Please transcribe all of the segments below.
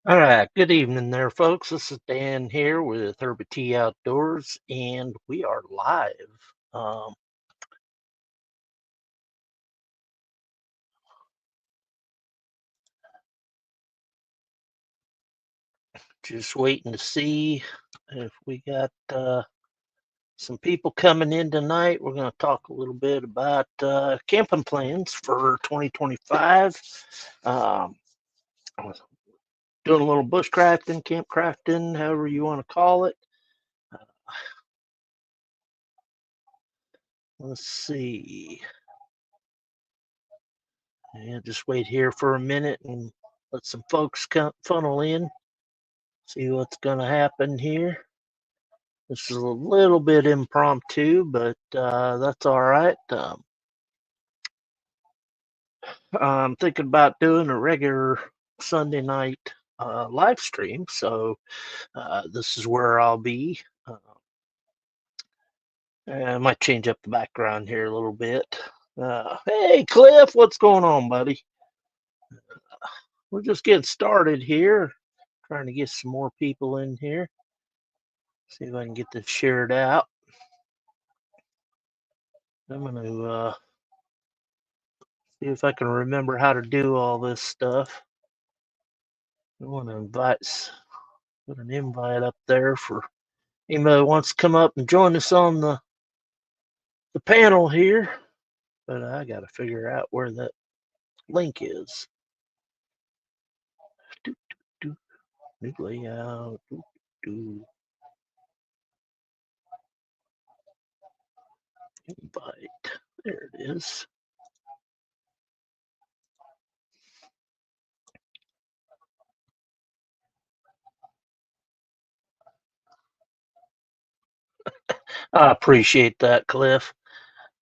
All right, good evening there, folks. This is Dan here with Herbie T Outdoors, and we are live. Um, just waiting to see if we got some people coming in tonight. We're going to talk a little bit about camping plans for 2025. Um, doing a little bushcrafting, campcrafting, however you want to call it. Uh, let's see. Yeah, just wait here for a minute and let some folks funnel in. See what's going to happen here. This is a little bit impromptu, but that's all right. I'm thinking about doing a regular Sunday night live stream, so this is where I'll be. I might change up the background here a little bit. Hey, Cliff, what's going on, buddy? We're just getting started here, trying to get some more people in here. See if I can get this shared out. I'm going to see if I can remember how to do all this stuff. I want to put an invite up there for anybody who wants to come up and join us on the panel here. But I got to figure out where that link is. New layout. Invite. There it is. I appreciate that, Cliff.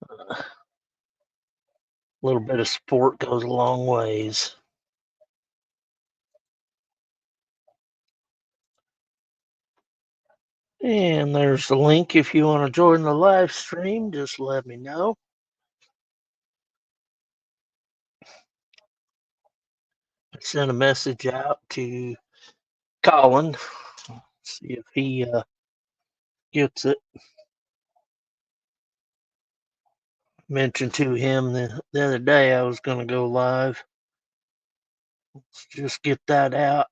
A little bit of support goes a long ways. And there's the link. If you want to join the live stream, just let me know. I sent a message out to Colin. See if he gets it. Mentioned to him the other day I was going to go live. Let's just get that out.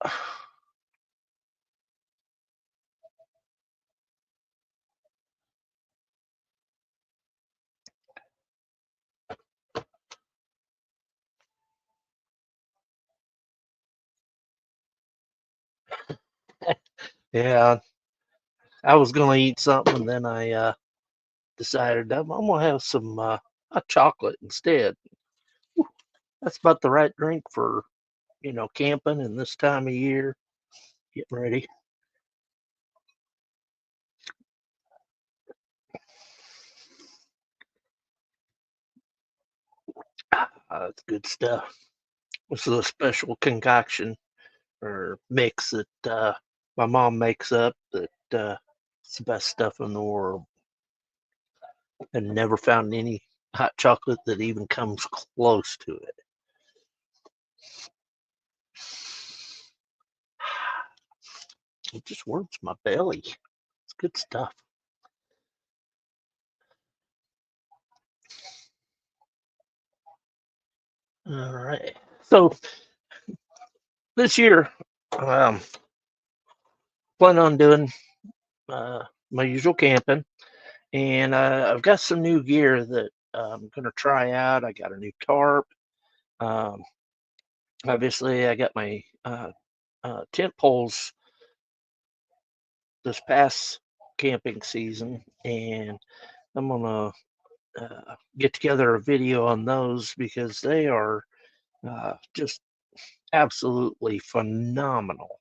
Yeah, I was going to eat something, and then I decided I'm going to have some hot chocolate instead. Whew, that's about the right drink for, camping and this time of year. Getting ready. That's good stuff. This is a special concoction or mix that my mom makes up that it's the best stuff in the world. And never found any hot chocolate that even comes close to it. It just warms my belly. It's good stuff. All right. So this year, um, plan on doing my usual camping, and I've got some new gear that I'm going to try out. I got a new tarp. Um, obviously, I got my tent poles this past camping season, and I'm gonna get together a video on those because they are just absolutely phenomenal.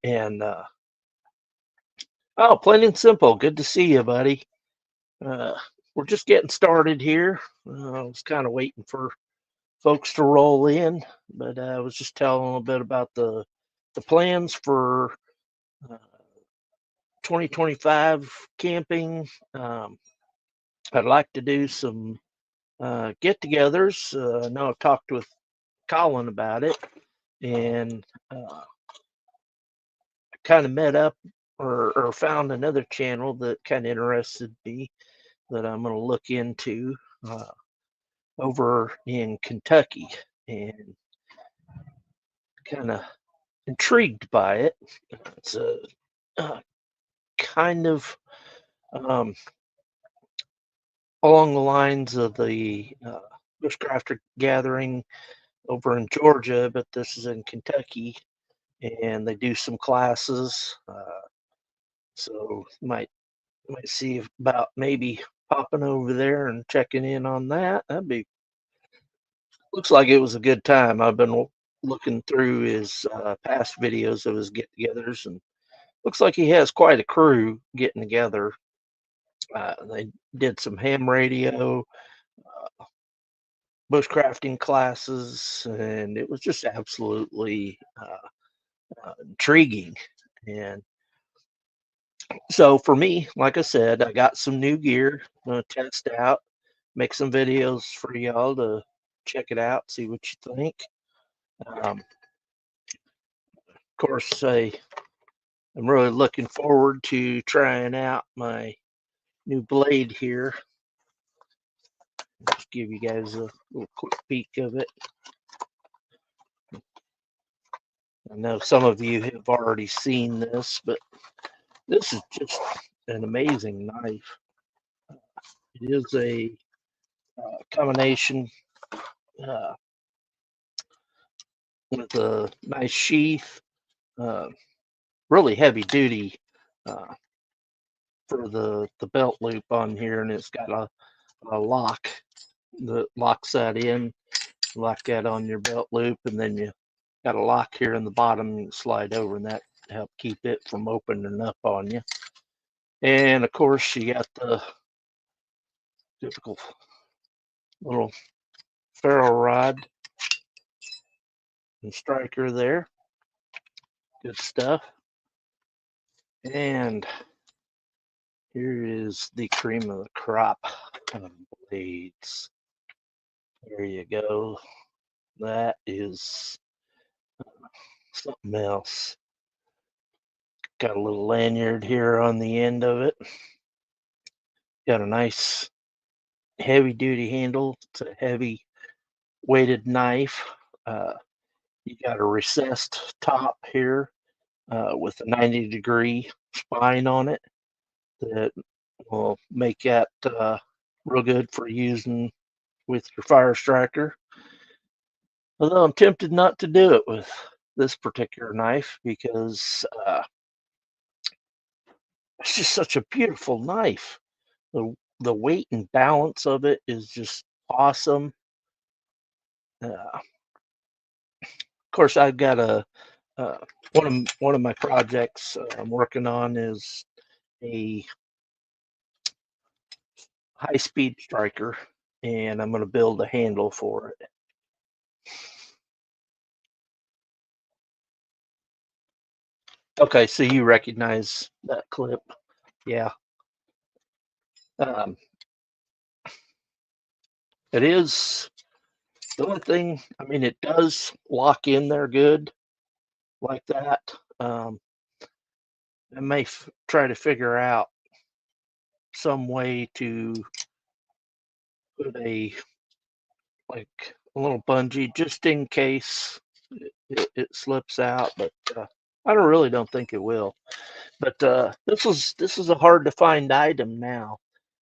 And oh, plain and simple. Good to see you, buddy. Uh, we're just getting started here. I was kind of waiting for folks to roll in, but I was just telling a little bit about the plans for uh, 2025 camping. I'd like to do some get-togethers. I know I've talked with Colin about it, and kind of met up or found another channel that kind of interested me that I'm going to look into over in Kentucky, and kind of intrigued by it. It's a kind of um, along the lines of the Bushcrafter gathering over in Georgia, but this is in Kentucky, and they do some classes. So might see about maybe popping over there and checking in on that. That'd be looks like it was a good time. I've been looking through his past videos of his get-togethers, and looks like he has quite a crew getting together. They did some ham radio, bushcrafting classes, and it was just absolutely intriguing. And so for me, like I said, I got some new gear. I'm gonna test out, make some videos for y'all to check it out, see what you think. Of course, I'm really looking forward to trying out my new blade here. Just give you guys a little quick peek of it. I know some of you have already seen this, but this is just an amazing knife. It is a combination with a nice sheath, really heavy duty for the belt loop on here, and it's got a lock that locks that in. Lock that on your belt loop, and then you got a lock here in the bottom. You can slide over, and that help keep it from opening up on you. And of course, you got the typical little ferro rod and striker there. Good stuff. And here is the cream of the crop of blades. There you go. That is something else. Got a little lanyard here on the end of it. Got a nice heavy duty handle. It's a heavy weighted knife. You got a recessed top here with a 90-degree spine on it that will make that real good for using with your fire striker. Although I'm tempted not to do it with this particular knife because it's just such a beautiful knife. The weight and balance of it is just awesome. Of course, I've got a one of my projects I'm working on is a high-speed striker, and I'm going to build a handle for it. Okay, so you recognize that clip, yeah. It is the only thing. I mean, it does lock in there good like that. I may try to figure out some way to put a little bungee just in case it slips out, but I don't think it will. But this is a hard to find item now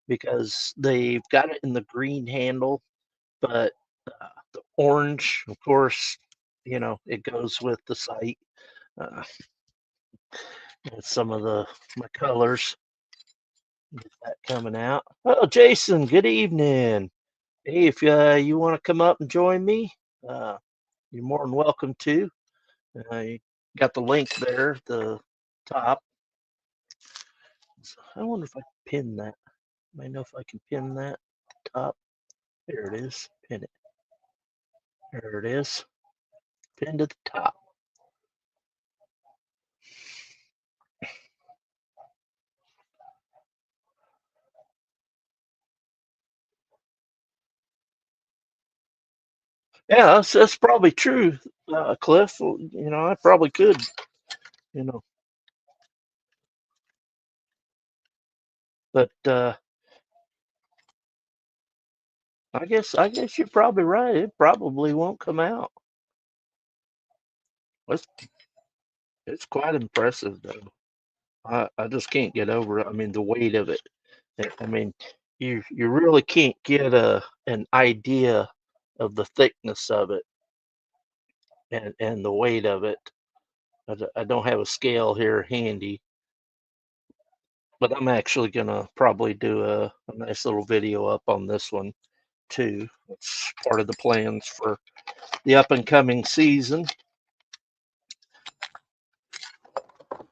because they've got it in the green handle, but the orange, of course, you know, it goes with the sight. Uh, and some of my colors. Get that coming out. Oh, Jason, good evening. Hey, if you want to come up and join me, you're more than welcome to. You got the link there at the top. So I wonder if I can pin that. I know if I can pin that top. There it is. Pin it. There it is. Pin to the top. Yeah, that's probably true, Cliff. You know, I probably could, you know, But I guess you're probably right. It probably won't come out. It's it's quite impressive though. I just can't get over it. I mean, the weight of it. I mean, you really can't get an idea of the thickness of it and the weight of it. I don't have a scale here handy, but I'm actually gonna probably do a nice little video up on this one too. It's part of the plans for the up and coming season.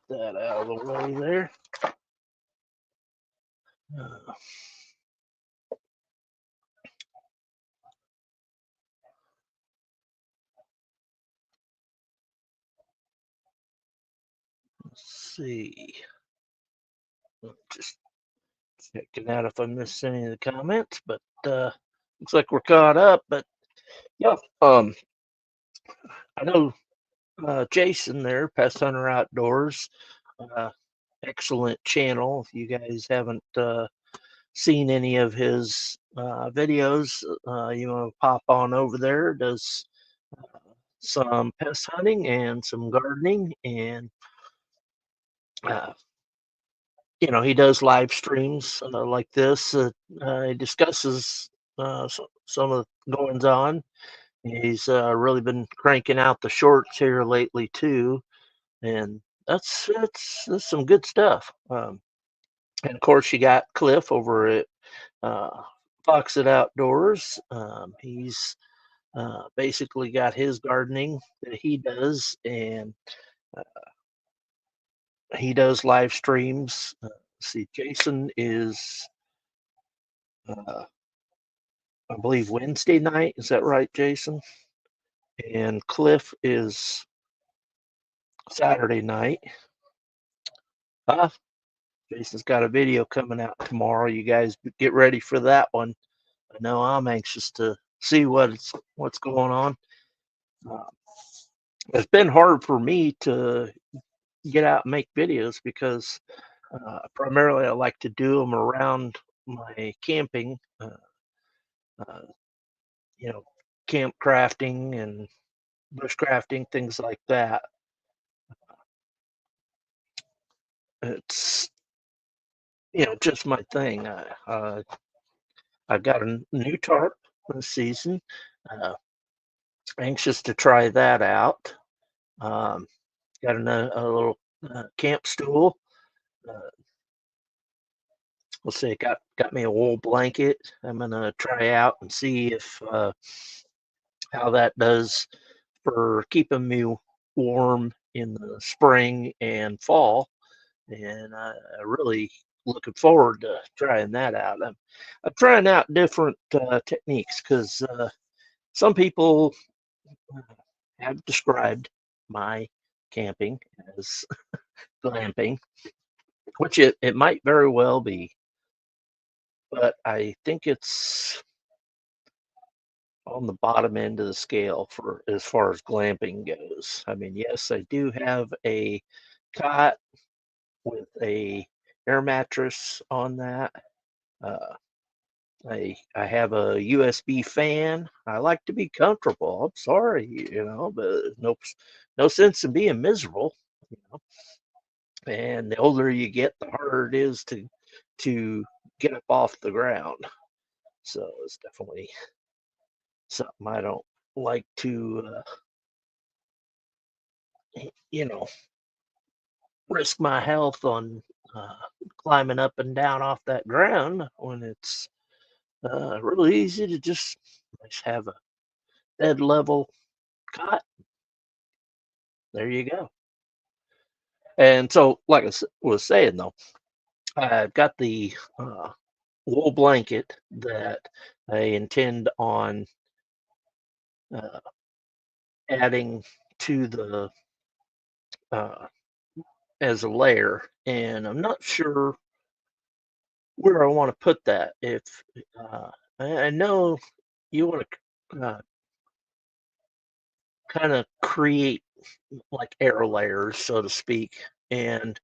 That out of the way there. Uh, let's see. Just checking out if I missed any of the comments, but looks like we're caught up. But yeah, I know Jason there, Pest Hunter Outdoors. Uh, Excellent channel. If you guys haven't seen any of his videos, you want to pop on over there. Does some pest hunting and some gardening, and uh, he does live streams like this. He discusses some of the goings on. He's really been cranking out the shorts here lately too, and that's some good stuff. And of course, you got Cliff over at uh, Foxit Outdoors. He's basically got his gardening that he does, and uh, he does live streams. See, Jason is, uh, I believe, Wednesday night. Is that right, Jason? And Cliff is Saturday night. Uh, Jason's got a video coming out tomorrow. You guys get ready for that one. I know I'm anxious to see what's going on. Uh, it's been hard for me to get out and make videos because primarily I like to do them around my camping, uh, you know, camp crafting and bushcrafting, things like that. It's just my thing. I've got a new tarp this season. Uh, Anxious to try that out. Um, got a little camp stool. Uh, let's see, got me a wool blanket. I'm gonna try out and see if how that does for keeping me warm in the spring and fall. And I really looking forward to trying that out. I'm trying out different techniques because some people have described my camping as glamping, which it might very well be, but I think it's on the bottom end of the scale for as far as glamping goes. I mean, yes, I do have a cot with a air mattress on that. Uh, I have a USB fan. I like to be comfortable. I'm sorry, but no sense in being miserable, you know. And the older you get, the harder it is to get up off the ground. So it's definitely something I don't like to, you know, risk my health on uh, climbing up and down off that ground when it's really easy to just have a bed level cot. There you go. And so, like was saying though, I've got the wool blanket that I intend on uh, adding to the uh, as a layer, and I'm not sure where I want to put that. If uh, I know you want to kind of create like air layers, so to speak, and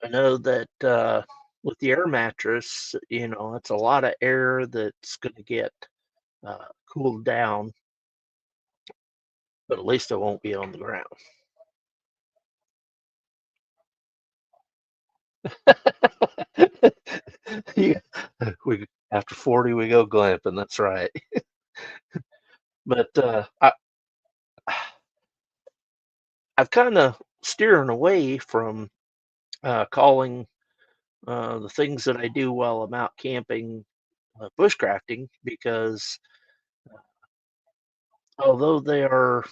I know that. with the air mattress, it's a lot of air that's going to get cooled down, but at least it won't be on the ground. Yeah, we after 40 we go glamping. That's right. But I've kind of steering away from calling the things that I do while I'm out camping bushcrafting because although they are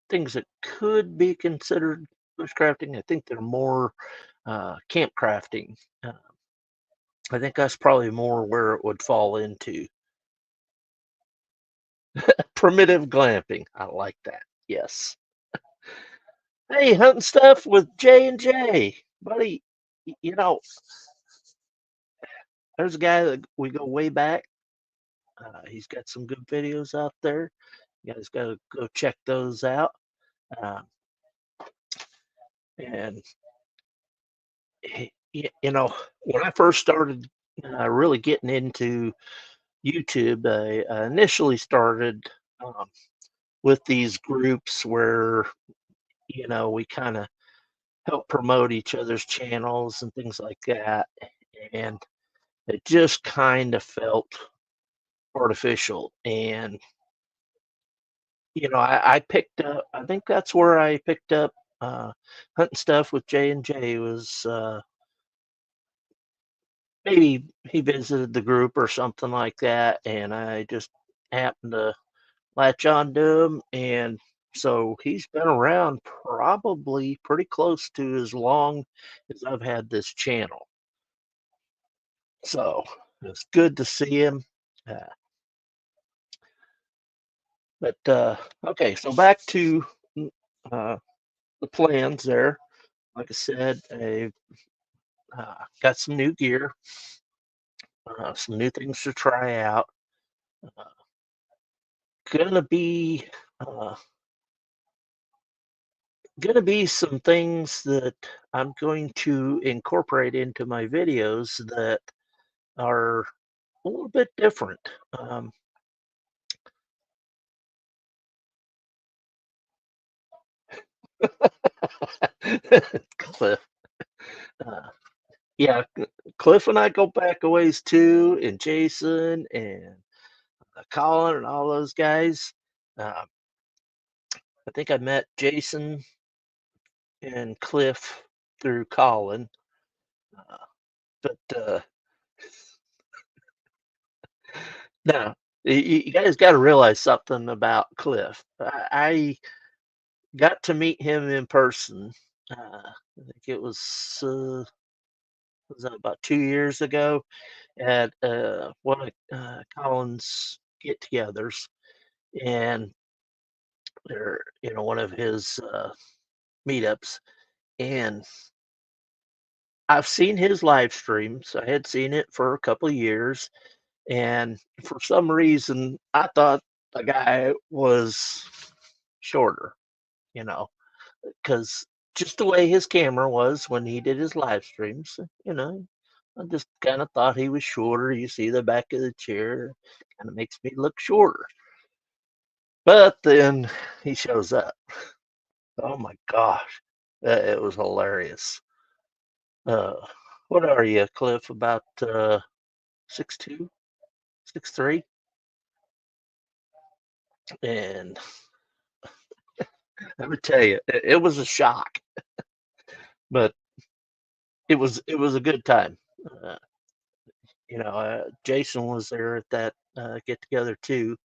things that could be considered bushcrafting, I think they're more campcrafting. I think that's probably more where it would fall into primitive glamping. I like that. Yes. Hey, hunting stuff with J and J, buddy. There's a guy that we go way back. He's got some good videos out there. You guys got to go check those out. Uh, and when I first started really getting into YouTube, I initially started um, with these groups where we kind of help promote each other's channels and things like that, and it just kind of felt artificial. And I picked up. I think that's where I picked up uh, hunting stuff with J and J was. Maybe he visited the group or something like that, and I just happened to latch on to him. And so he's been around probably pretty close to as long as I've had this channel. So it's good to see him. Uh, but okay, so back to uh, the plans there. Like I said, I got some new gear, some new things to try out. Uh, gonna be uh, gonna be some things that I'm going to incorporate into my videos that are a little bit different. Um, Cliff, uh, yeah, Cliff and I go back a ways too, and Jason and Colin and all those guys. Uh, I think I met Jason and Cliff through Colin, uh, but now you guys got to realize something about Cliff. I got to meet him in person. I think it was that about 2 years ago at one of Colin's get-togethers, and they're one of his meetups. And I've seen his live streams. I had seen it for a couple of years, and for some reason, I thought the guy was shorter. You know, because just the way his camera was when he did his live streams, I just kind of thought he was shorter. You see the back of the chair, kind of makes me look shorter. But then he shows up. Oh my gosh, it was hilarious. Uh, what are you, Cliff? About 6'2", 6'3", and let me tell you, it was a shock, but it was a good time. Uh, Jason was there at that get together too,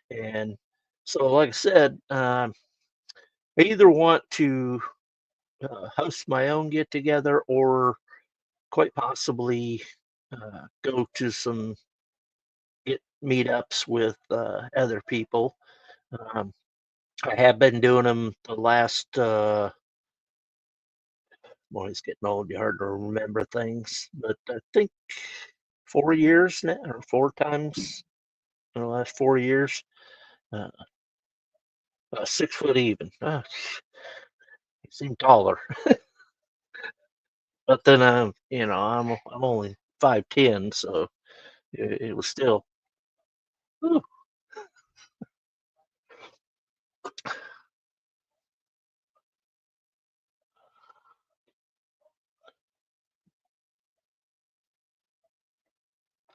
and so like I said, I either want to host my own get together or quite possibly go to some get meetups with other people. Um, I have been doing them the last. Well, it's getting old. You hard to remember things, but I think 4 years now, or four times in the last 4 years. Uh, 6 foot even. He seemed taller. But then I'm only 5'10", so it was still. Whew.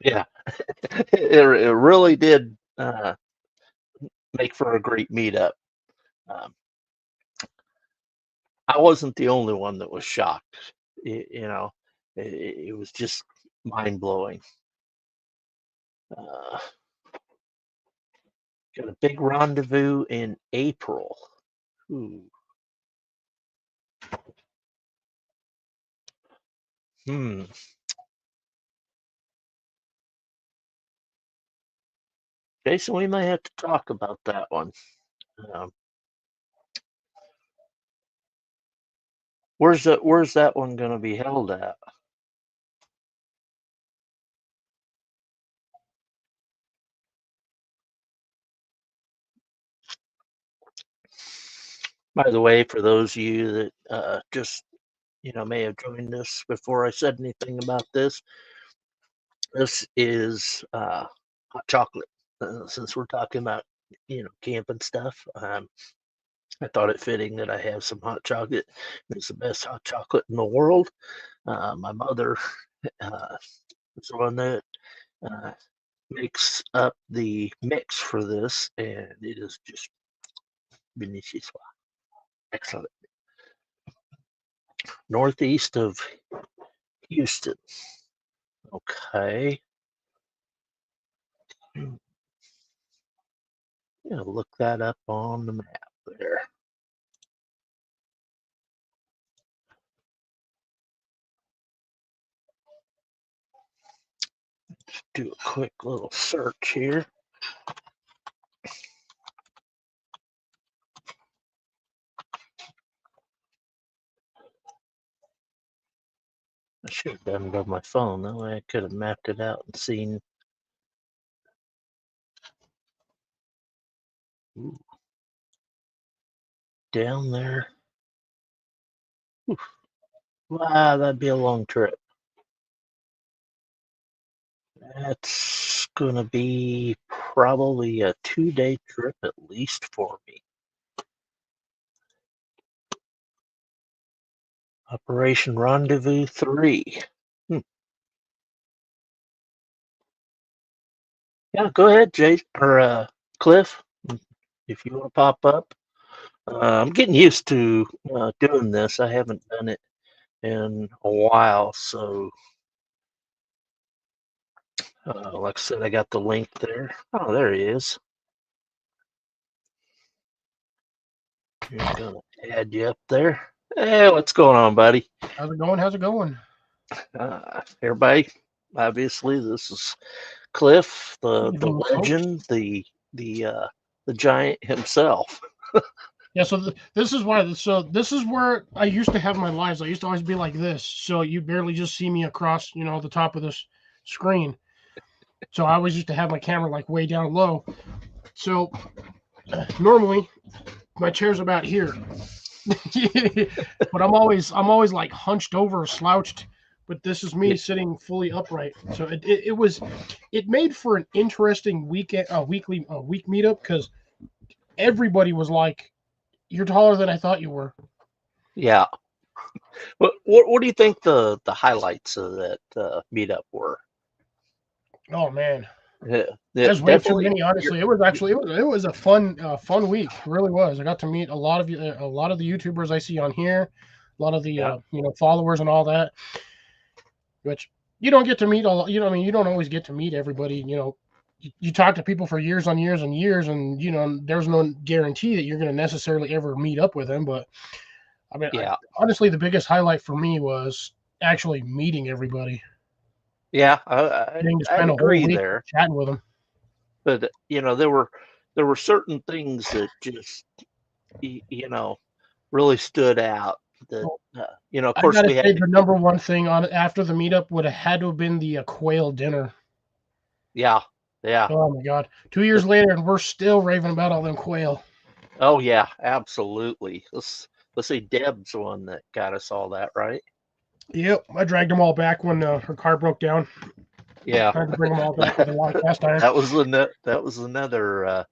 Yeah, it really did make for a great meetup. Um, I wasn't the only one that was shocked. It was just mind blowing. Uh, got a big rendezvous in April. Ooh. Hmm. Jason, we may have to talk about that one. Um, where's that one going to be held at? By the way, for those of you that just may have joined us before I said anything about this, this is hot chocolate. Since we're talking about camping stuff, I thought it fitting that I have some hot chocolate. It's the best hot chocolate in the world. My mother is the one that uh, makes up the mix for this, and it is just delicious. Excellent. Northeast of Houston. Okay. Yeah, look that up on the map there. Do a quick little search here. I should have done it on my phone. That way I could have mapped it out and seen. Ooh, down there. Oof. Wow, that'd be a long trip. That's gonna be probably a 2-day trip at least for me. Operation Rendezvous 3. Hmm. Yeah, go ahead, Jay or Cliff, if you want to pop up. I'm getting used to doing this. I haven't done it in a while, so like I said, I got the link there. Oh, there he is. I'm gonna add you up there. Hey, what's going on, buddy? How's it going? How's it going? Everybody, obviously, this is Cliff, the Even more folks. legend, the giant himself. Yeah, so this is why. So this is where I used to have my lives. I used to always be like this. So you barely just see me across, the top of this screen. So I always used to have my camera like way down low. So normally my chair's about here, but I'm always like hunched over, slouched. But this is me Yeah, sitting fully upright. So it made for an interesting weekend, week meetup because everybody was like, "You're taller than I thought you were." yeah. What do you think the highlights of that meetup were? Oh man, Yeah, yeah, there's way too definitely. many. Honestly, it was a fun week. It really was. I got to meet a lot of the YouTubers I see on here, a lot of the Yeah, followers and all that. Which you don't get to meet all. I mean, you don't always get to meet everybody. You talk to people for years on years and years, and there's no guarantee that you're going to necessarily ever meet up with them. But I mean, yeah, honestly, the biggest highlight for me was actually meeting everybody, yeah. I getting to I'd spend a whole agree week there, chatting with them. but there were certain things that just really stood out. That of I course gotta we say, had to. the number one thing on after the meetup would have had to have been the quail dinner. Yeah, yeah. Oh my god! 2 years later, and we're still raving about all them quail. Oh yeah, absolutely. Let's see. Deb's the one that got us all that right. Yep, I dragged them all back when her car broke down. Yeah, I had to bring them all back with a lot of cast iron. that was another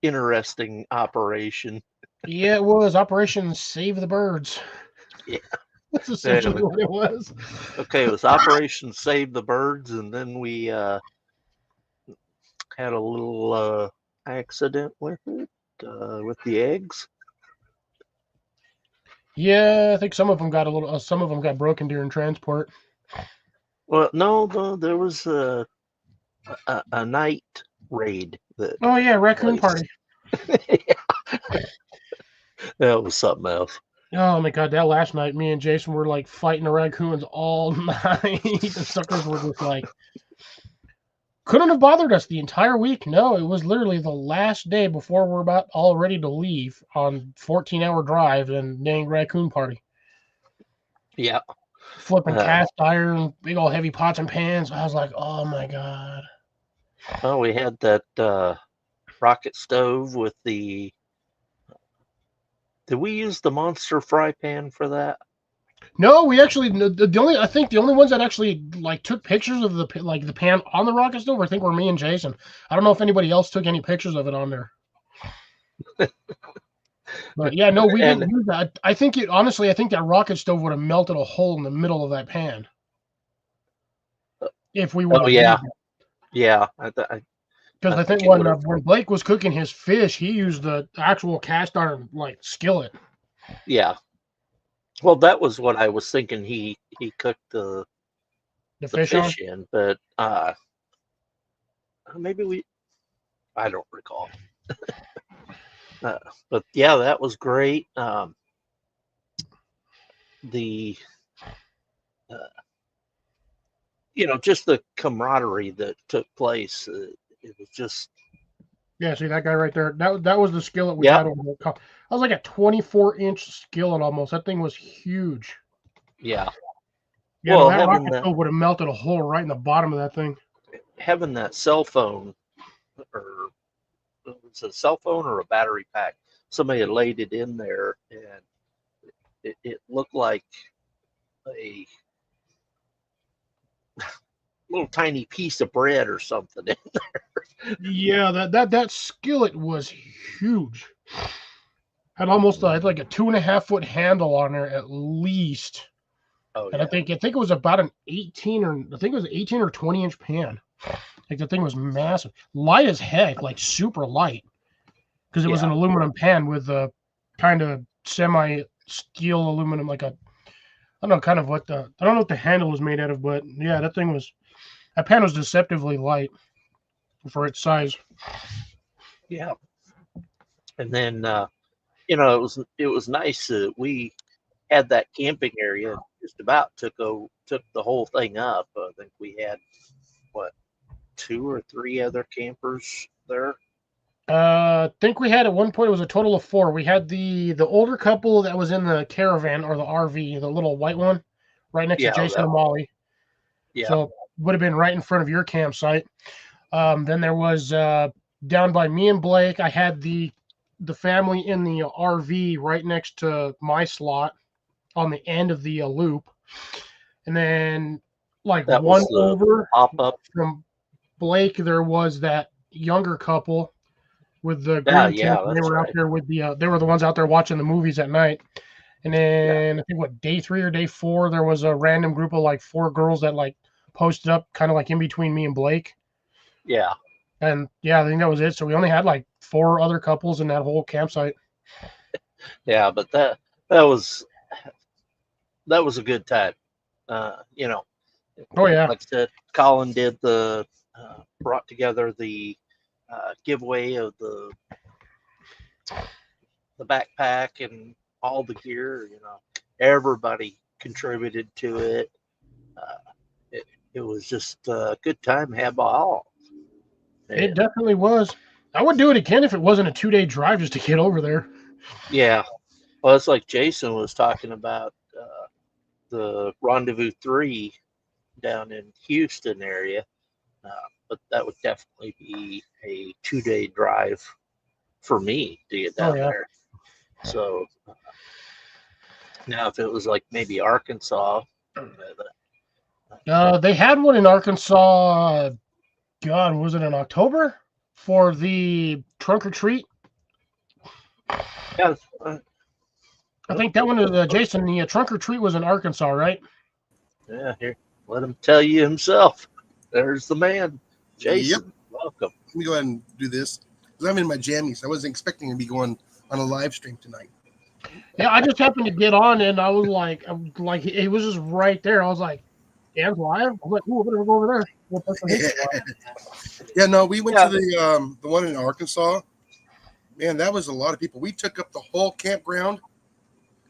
interesting operation. Yeah, it was Operation Save the Birds. Yeah. That's essentially Anyway, what it was. okay, it was Operation Save the Birds, and then we had a little accident with it, with the eggs. Yeah, I think some of them got a little. Some of them got broken during transport. Well, no, there was a night raid that Oh yeah, took raccoon place. party. That was something else. Oh my god, that last night, me and Jason were like fighting the raccoons all night. The suckers were just like couldn't have bothered us the entire week. No, it was literally the last day before we're about all ready to leave on 14-hour drive and dang raccoon party. Yeah. Flipping Uh, cast iron, big old heavy pots and pans. I was like, oh my god. well, we had that rocket stove with the. Did we use the monster fry pan for that? No, we actually the only I think the only ones that actually like took pictures of the pan on the rocket stove I think were me and Jason. I don't know if anybody else took any pictures of it on there. But yeah, no, we And didn't use that. I think it honestly, I think that rocket stove would have melted a hole in the middle of that pan if we would oh have yeah, used it. yeah, Because I I think think it would have. when Blake was cooking his fish, he used the actual cast iron like skillet. Yeah. Well, that was what I was thinking. He cooked The the fish on. fish in, but maybe we. I don't recall. Uh, but yeah, that was great. The uh, just the camaraderie that took place. It was just. Yeah, see that guy right there. That was the skillet we Yep. had over the top. That was like a 24-inch skillet almost. That thing was huge. Yeah. Yeah, no, Well, that rocket stove would have melted a hole right in the bottom of that thing. having that cell phone, or it was a cell phone or a battery pack. Somebody had laid it in there, and it looked like a little tiny piece of bread or something. Yeah, that skillet was huge. Had almost had like a 2.5 foot handle on there at least. Oh And I yeah, think it was about an 18 or I think it was an 18 or 20-inch pan. Like the thing was massive, light as heck, like super light, because it was yeah, an aluminum pan with a kind of semi steel aluminum, like a I don't know, kind of what the I don't know what the handle was made out of, but yeah, that pan was deceptively light for its size. yeah. And then it was nice that we had that camping area. Just about took the whole thing up. I think we had what, two or three other campers there. I think we had at one point it was a total of four. We had the older couple that was in the caravan or the RV, the little white one, right next to Yeah, Jason that and Molly. yeah, So would have been right in front of your campsite. Then there was down by me and Blake. I had the family in the RV right next to my slot on the end of the loop, and then like that one was the over pop up. from Blake, there was that younger couple with the Yeah, green tent. yeah, They that's were out right. there with they were the ones out there watching the movies at night. And Yeah, then I think what day 3 or day 4, there was a random group of like 4 girls that like posted up kind of like in between me and Blake. yeah, And yeah, I think that was it. So we only had like 4 other couples in that whole campsite. yeah. But that was that was a good time. You know, Oh yeah. like I said, Colin did brought together the giveaway of the backpack and all the gear. Everybody contributed to it. Uh, it, it was just a good time, have all. It And definitely was. I would do it again if it wasn't a 2-day drive just to get over there. yeah, well, it's like Jason was talking about the Rendezvous 3 down in Houston area, uh, but that would definitely be a 2-day drive for me to get Oh down yeah. there. So Now, if it was like maybe Arkansas, They had one in Arkansas. God, was it in October for the trunk or treat? yeah, I think that one is Jason. The trunk or treat was in Arkansas, right? yeah. Here, let him tell you himself. There's the man, Yep. Jason. Welcome. Let me go ahead and do this because I'm in my jammies. I wasn't expecting to be going on a live stream tonight. Yeah, I just happened to get on and I was like, it was just right there. I was like, yeah, it's live. I was like, ooh, I better go over there. What person hates it live? Yeah, no, we went Yeah. to the one in Arkansas. Man, that was a lot of people. We took up the whole campground,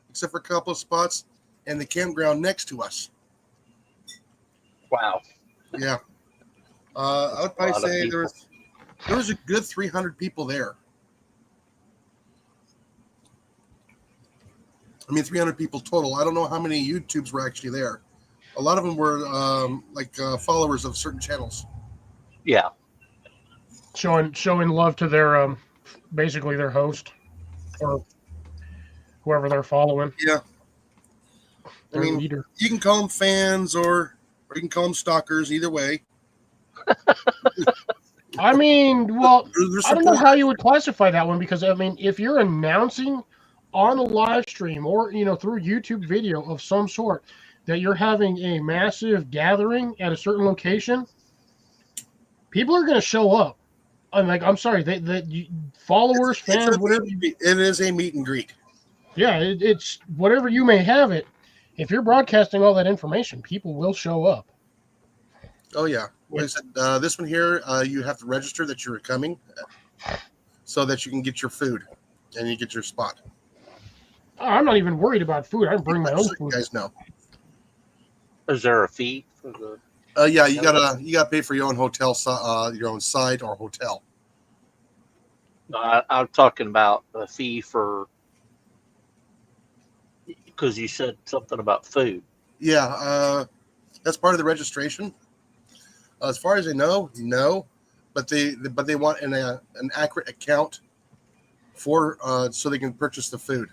except for a couple of spots, and the campground next to us. Wow. Yeah, I would probably lot of say people. there was a good 300 people there. I mean, 300 people total. I don't know how many YouTubes were actually there. A lot of them were followers of certain channels. Yeah. Showing love to their basically their host or whoever they're following. Yeah. I Their mean, leader. you can call them fans or you can call them stalkers. Either way, I mean, well, they're I don't know how supporters. you would classify that one because I mean, if you're announcing on a live stream or through YouTube video of some sort that you're having a massive gathering at a certain location, people are going to show up. I'm sorry, followers, fans, whatever. It is a meet and greet. Yeah, it's whatever you may have it. If you're broadcasting all that information, people will show up. Oh yeah. Like I said, this one here, you have to register that you're coming, so that you can get your food and you get your spot. I'm not even worried about food. I bring my own You food. guys know. Is there a fee for the? Yeah, you gotta pay for your own hotel, your own site or hotel. I'm talking about a fee for, because you said something about food. Yeah, that's part of the registration. As far as I know, no, but they want an accurate account for so they can purchase the food.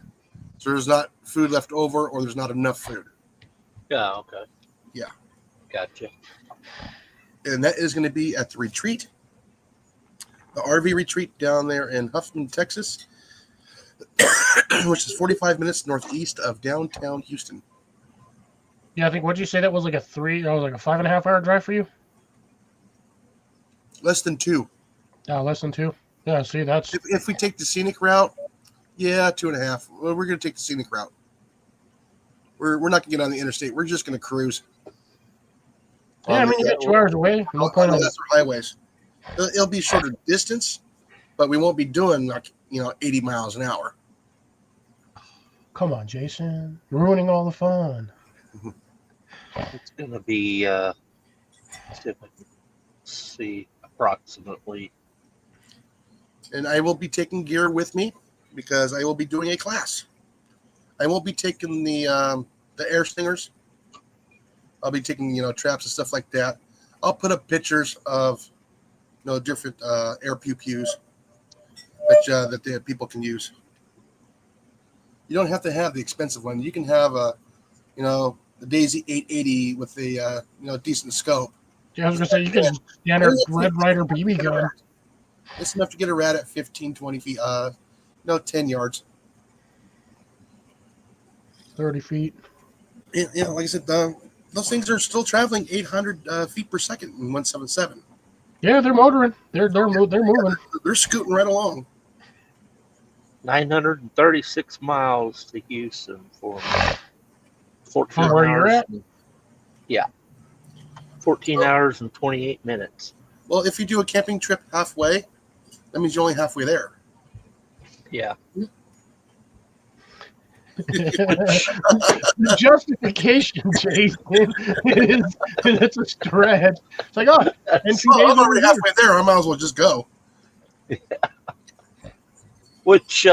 So there's not food left over or there's not enough food. Yeah. Okay. Yeah. Gotcha. And that is going to be at the retreat, the RV retreat down there in Huffman, Texas, which is 45 minutes northeast of downtown Houston. Yeah, I think what'd you say that was like a 5.5 hour drive for you? Less than 2. Less than 2. Yeah, see, that's If we take the scenic route, yeah, 2.5. Well, we're going to take the scenic route. We're not going to get on the interstate. We're just going to cruise. yeah. I mean, you get 2 hours away. No On point the on lesser highways. It'll be shorter distance, but we won't be doing 80 miles an hour. Come on, Jason, you're ruining all the fun. It's going to be. See approximately. And I will be taking gear with me because I will be doing a class. I won't be taking the air stingers. I'll be taking traps and stuff like that. I'll put up pictures of different air pew-pews that the people can use. You don't have to have the expensive one. You can have the Daisy 880 with a decent scope. Yeah, I was gonna say you can standard Red Ryder BB gun. It's enough to get a rat at 15, 20 feet, 10 yards. 30 feet. Yeah, like I said, those things are still traveling 800 feet per second in 177. Yeah, they're motoring. They're moving. They're scooting right along. 936 miles to Houston for 14 From where you're hours. at? Yeah. 14 hours and 28 minutes. Well, if you do a camping trip halfway, that means you're only halfway there. Yeah. The justification, Jason, it's a stretch. It's like, in 2 days I'm over already here. halfway there. I might as well just go. Which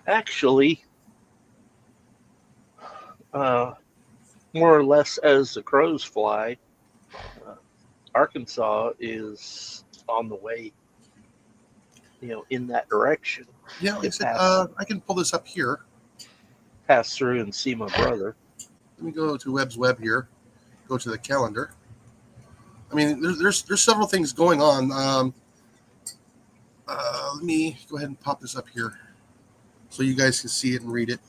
actually, more or less as the crows fly, Arkansas is on the way, in that direction. Yeah, like I said, I can pull this up here. pass through and see my brother. Let me go to Webb's Web here. Go to the calendar. I mean, there's several things going on. Let me go ahead and pop this up here so you guys can see it and read it.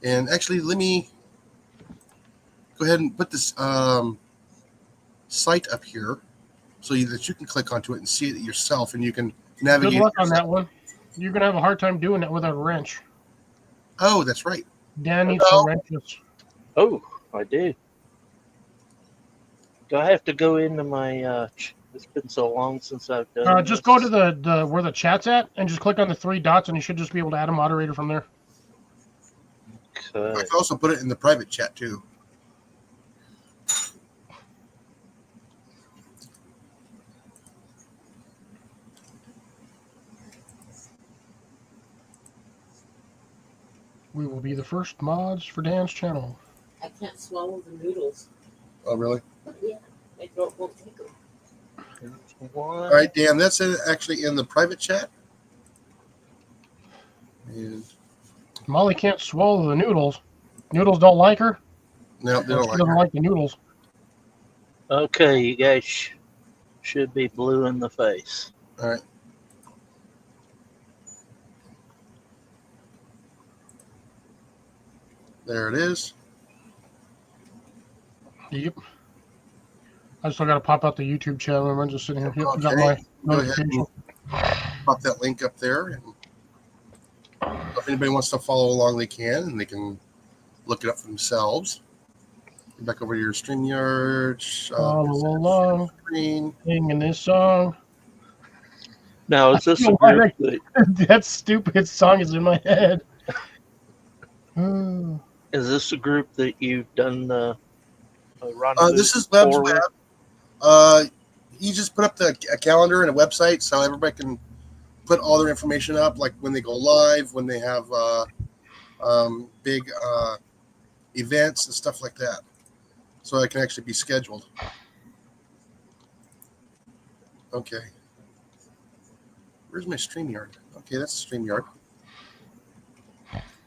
And actually, let me go ahead and put this site up here so that you can click onto it and see it yourself, and you can navigate. Good luck on that one. You're gonna have a hard time doing that without a wrench. Oh, that's right. Dan needs some wrenches. Oh, I do. Do I have to go into my? It's been so long since I've done. Just go to the where the chat's at, and just click on the 3 dots, and you should just be able to add a moderator from there. Okay. I can also put it in the private chat too. We will be the first mods for Dan's channel. I can't swallow the noodles. Oh, really? Yeah, my throat won't take them. All right, Dan, that's actually in the private chat. And Molly can't swallow the noodles. Noodles don't like her. no, they don't She like doesn't her. like the noodles. Okay, you guys should be blue in the face. All right. There it is. Yep. I still got to pop out the YouTube channel. I'm just sitting here. Yep, got Okay. my Go ahead notification. and pop that link up there. And if anybody wants to follow along, they can, and they can look it up for themselves. Get back over to your StreamYard. Follow along, Screen. singing this song. Now, is this feel a group that, That stupid song is in my head. Oh. is this a group that you've done the rendezvous This is Webb's for? Web. He just put up a calendar and a website so everybody can put all their information up, like when they go live, when they have big events and stuff like that. So it can actually be scheduled. Okay. Where's my StreamYard? Okay, that's StreamYard.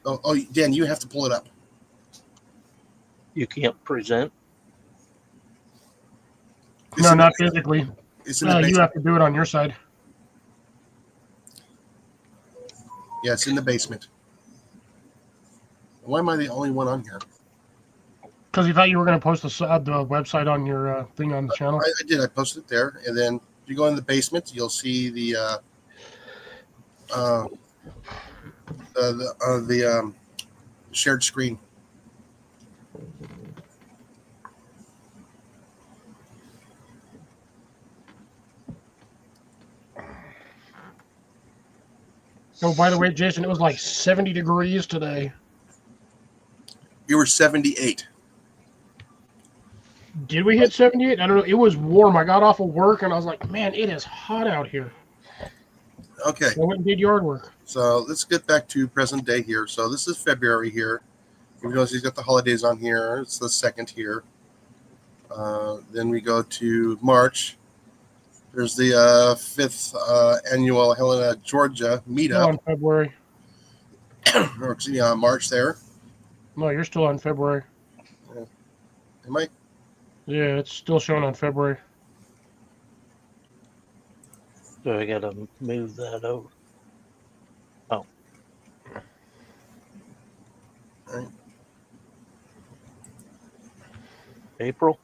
Oh, Dan, you have to pull it up. You can't present. It's No, in the not basement. physically. It's in the You basement. have to do it on your side. Yeah, it's in the basement. Why am I the only one on here? Because you thought you were going to post the website on your thing on the channel. I did. I posted it there, and then if you go in the basement, you'll see the shared screen. Oh, by the way, Jason, it was like 70 degrees today. You were 78. Did we hit 78? I don't know. It was warm. I got off of work and I was like, man, it is hot out here. Okay, So I went and did yard work. so let's get back to present day here. So this is February here. You notice he's got the holidays on here. It's the 2nd here. Then we go to March. There's the 5th annual Helena, Georgia Still meetup. on February. Or, excuse me, March there. No, you're still on February. Am I? Yeah, it's still showing on February. So I gotta move that over. Oh. Right. April.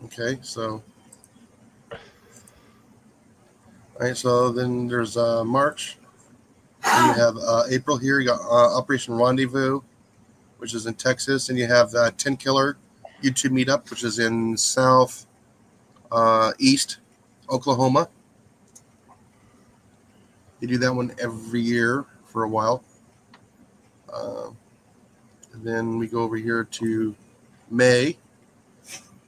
Okay, so. All right, so then there's March. Then you have April here. You got Operation Rendezvous, which is in Texas, and you have 10 Killer YouTube Meetup, which is in East Oklahoma. You do that one every year for a while. And then we go over here to May.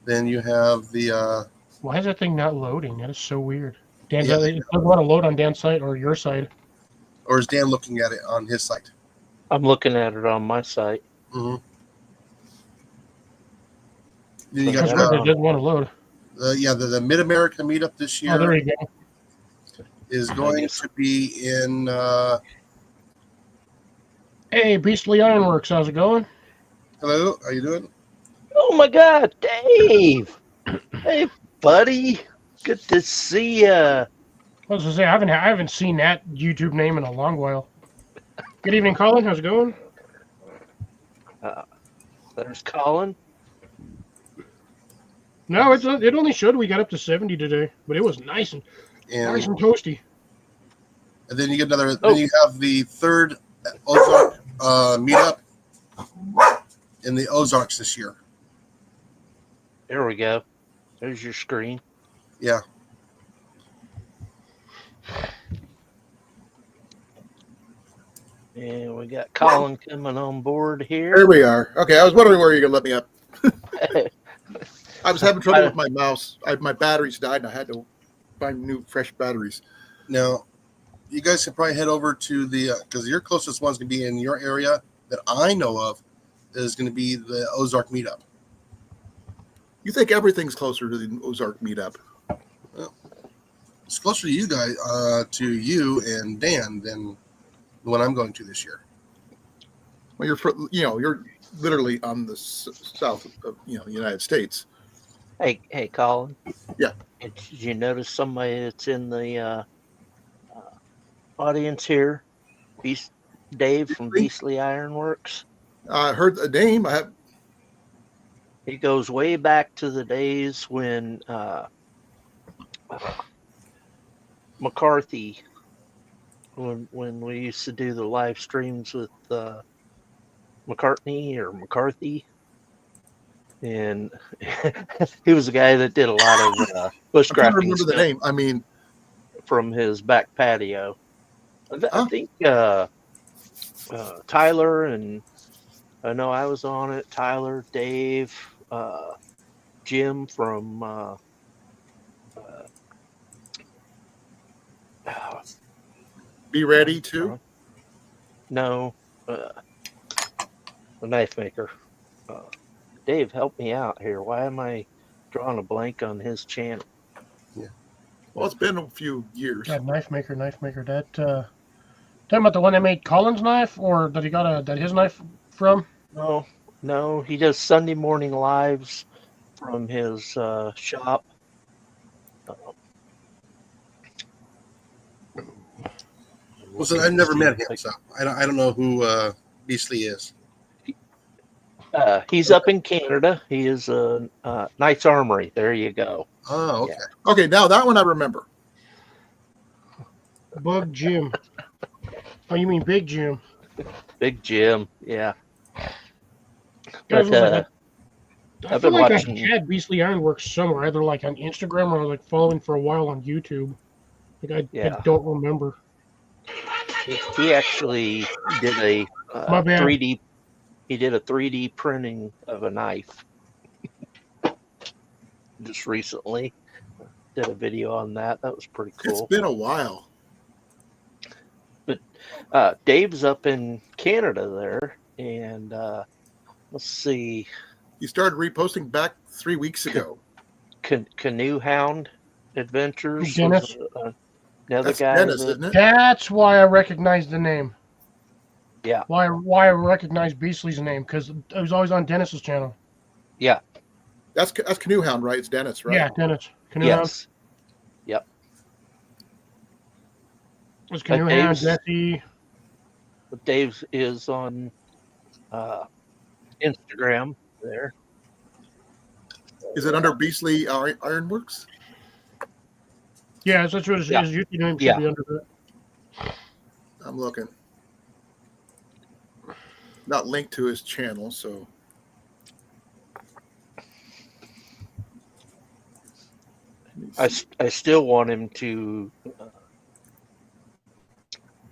Then you have the Why is that thing not loading? That is so weird. Dan's Yeah. it doesn't want to load on Dan's site or your side. or is Dan looking at it on his site? I'm looking at it on my site. Mm-hmm. Then you That's got weird. It doesn't want to load. the Mid America meetup this year Oh, there you go. is going to be in Hey, Beastly Ironworks, how's it going? Hello, how you doing? Oh my God, Dave! Hey, buddy. Good to see ya. I was gonna say I haven't seen that YouTube name in a long while. Good evening, Colin. How's it going? Uh, there's Colin. No, it only showed we got up to 70 today, but it was nice and And toasty. then you get another. Oh. Then you have the third Ozark meetup in the Ozarks this year. There we go. There's your screen. Yeah. And we got Colin coming on board Here here. we are. Okay, I was wondering where you could let me up. I was having trouble with my mouse. My batteries died, and I had to find new, fresh batteries. Now, you guys can probably head over to the because your closest one's going to be in your area that I know of is going to be the Ozark meetup. You think everything's closer to the Ozark meetup? It's closer to you guys, to you and Dan than the one I'm going to this year. Well, you're literally on the south of the United States. Hey, Colin. Yeah. Did you notice somebody that's in the audience here? Dave from Beastly Ironworks. I heard the name. He goes way back to the days when McCarthy, when we used to do the live streams with McCarthy, and he was the guy that did a lot of I can't bushcrafting remember the stuff name. I mean, from his back patio. I Huh? think Tyler, and I know I was on it. Tyler, Dave, Jim from be ready to. no, the knife maker. Dave, help me out here. Why am I drawing a blank on his channel? Well, it's been a few years. That knife maker. That talking about the one that made Colin's knife, or that he got his knife from? No, he does Sunday morning lives from his shop. Well, so I've never met him, so I don't know who Beastly is. He's up in Canada. He is Knight's Armory. There you go. Oh, okay. Yeah. Okay, now that one I remember. Bug Jim. Oh, you mean Big Jim? Big Jim. Yeah. Guys, But, I I've feel been like watching. I had Beastly Ironworks somewhere, either like on Instagram or like following for a while on YouTube. Like I don't remember. He actually did a My bad. 3D. He did a 3D printing of a knife just recently. Did a video on that. That was pretty It's cool. been a while. Dave's up in Canada there, and let's see, You started reposting back 3 weeks ago. Canoe Hound Adventures. Dennis? Was, another That's guy. Dennis, that- isn't it? That's why I recognized the name. Yeah. Why I recognized Beastly's name, because it was always on Dennis's channel. Yeah. That's Canoe Hound, right? It's Dennis, right? Yeah, Dennis. Canoe Hound. Yes. Yep. It was Canoe Hound, Dave's- Jesse. But Dave is on Instagram there. Is it under Beastly Ironworks? Yeah, that's what his YouTube name should be under that. I'm looking. Not linked to his channel, so. I still want him to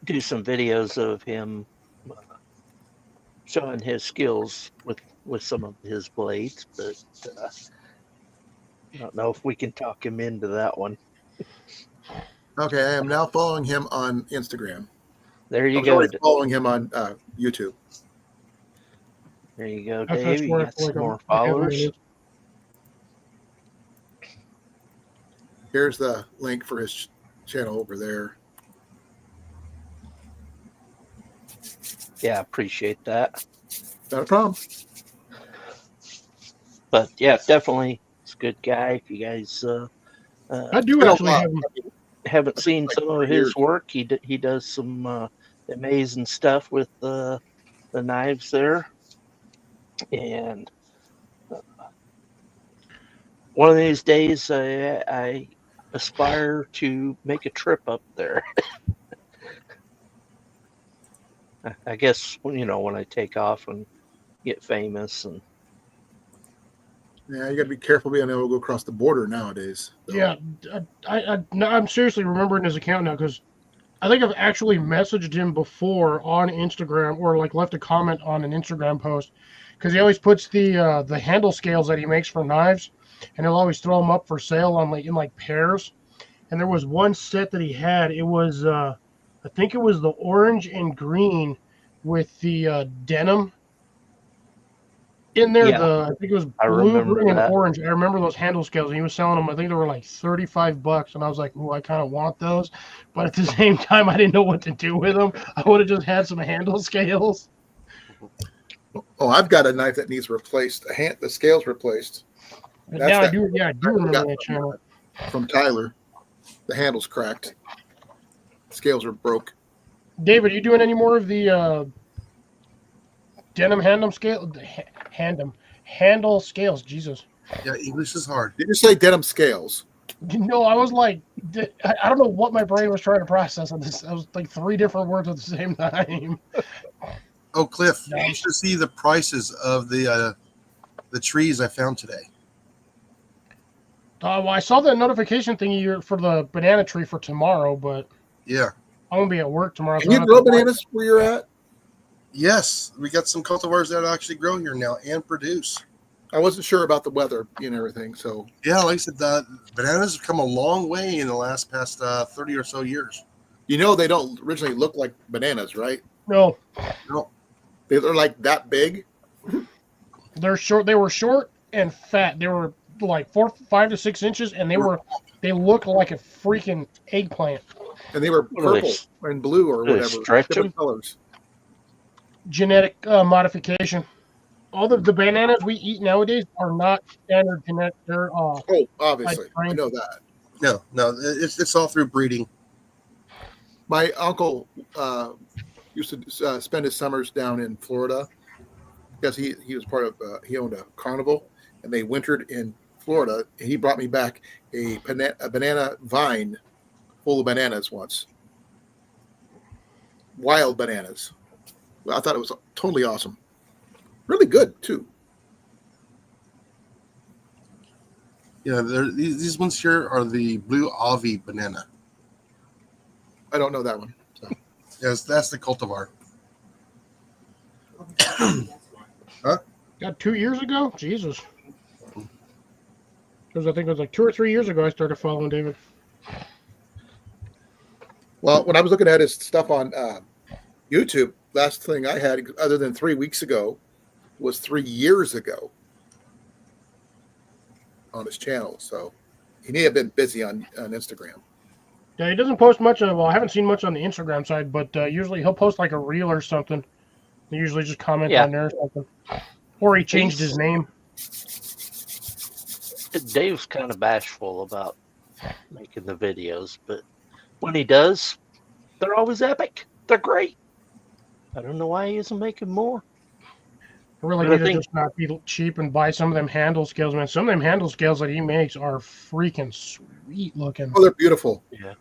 do some videos of him showing his skills with some of his blades, but I don't know if we can talk him into that one. Okay, I am now following him on Instagram. There you I was go. already following him on YouTube. There you go, That's Dave. You where I got feel some like more I have him followers. in. Here's the link for his channel over there. Yeah, appreciate that. Not a problem. But yeah, definitely, it's a good guy. If you guys I do Been a actually lot. have him. haven't I've been seen like some of 3 his years. work, he does some amazing stuff with the knives there. And one of these days, I aspire to make a trip up there. I guess when I take off and get famous and Yeah, you got to be careful being able to go across the border nowadays. So. Yeah, no, I'm seriously remembering his account now because I think I've actually messaged him before on Instagram or like left a comment on an Instagram post because he always puts the handle scales that he makes for knives, and he'll always throw them up for sale on like in like pairs. And there was one set that he had. It was I think it was the orange and green with the denim in there. yeah, I think it was I blue, remember green, and that. orange. I remember those handle scales. And he was selling them. I think they were like $35, and I was like, "Ooh, I kind of want those," but at the same time, I didn't know what to do with them. I would have just had some handle scales. Oh, I've got a knife that needs replaced. The scales replaced. But That's now that. I do remember that channel. From Tyler. The handle's cracked. Scales are broke. David, you doing any more of the denim handle scales? Jesus. Yeah, English is hard. Did you say denim scales? No, I was like, I don't know what my brain was trying to process on this. I was like 3 different words at the same time. Oh, Cliff, Nice. you should see the prices of the trees I found today. Well, I saw the notification thingy for the banana tree for tomorrow, but Yeah. I'm gonna be at work tomorrow. Can you grow bananas where you're at? Yes, we got some cultivars that actually grow here now and produce. I wasn't sure about the weather and everything, so Yeah, like I said, the bananas have come a long way in the past 30 or so years. you know they don't originally look like bananas, right? No, They're like that big. they're short. They were short and fat. They were like 5 to 6 inches, and they look like a freaking eggplant. And they were What are they, purple and blue or do they whatever. stretch Different them? colors. Genetic modification. All the bananas we eat nowadays are not standard genetic. They're Oh, obviously. I know that. No, it's all through breeding. My uncle used to spend his summers down in Florida because he was part of he owned a carnival, and they wintered in Florida. And he brought me back a banana vine full of bananas once, wild bananas. Well, I thought it was totally awesome, really good too. Yeah, these ones here are the blue Avi banana. I don't know that one. So. Yes, that's the cultivar. got 2 years ago. Jesus. Because I think it was like 2 or 3 years ago I started following David. Well, when I was looking at his stuff on YouTube, last thing I had, other than 3 weeks ago, was 3 years ago on his channel. So he may have been busy on Instagram. Yeah, he doesn't post much. Well, I haven't seen much on the Instagram side, but usually he'll post like a reel or something. He usually just comment on there or something. Or he changed his name. Dave's kind of bashful about making the videos, but when he does, they're always epic. They're great. I don't know why he isn't making more. I really But I need to think- just not be cheap and buy some of them handle scales, man. Some of them handle scales that he makes are freaking sweet looking. Oh, they're beautiful. Yeah.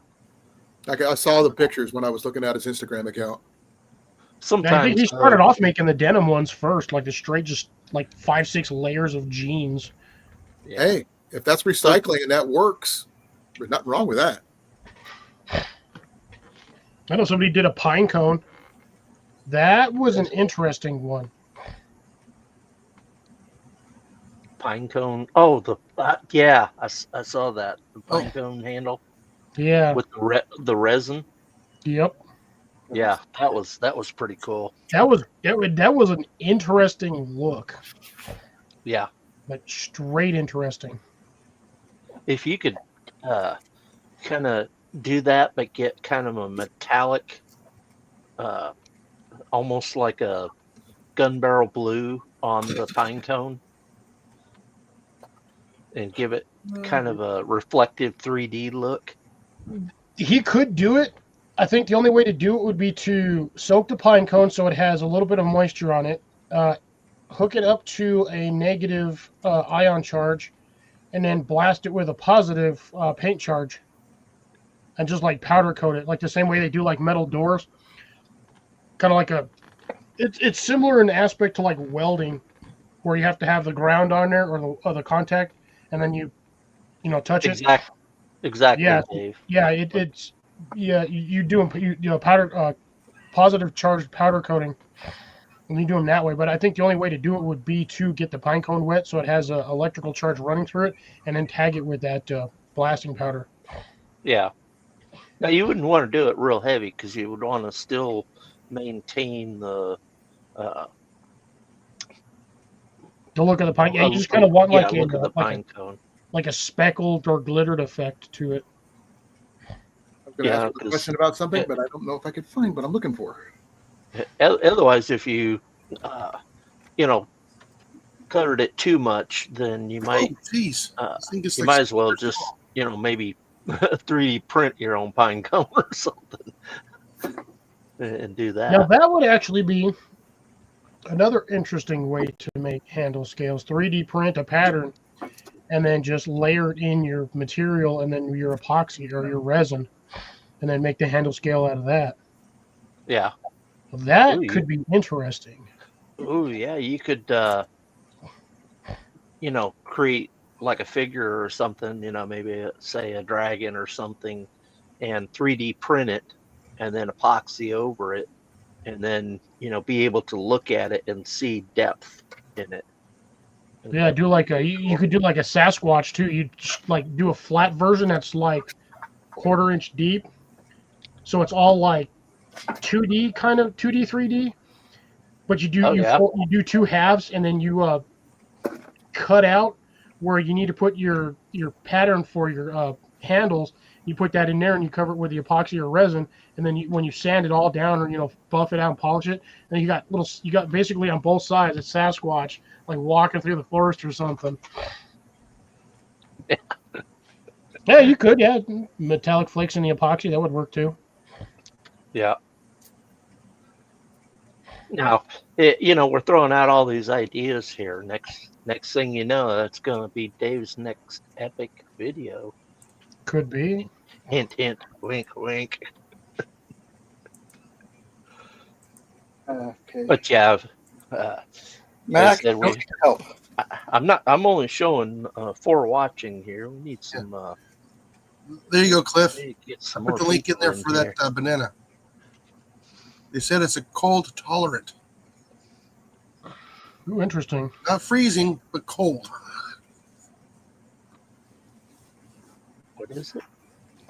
Like I saw the pictures when I was looking at his Instagram account. I Sometimes think he started off making the denim ones first, like the straight, just like 5-6 layers of jeans. yeah. Hey, if that's recycling and that works, there's nothing wrong with that. I know somebody did a pine cone. That was an interesting one. Pine cone. Oh, yeah, I saw that. The pine cone handle Yeah. with the resin. Yep. Yeah, that was pretty cool. That was an interesting look. Yeah. But straight interesting. If you could kind of do that, but get kind of a metallic almost like a gun barrel blue on the pine cone and give it kind of a reflective 3D look. He could do it. I think the only way to do it would be to soak the pine cone so it has a little bit of moisture on it, hook it up to a negative ion charge, and then blast it with a positive paint charge, and just like powder coat it, like the same way they do like metal doors. Kind of like it's similar in aspect to like welding, where you have to have the ground on there or the contact, and then you touch it. Exactly, Yeah, Dave. yeah, it's you do them powder positive charged powder coating, and you do them that way. But I think the only way to do it would be to get the pine cone wet so it has a electrical charge running through it, and then tag it with that blasting powder. Yeah. Now you wouldn't want to do it real heavy because you would want to still maintain the The look of the pine. Yeah, you just kind of want like look at the pine cone. like a speckled or glittered effect to it. I'm going to ask a question about something, but I don't know if I could find what I'm looking for. Otherwise, if you colored it too much, then you might you might as well just maybe 3D print your own pine cone or something and do that. Now that would actually be another interesting way to make handle scales. 3D print a pattern and then just layer it in your material and then your epoxy or your resin, and then make the handle scale out of that. Yeah. That could be interesting. Oh yeah, you could create like a figure or something, maybe say a dragon or something, and 3D print it and then epoxy over it, and then be able to look at it and see depth in it. Yeah, do like you could do like a Sasquatch too. You like do a flat version that's like 1/4 inch deep, so it's all like 2D kind of 2D 3D, but you do two halves, and then you cut out where you need to put your pattern for your handles. You put that in there and you cover it with the epoxy or resin, and then when you sand it all down or buff it out and polish it, and then you got basically on both sides it's Sasquatch like walking through the forest or something. Yeah, you could. Yeah, metallic flakes in the epoxy, that would work too. Yeah. Now, we're throwing out all these ideas here. Next thing you know, that's going to be Dave's next epic video. Could be. Hint, hint, wink, wink. Okay. But yeah, Mac, help. I'm only showing 4 watching here. We need some. There you go, Cliff. Get some Put the link in there for that banana. They said it's a cold tolerant. Ooh, interesting. Not freezing, but cold. What is it?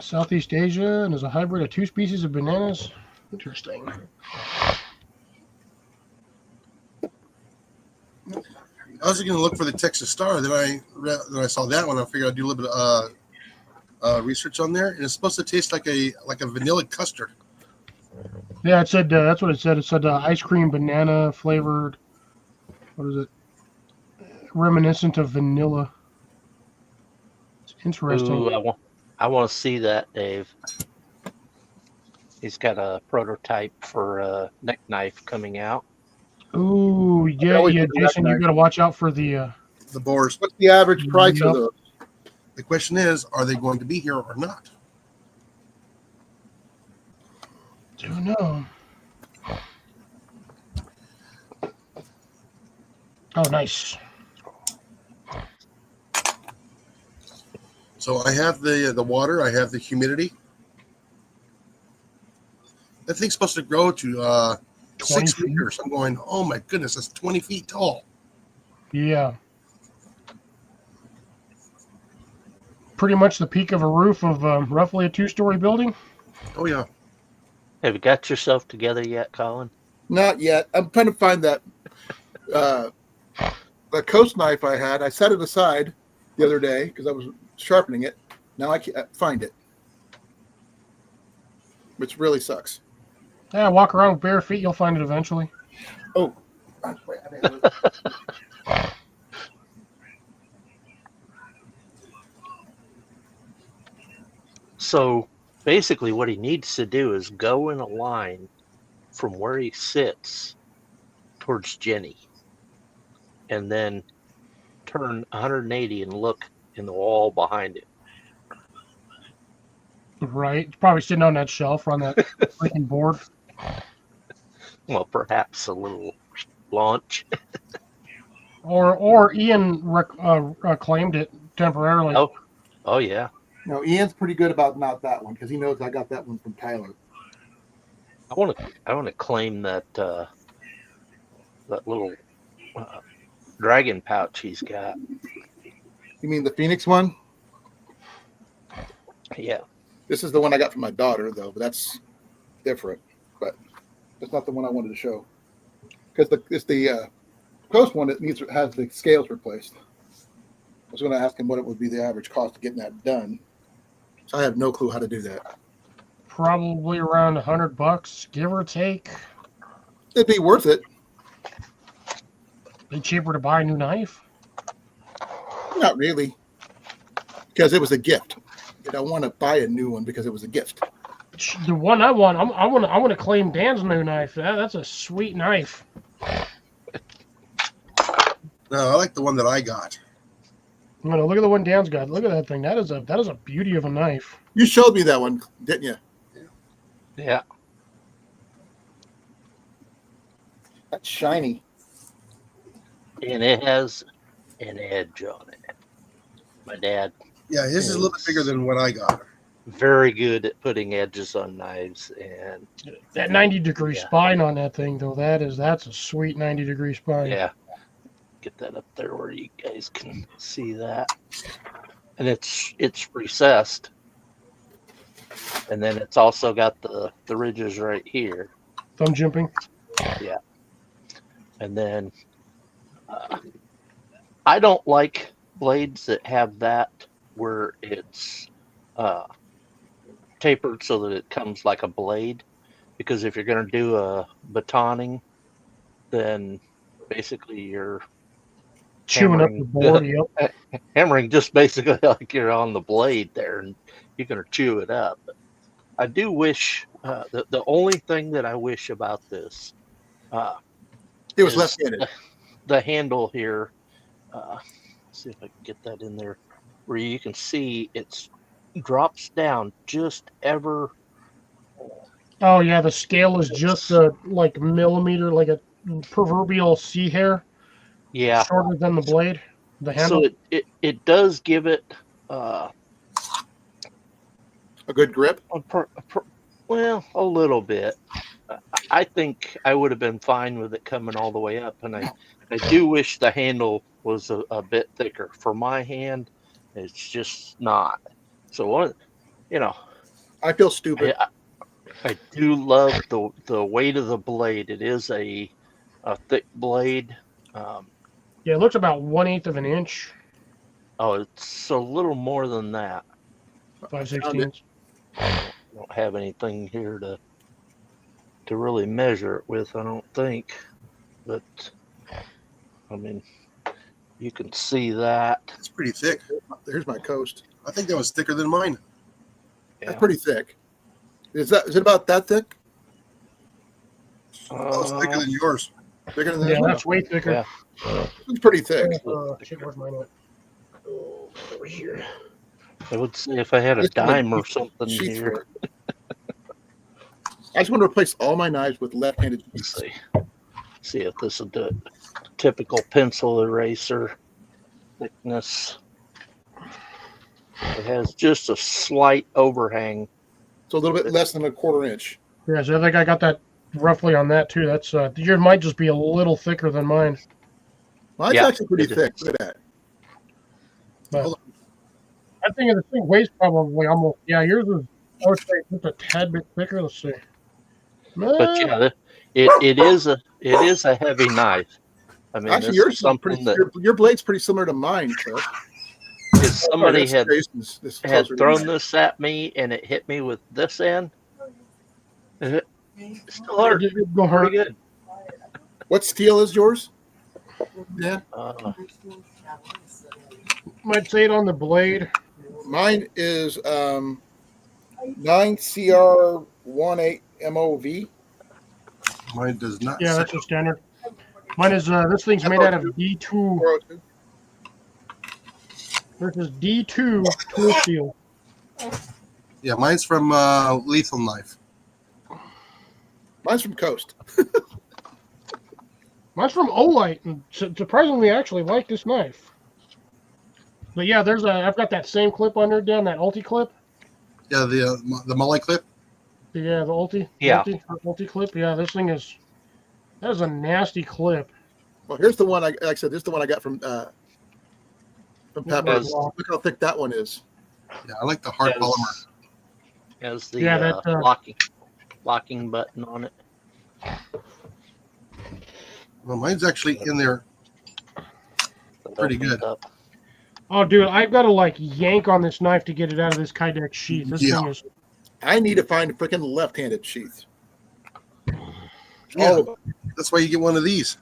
Southeast Asia, and is a hybrid of 2 species of bananas. Interesting. I was going to look for the Texas Star. Then I saw that one. I figured I'd do a little bit of research on there, and it's supposed to taste like a vanilla custard. Yeah, it said that's what it said. It said ice cream banana flavored. What is it? Reminiscent of vanilla. It's interesting. Ooh, I want to see that, Dave. He's got a prototype for a neck knife coming out. Ooh, yeah, Jason, you got to watch out for the boars. What's the average price of those? The question is, are they going to be here or not? Don't know. Oh, nice. So I have the water. I have the humidity. That thing's supposed to grow to 6 meters. I'm going, oh my goodness, that's 20 feet tall. Yeah. Pretty much the peak of a roof of roughly a 2-story building. Oh, yeah. Have you got yourself together yet, Colin? Not yet. I'm trying to find that the Coast knife I had. I set it aside the other day because I was sharpening it. Now I can't find it, which really sucks. Yeah, walk around with bare feet. You'll find it eventually. Oh, wait, I mean, So basically, what he needs to do is go in a line from where he sits towards Jenny, and then turn 180 and look in the wall behind him. Right. It's probably sitting on that shelf or on that freaking board. Well, perhaps a little launch. Or Ian claimed it temporarily. Oh yeah. no, Ian's pretty good about not that one because he knows I got that one from Tyler. I want to claim that that little dragon pouch he's got. You mean the Phoenix one? Yeah. This is the one I got from my daughter, though, but that's different. But that's not the one I wanted to show because it's the Coast one that has the scales replaced. I was going to ask him what it would be the average cost of getting that done. So I have no clue how to do that. Probably around $100, give or take. It'd be worth it. Be cheaper to buy a new knife. Not really, because it was a gift. And I want to buy a new one because it was a gift. The one I want, I want to claim Dan's new knife. That's a sweet knife. No, I like the one that I got. No, look at the one Dan's got. Look at that thing. That is a beauty of a knife. You showed me that one, didn't you? Yeah. That's shiny. And it has an edge on it. My dad, Yeah, his is a little bit bigger than what I got. very good at putting edges on knives, and That 90-degree Yeah. spine on that thing, though, that's a sweet 90-degree spine. yeah, get that up there where you guys can see that. And it's recessed, and then it's also got the ridges right here, Thumb jimping. and then I don't like blades that have that where it's tapered so that it comes like a blade, because if you're going to do a batoning, then basically you're Chewing up the board. Yep. hammering just basically like you're on the blade there, and you're going to chew it up. I do wish the only thing that I wish about this It was is left-handed. the handle here. See if I can get that in there where you can see it's drops down just ever. Oh yeah, the scale is just like a millimeter, like a proverbial sea hair, Yeah. shorter than the blade, the handle. So it does give it A good grip. well, a little bit. I think I would have been fine with it coming all the way up, and I do wish the handle was a bit thicker. For my hand, it's just not. So, I feel stupid. I do love the weight of the blade. It is a thick blade. Yeah, it looks about 1/8 of an inch, Oh, it's a little more than that. 5/16. I don't have anything here to really measure it with, I don't think. But I mean, you can see that. It's pretty thick. Here's my Coast. I think that was thicker than mine. That's pretty thick. Is it about that thick? Oh, it's thicker than yours. Bigger than Yeah, that? that's way thicker. Yeah. It's pretty thick. Shit, where's mine at? Oh, over here. I would say if I had a It's like dime or something sheets here. for it. I just want to replace all my knives with left-handed. Let's see if this is the typical pencil eraser thickness. It has just a slight overhang. So a little bit less than a 1/4 inch. Yeah, so I think I got that roughly on that too. That's yours might just be a little thicker than mine. Mine's Yeah, actually pretty it thick. is. Look at that. But I think the thing weighs probably almost. Yeah, yours is. I would say just a tad bit thicker. Let's see. But yeah, it is a heavy knife. I mean, Actually, this yours is is something that your blade's pretty similar to mine, Cliff. if somebody This had Jason's- this is had closer to thrown mine. this at me and it hit me with this end, Still hurt. It go hurt. Pretty good. What steel is yours? Yeah, Might say it on the blade. mine is 9CR18 MOV. Mine does not. Yeah, say- that's your standard. Mine is this thing's made out of D2. 402. This is D2 tool steel. Yeah, mine's from Lethal Knife. Mine's from Coast. Mine's from Olight, and surprisingly, I actually like this knife. But yeah, I've got that same clip on there, Dan, that Ulti clip. Yeah, the Molly clip. Yeah, the Ulti. Yeah. Ulti clip. Yeah, that is a nasty clip. Well, here's the one. Like I said, this is the one I got from Pepper. Yes. Look how thick that one is. Yeah, I like the hard Yes. polymer. Has the Yeah, that, locking button on it. Well, mine's actually in there. Pretty good. Up. Oh, dude, I've got to like yank on this knife to get it out of this Kydex sheath. This Yeah. thing is. I need to find a freaking left-handed sheath. Yeah, All of them. that's why you get one of these.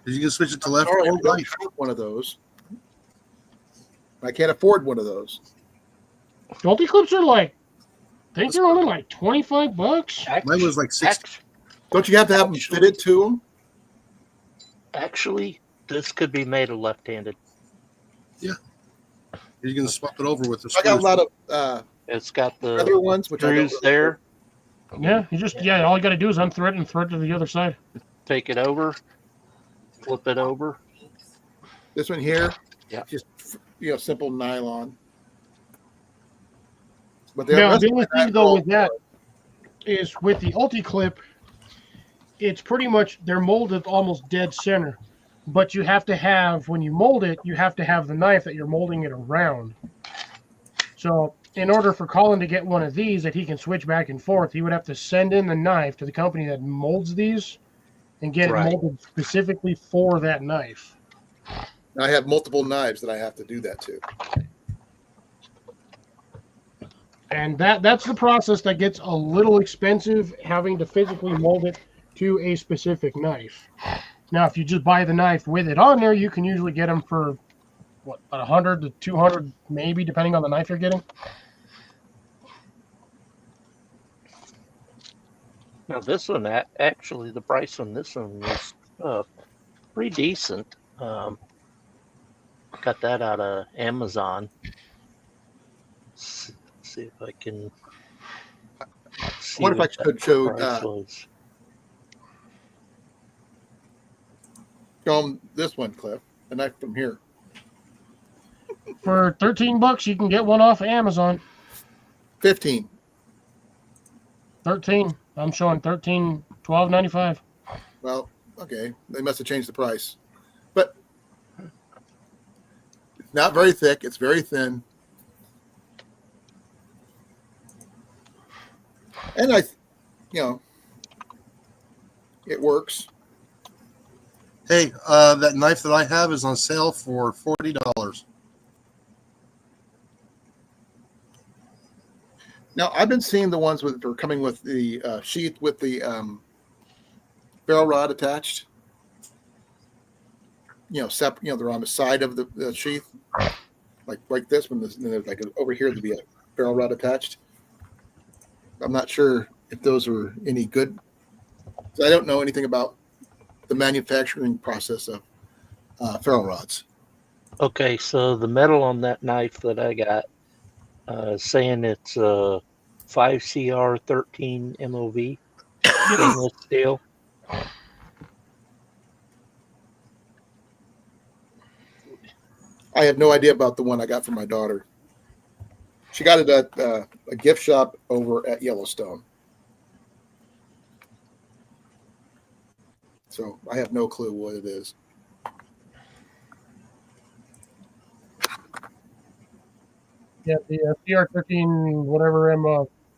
'Cause you can switch it to left or I right. don't have one of those. I can't afford one of those. Ulti clips are like, I think they're only like $25. Mine was like 60. Don't you have to have them fitted to them? Actually, this could be made of left-handed. You can swap it over with the I got a screws. lot of It's got the other ones, which I don't screws really there. Yeah, all you got to do is unthread it and thread to the other side. Take it over, flip it over. This one here, Yeah. just simple nylon. But the Now, rest the of only it, thing though with that is with the Ulti clip, it's pretty much they're molded almost dead center. But you have to have, when you mold it, you have to have the knife that you're molding it around. So in order for Colin to get one of these that he can switch back and forth, he would have to send in the knife to the company that molds these and get Right. it molded specifically for that knife. I have multiple knives that I have to do that to. And that's the process that gets a little expensive, having to physically mold it to a specific knife. Now, if you just buy the knife with it on there, you can usually get them for, what, about 100 to 200 maybe, depending on the knife you're getting. Now this one, actually, the price on this one was pretty decent. Got that out of Amazon. See if I can. See What if I what that could show price was. them this one, Cliff, a knife from here. For $13, you can get one off Amazon. 15. 13. I'm showing 13, $12.95. Well, okay, they must have changed the price, but it's not very thick. It's very thin, and it works. Hey, that knife that I have is on sale for $40. Now, I've been seeing the ones that are coming with the sheath with the ferrule rod attached. They're on the side of the sheath, like this one. There's like over here to be a ferrule rod attached. I'm not sure if those are any good. I don't know anything about the manufacturing process of ferrule rods. Okay, so the metal on that knife that I got, saying it's 5CR13 MOV stainless steel. I have no idea about the one I got from my daughter. She got it at a gift shop over at Yellowstone. So I have no clue what it is. Yeah, the CR13 whatever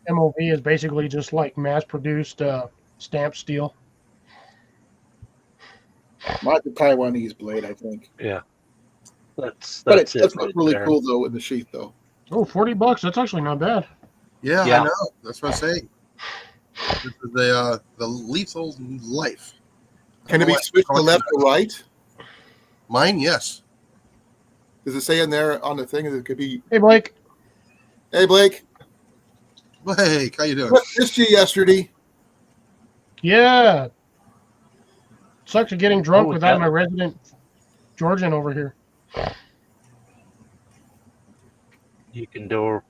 MOV is basically just like mass-produced stamped steel. Might be Taiwanese blade, I think. Yeah, that's But it. that's right really there. cool though in the sheath though. Oh, $40. That's actually not bad. Yeah, Yeah. I know. That's what I'm saying. This is the Lethal Life. Can it be switched to left or right? Mine, yes. Does it say in there on the thing that it could be? Hey, Blake. Hey, Blake. Hey, how you doing? What missed you yesterday? Yeah. Sucks at getting drunk Oh, without yeah. my resident Georgian over here. You can do.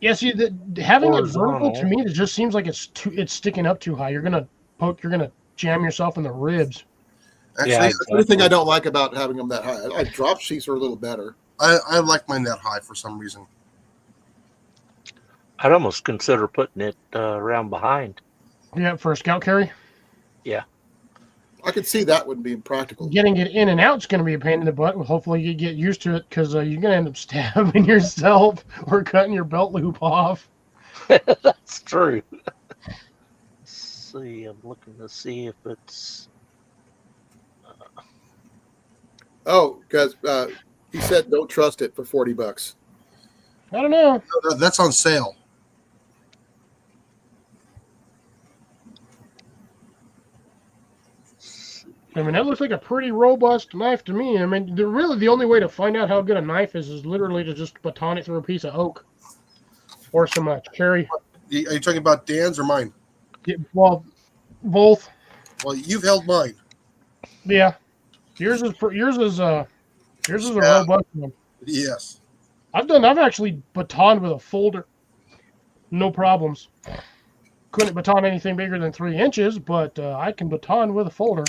Yeah, see, having it vertical to Horizontal. me, it just seems like it's sticking up too high. You're gonna jam yourself in the ribs. Actually, Yeah, That's the only thing I don't like about having them that high. I drop sheets are a little better. I like mine that high for some reason. I'd almost consider putting it around behind. Yeah, for a scout carry. I could see that wouldn't be impractical. Getting it in and out is going to be a pain in the butt. Hopefully, you get used to it because you're going to end up stabbing yourself or cutting your belt loop off. That's true. Let's see, I'm looking to see if it's. Oh, because he said don't trust it for $40. I don't know. That's on sale. I mean, that looks like a pretty robust knife to me. I mean, the only way to find out how good a knife is literally to just baton it through a piece of oak or some cherry. Are you talking about Dan's or mine? Yeah, well, both. Well, you've held mine. Yeah, yours is a Yeah. robust one. Yes. I've actually batoned with a folder, no problems. Couldn't baton anything bigger than 3 inches, but I can baton with a folder.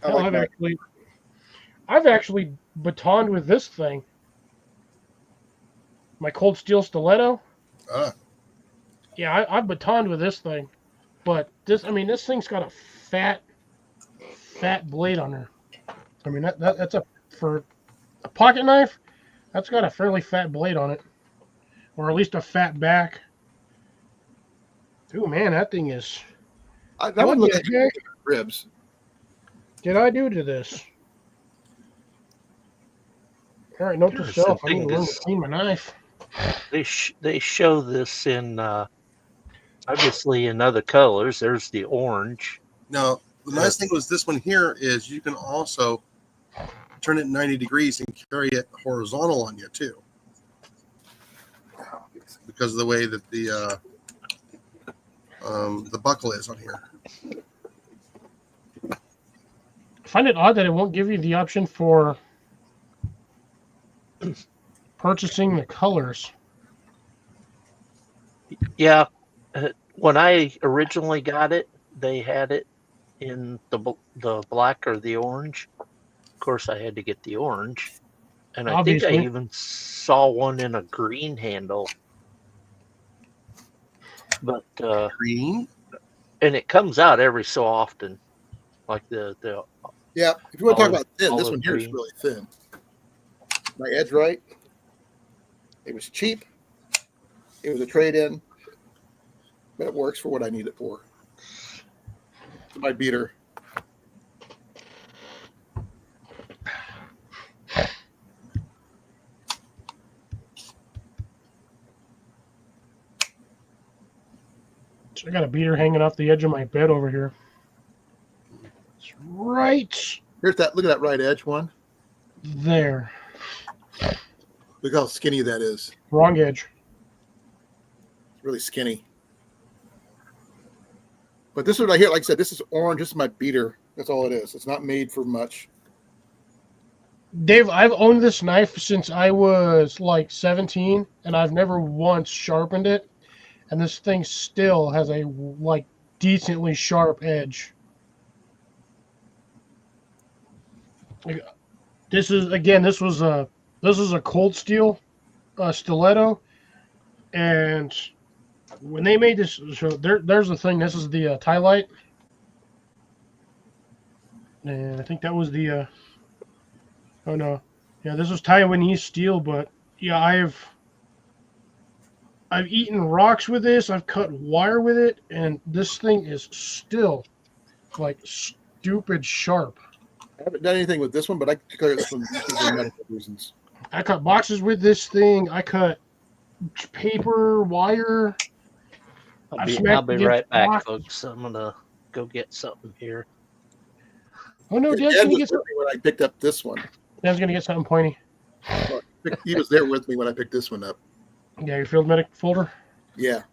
I Hell, like that. I've actually batoned with this thing. My cold steel stiletto. Ah, Yeah, I've batoned with this thing, but this thing's got a fat blade on there. I mean that's for a pocket knife. That's got a fairly fat blade on it, or at least a fat back. Ooh, man, that thing is. That What one looks the good. heck Ribs. did I do to this? All right, note to Here's self. I something need to learn to this- clean my knife. They show this in obviously in other colors. There's the orange. now the nice thing was this one here is you can also turn it 90 degrees and carry it horizontal on you too, because of the way that the buckle is on here. I find it odd that it won't give you the option for purchasing the colors. Yeah, when I originally got it, they had it in the black or the orange. Of course, I had to get the orange, and I think I Obviously. even saw one in a green handle. But Green. and it comes out every so often, like the Yeah, if you want to talk Olive- about thin, this olive one here is green. really thin. My edge right. It was cheap. It was a trade-in, but it works for what I need it for. It's my beater. So I got a beater hanging off the edge of my bed over here. It's right Here's that. Look at that right edge one. there. Look how skinny that is. Wrong edge. It's really skinny. But this is what I hear. Like I said, this is orange. This is my beater. That's all it is. It's not made for much. Dave, I've owned this knife since I was like 17, and I've never once sharpened it. And this thing still has a like decently sharp edge. Like, this was a cold steel stiletto, and when they made this, so there's the thing. This is the tie light, and I think that was the. Oh no, yeah, this was Taiwanese steel, but yeah, I've eaten rocks with this. I've cut wire with it, and this thing is still like stupid sharp. I haven't done anything with this one, but I declare this one for medical reasons. I cut boxes with this thing. I cut paper, wire. I've I'll smacked be against right back, rocks. folks. I'm gonna go get something here. Oh no, Dan's Dan gonna was get with something. me when I picked up this one. Dan's gonna get something pointy. He was there with me when I picked this one up. Yeah, your field medic folder. Yeah.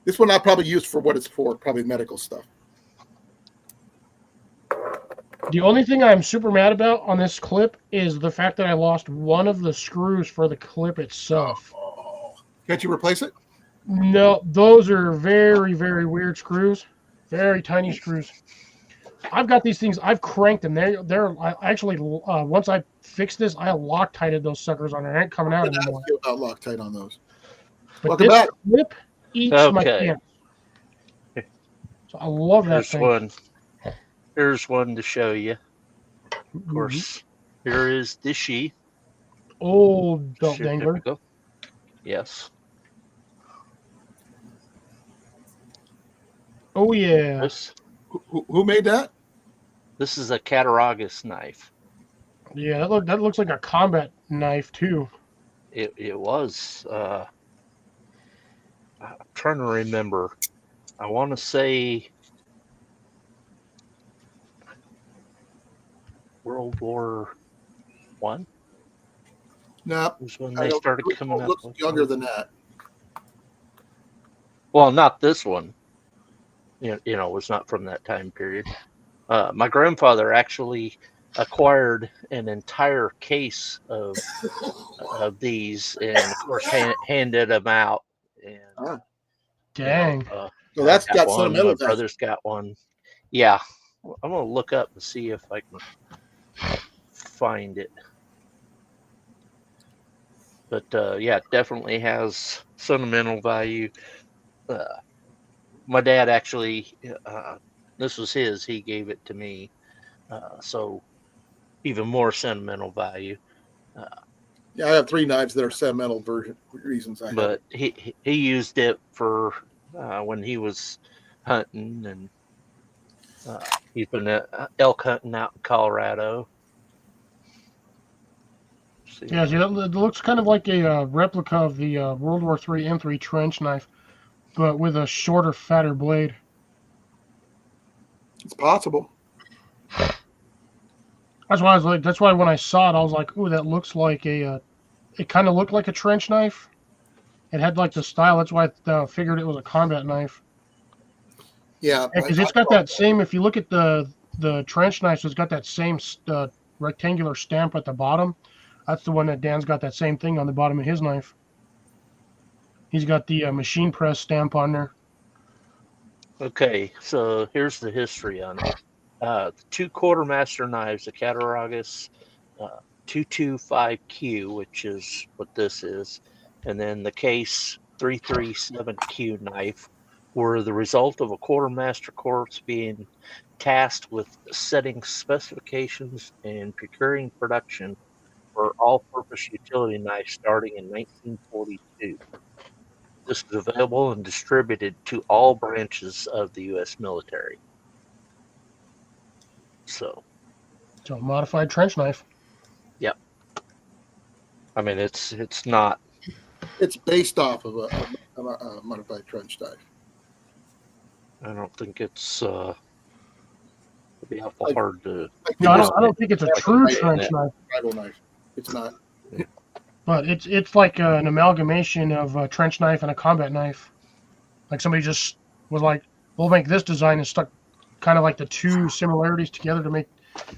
This one I probably used for what it's for, probably medical stuff. The only thing I'm super mad about on this clip is the fact that I lost one of the screws for the clip itself. Oh. Can't you replace it? No, those are very, very weird screws. Very tiny screws. I've got these things. I've cranked them. I actually once I fixed this, I Loctited those suckers on. They ain't coming out I'm gonna anymore. ask you about Loctite on those. But Welcome this back. clip eats my Okay. pants. So I love that Here's thing. one. Here's one to show you. Of course, here is the sheath. Old belt dangler. Typical. Yes. Oh yeah. This Who made that? this is a Cattaraugus knife. Yeah, that looks like a combat knife too. It was. I'm trying to remember. I want to say World War One No, was when I they don't. started It coming up looks with younger them. than that. Well, not this one. You know, was not from that time period. My grandfather actually acquired an entire case of these, and of course handed them out. And Ah. Dang. So that's I got one. sentimental My value. brother's got one. Yeah, I'm gonna look up and see if I can find it. But yeah, it definitely has sentimental value. My dad actually, this was his. He gave it to me, so even more sentimental value. Yeah, I have 3 knives that are sentimental reasons. I have. But he used it for when he was hunting, and he's been elk hunting out in Colorado. Yeah, see, it looks kind of like a replica of the World War III M3 trench knife, but with a shorter, fatter blade. It's possible. That's why I was like. That's why when I saw it, I was like, "Ooh, that looks like a." It kind of looked like a trench knife. It had like the style. That's why I figured it was a combat knife. Yeah, Because it's got that same. If you look at the trench knives, it's got that same rectangular stamp at the bottom. That's the one that Dan's got that same thing on the bottom of his knife. He's got the machine press stamp on there. Okay, so here's the history on it. The 2 quartermaster knives, the Cattaraugus 225Q, which is what this is, and then the Case 337Q knife were the result of a quartermaster corps being tasked with setting specifications and procuring production for all-purpose utility knives starting in 1942. This is available and distributed to all branches of the U.S. military. So, So modified trench knife. yep. I mean, it's not. it's based off of a modified trench knife. I don't think it's. It'd be awful hard to. No, I don't think it's a true knife. trench knife, Rival knife. It's not. but it's like an amalgamation of a trench knife and a combat knife. Like somebody just was like, "We'll make this design," and stuck kind of like the two similarities together to make.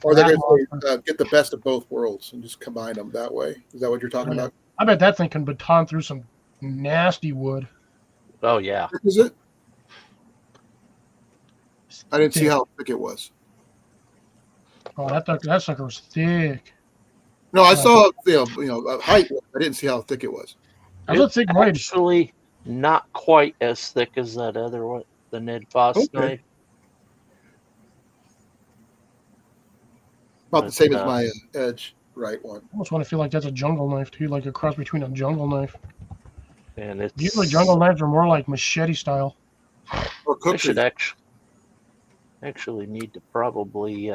Or they're going to get the best of both worlds and just combine them that way. Is that what you're talking about? I bet that thing can baton through some nasty wood. Oh yeah. Is it? I didn't see how thick it was. Oh, that sucker was thick. No, I saw height. I didn't see how thick it was. That's a thick blade. Actually, not quite as thick as that other one, the Ned Foss knife. About the same as my Edge right one. I almost want to feel like that's a jungle knife too, like a cross between a jungle knife. And it's Usually jungle knives are more like machete style. Or I should cookery. actually need to probably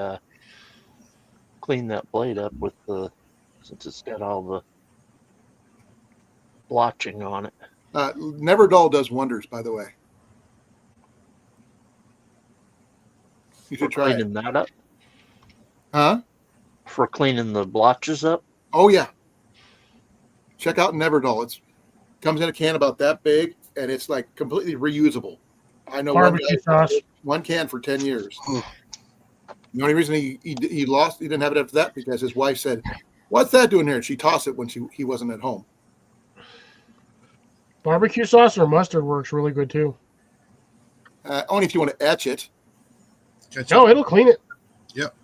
clean that blade up with since it's got all the blotching on it. Never Dull does wonders, by the way. You For should try it. cleaning that up. Huh? For cleaning the blotches up. Oh, yeah. Check out Never Dull. It comes in a can about that big, and it's like completely reusable. I know Barbecue sauce. one can for 10 years. The only reason he didn't have it after that because his wife said, "What's that doing here?" And she tossed it when he wasn't at home. Barbecue sauce or mustard works really good too. Only if you want to etch it. No, it'll clean it. Yep.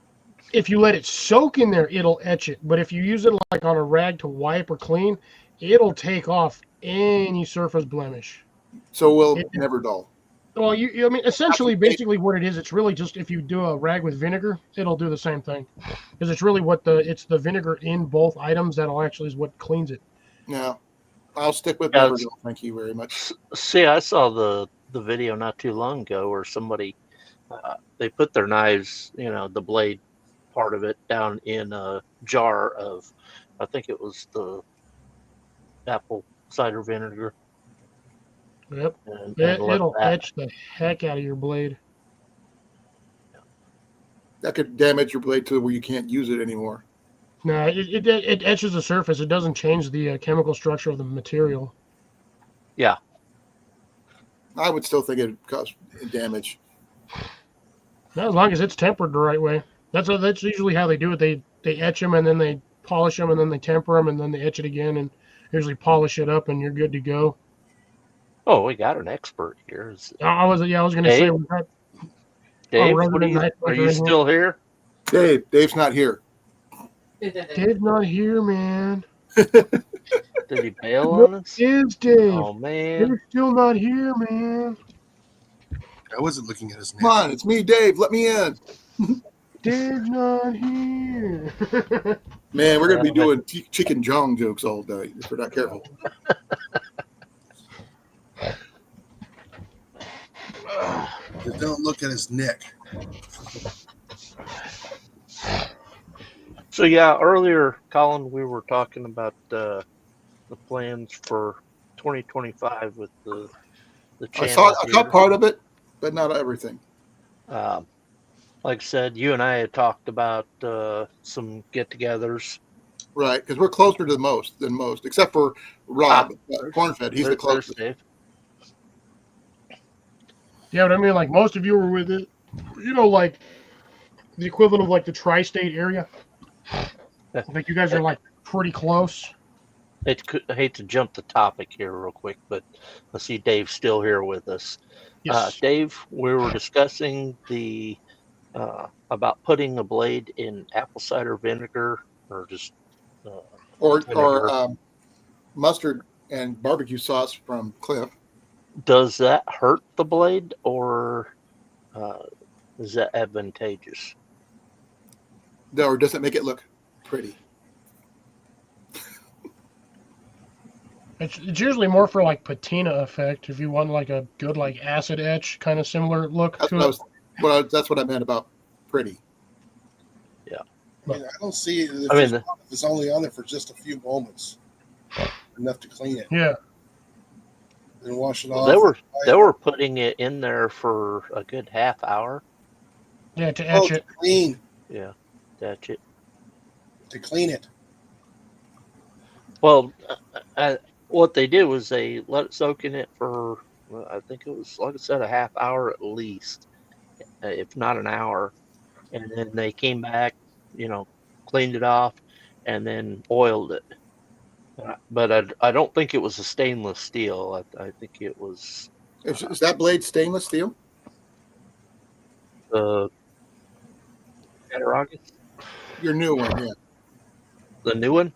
If you let it soak in there, it'll etch it. But if you use it like on a rag to wipe or clean, it'll take off any surface blemish. So will Never Dull. Well, I mean, essentially, basically what it is, it's really just if you do a rag with vinegar, it'll do the same thing. Because it's really it's the vinegar in both items that'll actually is what cleans it. Yeah. I'll stick with Yeah, Never Dull. Thank you very much. See, I saw the video not too long ago where somebody they put their knives, the blade part of it down in a jar of, I think it was the apple cider vinegar. Yep. And It'll etch the heck out of your blade. That could damage your blade to where you can't use it anymore. No, it etches the surface. It doesn't change the chemical structure of the material. Yeah. I would still think it'd cause damage. Not as long as it's tempered the right way. That's usually how they do it. They etch them and then they polish them and then they temper them and then they etch it again and usually polish it up and you're good to go. Oh, we got an expert here. I was going to say we got Dave, resident are you still here? Dave's not here. Dave's not here, man. Did he bail on us? Is Dave? Oh man, Dave's still not here, man. I wasn't looking at his name. Come on, it's me, Dave. Let me in. Dave's not here. Man, we're going to be doing chicken jong jokes all day if we're not careful. Just don't look at his neck. So yeah, earlier, Colin, we were talking about the plans for 2025 with the channel. I saw part of it, but not everything. Like I said, you and I had talked about some get-togethers. Right, because we're closer to than most, except for Rob Cornfed. He's the closest. Dave. Yeah, but I mean, like most of you were with it, like the equivalent of like the tri-state area. I think you guys are like pretty close. I hate to jump the topic here real quick, but I see Dave's still here with us. Yes. Dave, we were discussing about putting a blade in apple cider vinegar or just or mustard and barbecue sauce from Cliff. Does that hurt the blade or is that advantageous? No, or does it make it look pretty? It's usually more for like patina effect. If you want like a good like acid etch kind of similar look to it. That's what I meant about pretty. Yeah. I don't see it if it's only on there for just a few moments. Enough to clean it. Yeah. And wash it off. They were putting it in there for a good half hour. Yeah, to etch it. Clean. Yeah, to etch it. To clean it. Well, what they did was they let it soak in it for, I think it was, like I said, a half hour at least, if not an hour. And then they came back, cleaned it off, and then oiled it. But I don't think it was a stainless steel. I think it was. Is that blade stainless steel? The Cattaraugus? Your new one, yeah. The new one?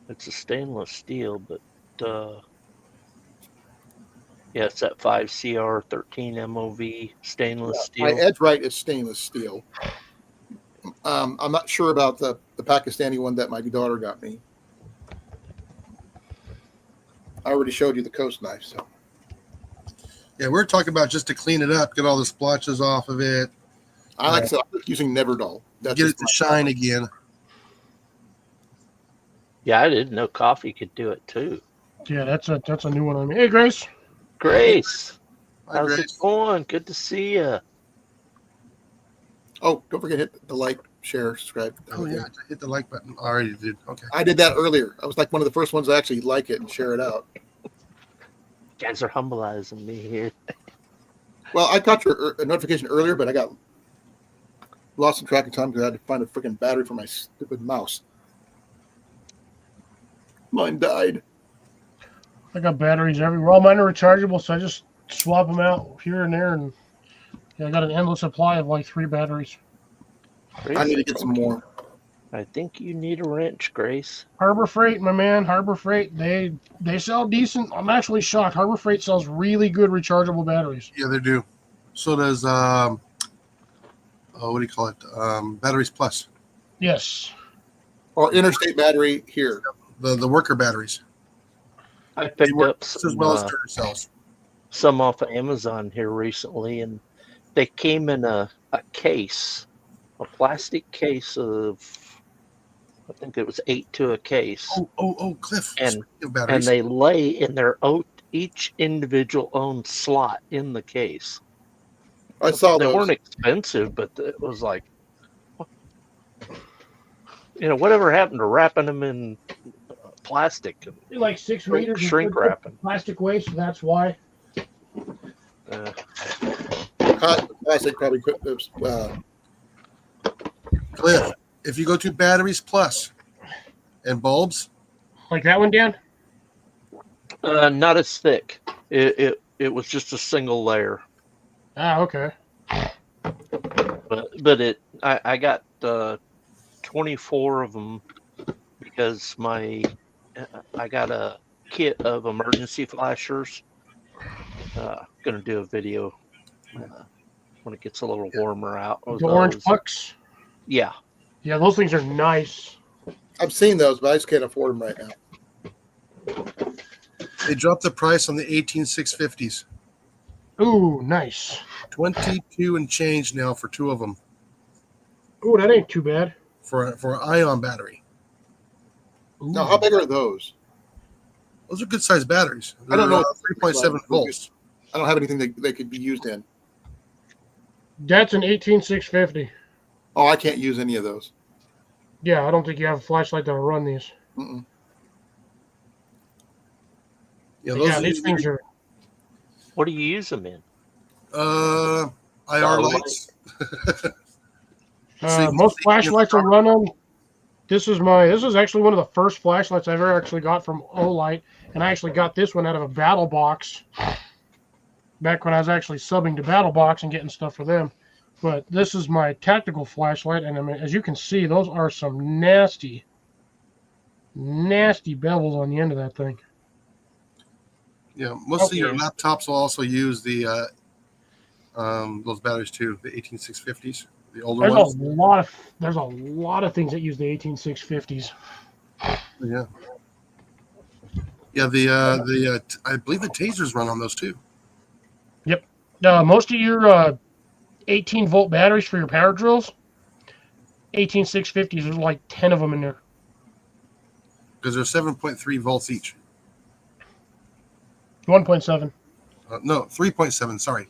It's a stainless steel, but yeah, it's that 5CR13 MOV stainless steel. My edge right is stainless steel. I'm not sure about the Pakistani one that my daughter got me. I already showed you the Coast knife, so. Yeah, we're talking about just to clean it up, get all the splotches off of it. I like using Never Dull. Get it to shine again. Yeah, I didn't know coffee could do it too. Yeah, that's a new one on me. Hey, Grace. Grace, Hi, how's it Grace. going? Good to see you. Oh, don't forget hit the like, share, subscribe. Oh yeah, hit the like button. I already did. Okay. I did that earlier. I was like one of the first ones to actually like it and share it out. You guys are humbleizing me here. Well, I got your notification earlier, but I got lost in track of time because I had to find a freaking battery for my stupid mouse. Mine died. I got batteries everywhere. All mine are rechargeable, so I just swap them out here and there, and yeah, I got an endless supply of like 3 batteries. Grace, I need to get some more. I think you need a wrench, Grace. Harbor Freight, my man, Harbor Freight, they sell decent. I'm actually shocked. Harbor Freight sells really good rechargeable batteries. Yeah, they do. So does what do you call it? Batteries Plus, Yes. Or Interstate Battery here. the worker batteries, I picked work up just as well as Turner cells. some off of Amazon here recently, and they came in a case, a plastic case of, I think it was 8 to a case, Oh, Cliff. And- speaking of and batteries, they lay in their each individual own slot in the case. I saw They those. weren't expensive, but it was like, whatever happened to wrapping them in plastic and They're like 6 meters. and shrink wrapping? Plastic waste, that's why. Plastic probably could. Cliff, if you go to Batteries Plus and bulbs, Like that one, Dan? Not as thick. It was just a single layer. Ah, okay. But I got 24 of them because I got a kit of emergency flashers. Gonna do a video when it gets a little warmer out. The orange pucks. Yeah. Yeah, those things are nice. I've seen those, but I just can't afford them right now. they dropped the price on the 18650s. Ooh, nice. 22 and change now for 2 of them Ooh, that ain't too bad. for an ion battery. Ooh. Now, how big are those? Those are good sized batteries. I don't know. 3.7 volts. I don't have anything that they could be used in. That's an 18650. Oh, I can't use any of those. Yeah, I don't think you have a flashlight that'll run these. Mm-mm. Yeah, Yeah, these things are. What do you use them in? IR lights. Most flashlights will run on. This is actually one of the first flashlights I've ever actually got from Olight, and I actually got this one out of a Battle Box back when I was actually subbing to Battle Box and getting stuff for them. But this is my tactical flashlight, and I mean, as you can see, those are some nasty bevels on the end of that thing. Yeah, most of your Okay. laptops will also use the those batteries too, the 18650s, the older ones. There's a lot of things that use the 18650s. Yeah. Yeah, the I believe the tasers run on those too. Most of your 18-volt batteries for your power drills, 18650s. There's like 10 of them in there. Because they're 7.3 volts each. 1.7. No, 3.7. Sorry.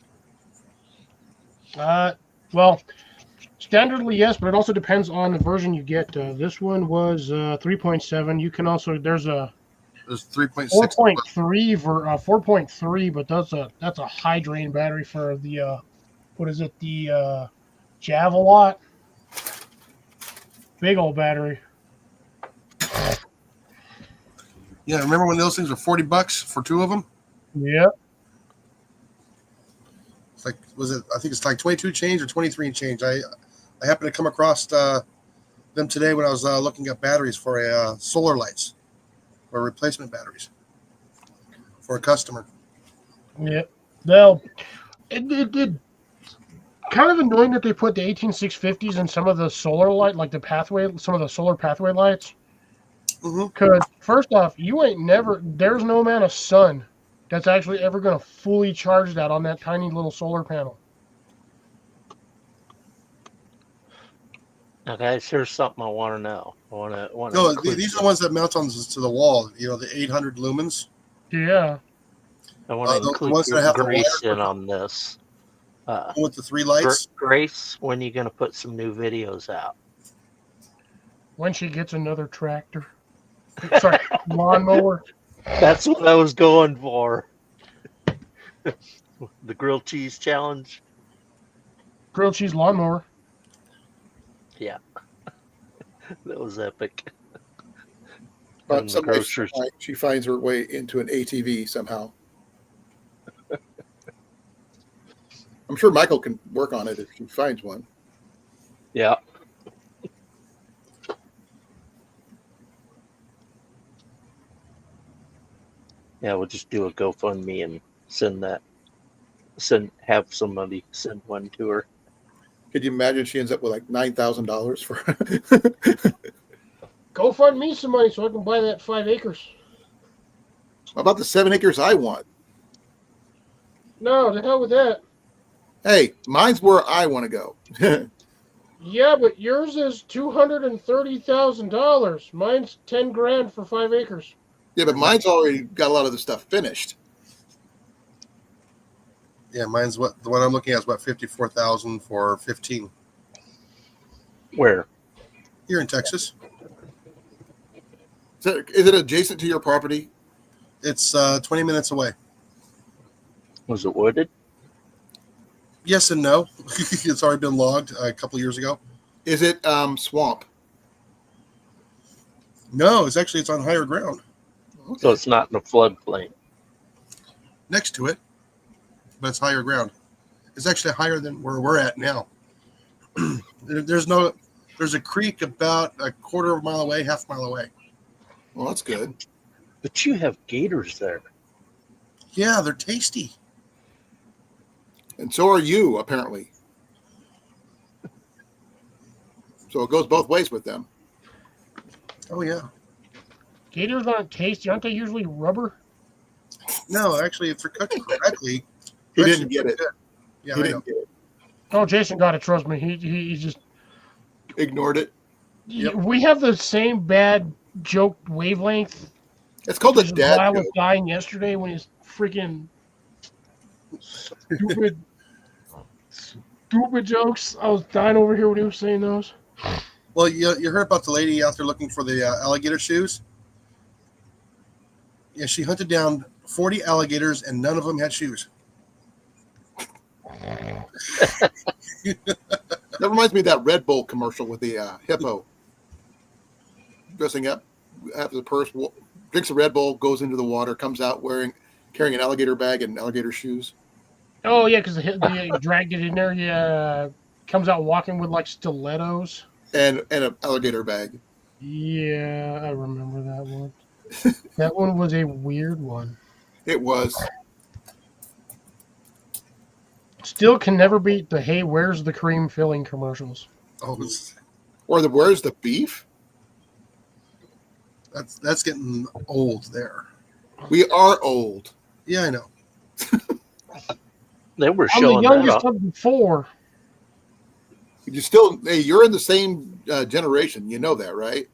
Well, standardly yes, but it also depends on the version you get. This one was 3.7. You can also there's a There's 3.6. 4.3 for 4.3, but that's a high drain battery for the what is it, the Javelot, big old battery. Yeah, remember when those things were $40 for 2 of them? Yeah. It's like I think it's like 22 change or 23 and change. I happened to come across them today when I was looking at batteries for solar lights or replacement batteries for a customer. Yeah. Well, it kind of annoying that they put the 18650s in some of the solar light, like some of the solar pathway lights. Mm-hmm. Because first off, there's no amount of sun that's actually ever going to fully charge that on that tiny little solar panel. Now, guys, here's something I want to know. I want to. No, these are the ones that mount on to the wall. You know, the 800 lumens. Yeah. I want to The include ones that have the Grace wire in on this. with the 3 lights. Grace, when are you going to put some new videos out? When she gets another tractor. Sorry, lawnmower. That's what I was going for. The grilled cheese challenge. Grilled cheese lawnmower. Yeah, that was epic. But And the somehow grocers. she finds her way into an ATV somehow. I'm sure Michael can work on it if he finds one. Yeah. Yeah, we'll just do a GoFundMe and have somebody send one to her. Could you imagine she ends up with like $9,000 for? Go fund me some money so I can buy that 5 acres. How about the 7 acres I want? No, the hell with that. Hey, mine's where I want to go. Yeah, but yours is $230,000. Mine's 10 grand for 5 acres. Yeah, but mine's already got a lot of the stuff finished. Yeah, mine's the one I'm looking at is about 54,000 for 15 Where? here in Texas. Is it adjacent to your property? It's 20 minutes away. Was it wooded? Yes and no. It's already been logged a couple years ago. Is it swamp? No, it's on higher ground Okay. So it's not in a floodplain. next to it, but it's higher ground. It's actually higher than where we're at now. There's a creek about a quarter of a mile away, half mile away. Well, that's good. But you have gators there. Yeah, they're tasty. And so are you, apparently. So it goes both ways with them. Oh yeah. Gators aren't tasty. Aren't they usually rubber? No, actually, if they're cooked correctly, He they're didn't get actually it. good. Yeah, He I know. didn't get it. Oh, Jason got it. Trust me. He just. Ignored it. Yep. We have the same bad joke wavelength. It's called the Which is why I dad was joke. dying yesterday when his freaking stupid jokes. I was dying over here when he was saying those. Well, you heard about the lady out there looking for the alligator shoes? Yeah, she hunted down 40 alligators and none of them had shoes. That reminds me of that Red Bull commercial with the hippo dressing up, has a purse, drinks a Red Bull, goes into the water, comes out carrying an alligator bag and alligator shoes. Oh yeah, because the dragged it in there. Yeah, comes out walking with like stilettos. And an alligator bag. Yeah, I remember that one. That one was a weird one. It was. Still can never beat the "Hey, where's the cream filling" commercials. Oh, Or the where's the beef? that's getting old there. We are old. Yeah, I know. They were I'm the showing that youngest up. of the 4. You're in the same generation. You know that, right?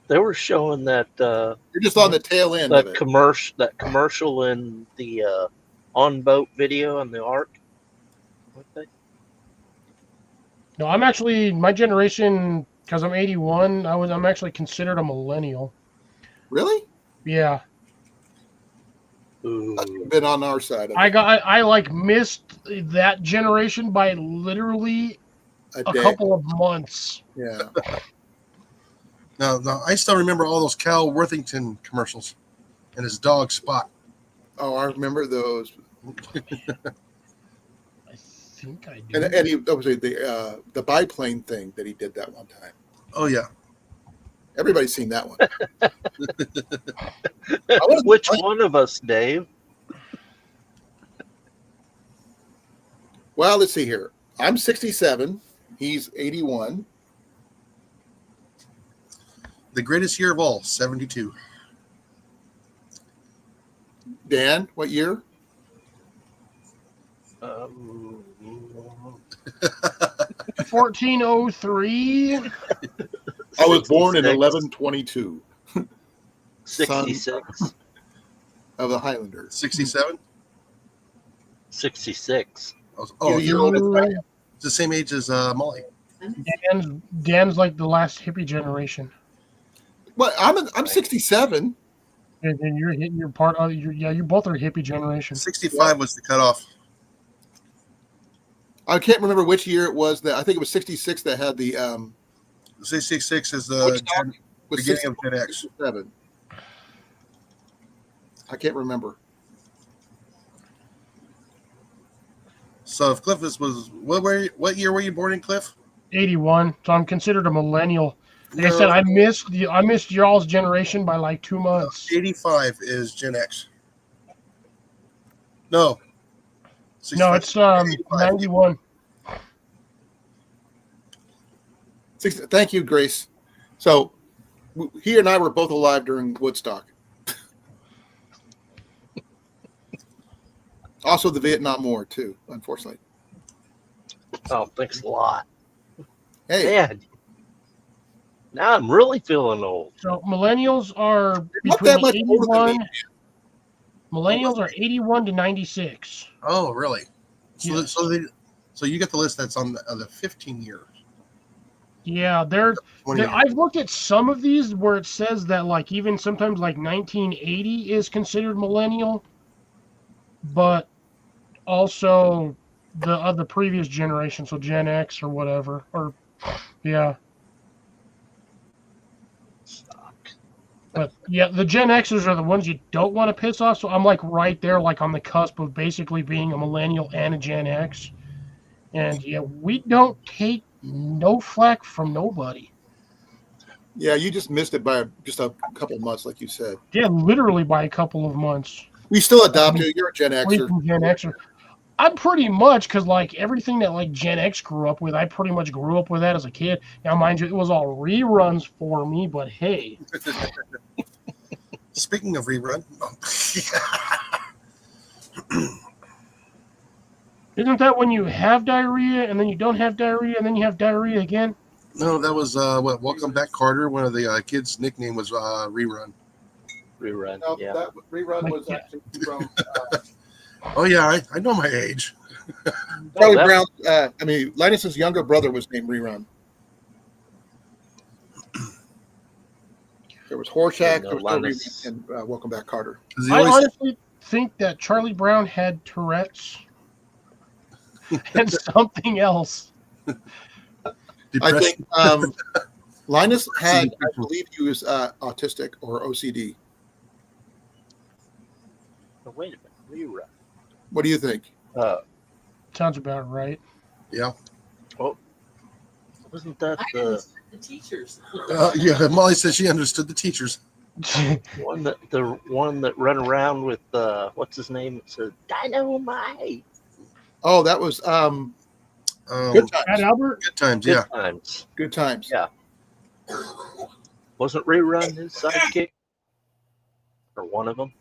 They were showing that You're just on the tail end of it. commercial in the on boat video on the ark. No, I'm actually my generation because I'm 81. I'm actually considered a millennial. Really? Yeah, Ooh. You've been on our side of it. I like missed that generation by literally a day. couple of months. Yeah. Now, I still remember all those Cal Worthington commercials and his dog Spot. Oh, I remember those. I think I do. And he obviously the biplane thing that he did that one time. Oh, yeah. Everybody's seen that one. Which one of us, Dave? Well, let's see here. I'm 67. He's 81. The greatest year of all, 72. Dan, what year? 1403. I was born in 66. 1122. 66. Of the Highlanders. 67. 66. Oh, You're you're older than I am. it's the same age as Molly. Dan's like the last hippie generation. Well, I'm 67. And you're part of you both are hippie generation. 65 was the cutoff. I can't remember which year it was that I think it was 66 that had the 66 is the Woodstock was beginning of Gen X. 67. I can't remember. So if Cliff was what year were you born in, Cliff? 81, so I'm considered a millennial. Like I said, I missed y'all's generation by like 2 months. 85 is Gen X. No. No, it's 91. Thank you, Grace. So he and I were both alive during Woodstock. Also the Vietnam War too, unfortunately. Oh, thanks a lot. Hey, Man, now I'm really feeling old. So millennials are not that between much older than 81. me. Millennials are 81 to 96. Oh, really? So, Yes. so you get the list that's on the 15 years. Yeah, 20 years. I've looked at some of these where it says that like even sometimes like 1980 is considered millennial, but also the previous generation, so Gen X or whatever, or yeah. But yeah, the Gen Xers are the ones you don't want to piss off. So I'm like right there, like on the cusp of basically being a millennial and a Gen X. And yeah, we don't take no flack from nobody. Yeah, you just missed it by just a couple of months, like you said. Yeah, literally by a couple of months. We still adopt you. You're a Gen Xer. From Gen Xer. I'm pretty much, because like everything that like Gen X grew up with, I pretty much grew up with that as a kid. Now, mind you, it was all reruns for me, but hey. Speaking of rerun, Isn't that when you have diarrhea and then you don't have diarrhea and then you have diarrhea again? no, that was what Welcome Back, Carter. One of the kids' nickname was rerun. Rerun, No, yeah. that rerun was actually from Oh yeah, I know my age. Charlie that- Brown. Linus's younger brother was named Rerun. There was Horshack, there was no Linus. Rerun, and Welcome Back, Carter. 'Cause he I always- honestly think that Charlie Brown had Tourette's and something else. I depression. think Linus had, I believe he was autistic or OCD. Oh, wait a minute, rerun. What do you think? Sounds about right. Yeah. Wasn't that I the understood the teachers. Yeah, Molly said she understood the teachers. one that run around with what's his name? It said dynamite. Oh, that was Good Good Pat Times. Albert? times, Good yeah. times. Good Times. Yeah. Wasn't rerun his sidekick? Or one of them?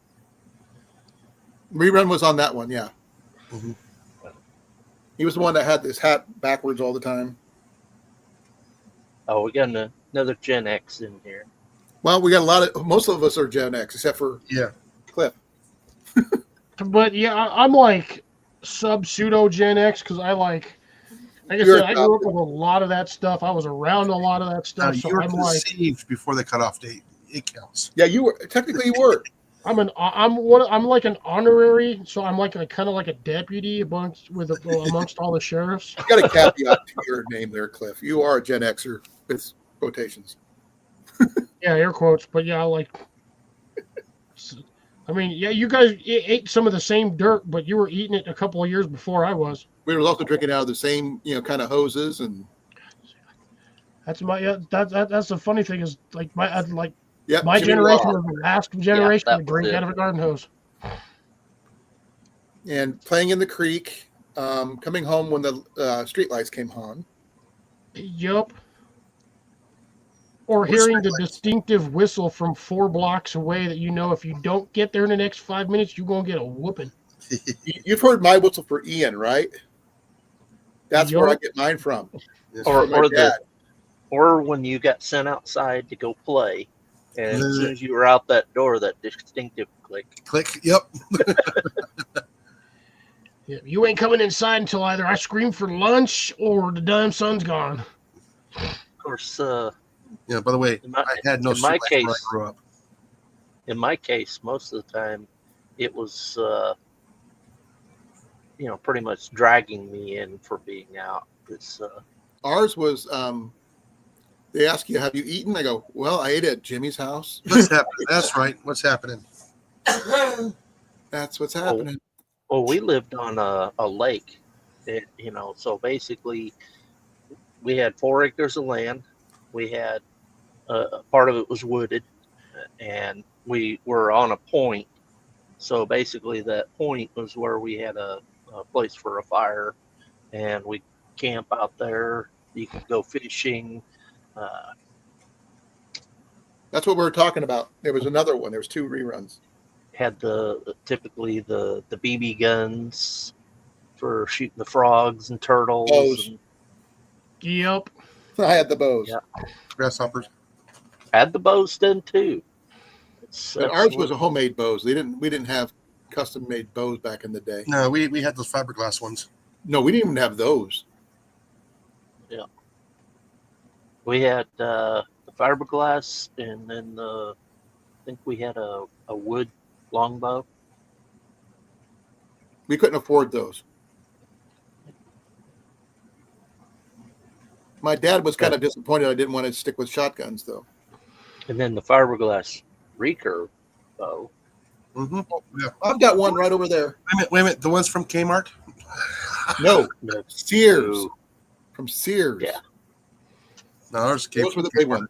Rerun was on that one, yeah. Mhm. He was the one that had this hat backwards all the time. Oh, we got another Gen X in here. Well, we got most of us are Gen X, except for Yeah. Cliff. But yeah, I'm like pseudo Gen X because I I You're said, I grew up with a lot of that stuff. I was around a lot of that Now, stuff. So you were I'm like, conceived before the cutoff date. It counts. Yeah, technically you were. I'm like an honorary, so I'm like kind of like a deputy amongst all the sheriffs. You got a caveat to your name there, Cliff. You are a Gen Xer with quotations. Yeah, air quotes, but yeah, yeah, you guys ate some of the same dirt, but you were eating it a couple of years before I was. We were also drinking out of the same, kind of hoses, and That's that's the funny thing is like my yep, my Jimmy generation Law. was the last generation that to drink was it. out of a garden hose. And playing in the creek, coming home when the street lights came on. Yup. Or What hearing the streetlights? distinctive whistle from 4 blocks away that you know if you don't get there in the next 5 minutes, you're gonna get a whooping. You've heard my whistle for Ian, right? That's where I Yup. get mine from. Yes. Or From my or dad. or when you got sent outside to go play, and as soon Ugh. as you were out that door, that distinctive click. Click. Yep. Yeah, you ain't coming inside until either I scream for lunch or the damn sun's gone. Of course, Yeah. By the way, in my, I had no in my streetlights where I case, grew up. most of the time, it was pretty much dragging me in for being out. It's Ours was they ask you, have you eaten? I go, well, I ate at Jimmy's house. What's happening? That's right. What's happening? That's what's happening. well, we lived on a lake, so basically we had 4 acres of land. We had part of it was wooded, and we were on a point. So basically, that point was where we had a place for a fire, and we camp out there. You could go fishing. That's what we were talking about. There was another one. There was 2 reruns. Had typically the BB guns for shooting the frogs and turtles. Bows. And Yep. I had the bows. Yeah. Grasshoppers. had the bows done too. But ours was a homemade bows. We didn't have custom made bows back in the day. No, we had those fiberglass ones. No, we didn't even have those. We had the fiberglass, and then I think we had a wood longbow. We couldn't afford those. My dad was kind of disappointed I didn't want to stick with shotguns, though. And then the fiberglass recurve bow. Mm-hmm. Yeah. I've got one right over there. Wait a minute. The ones from Kmart? No, No. Sears. No. From Sears. Yeah. No, ours came Those were from the big Kmart. ones.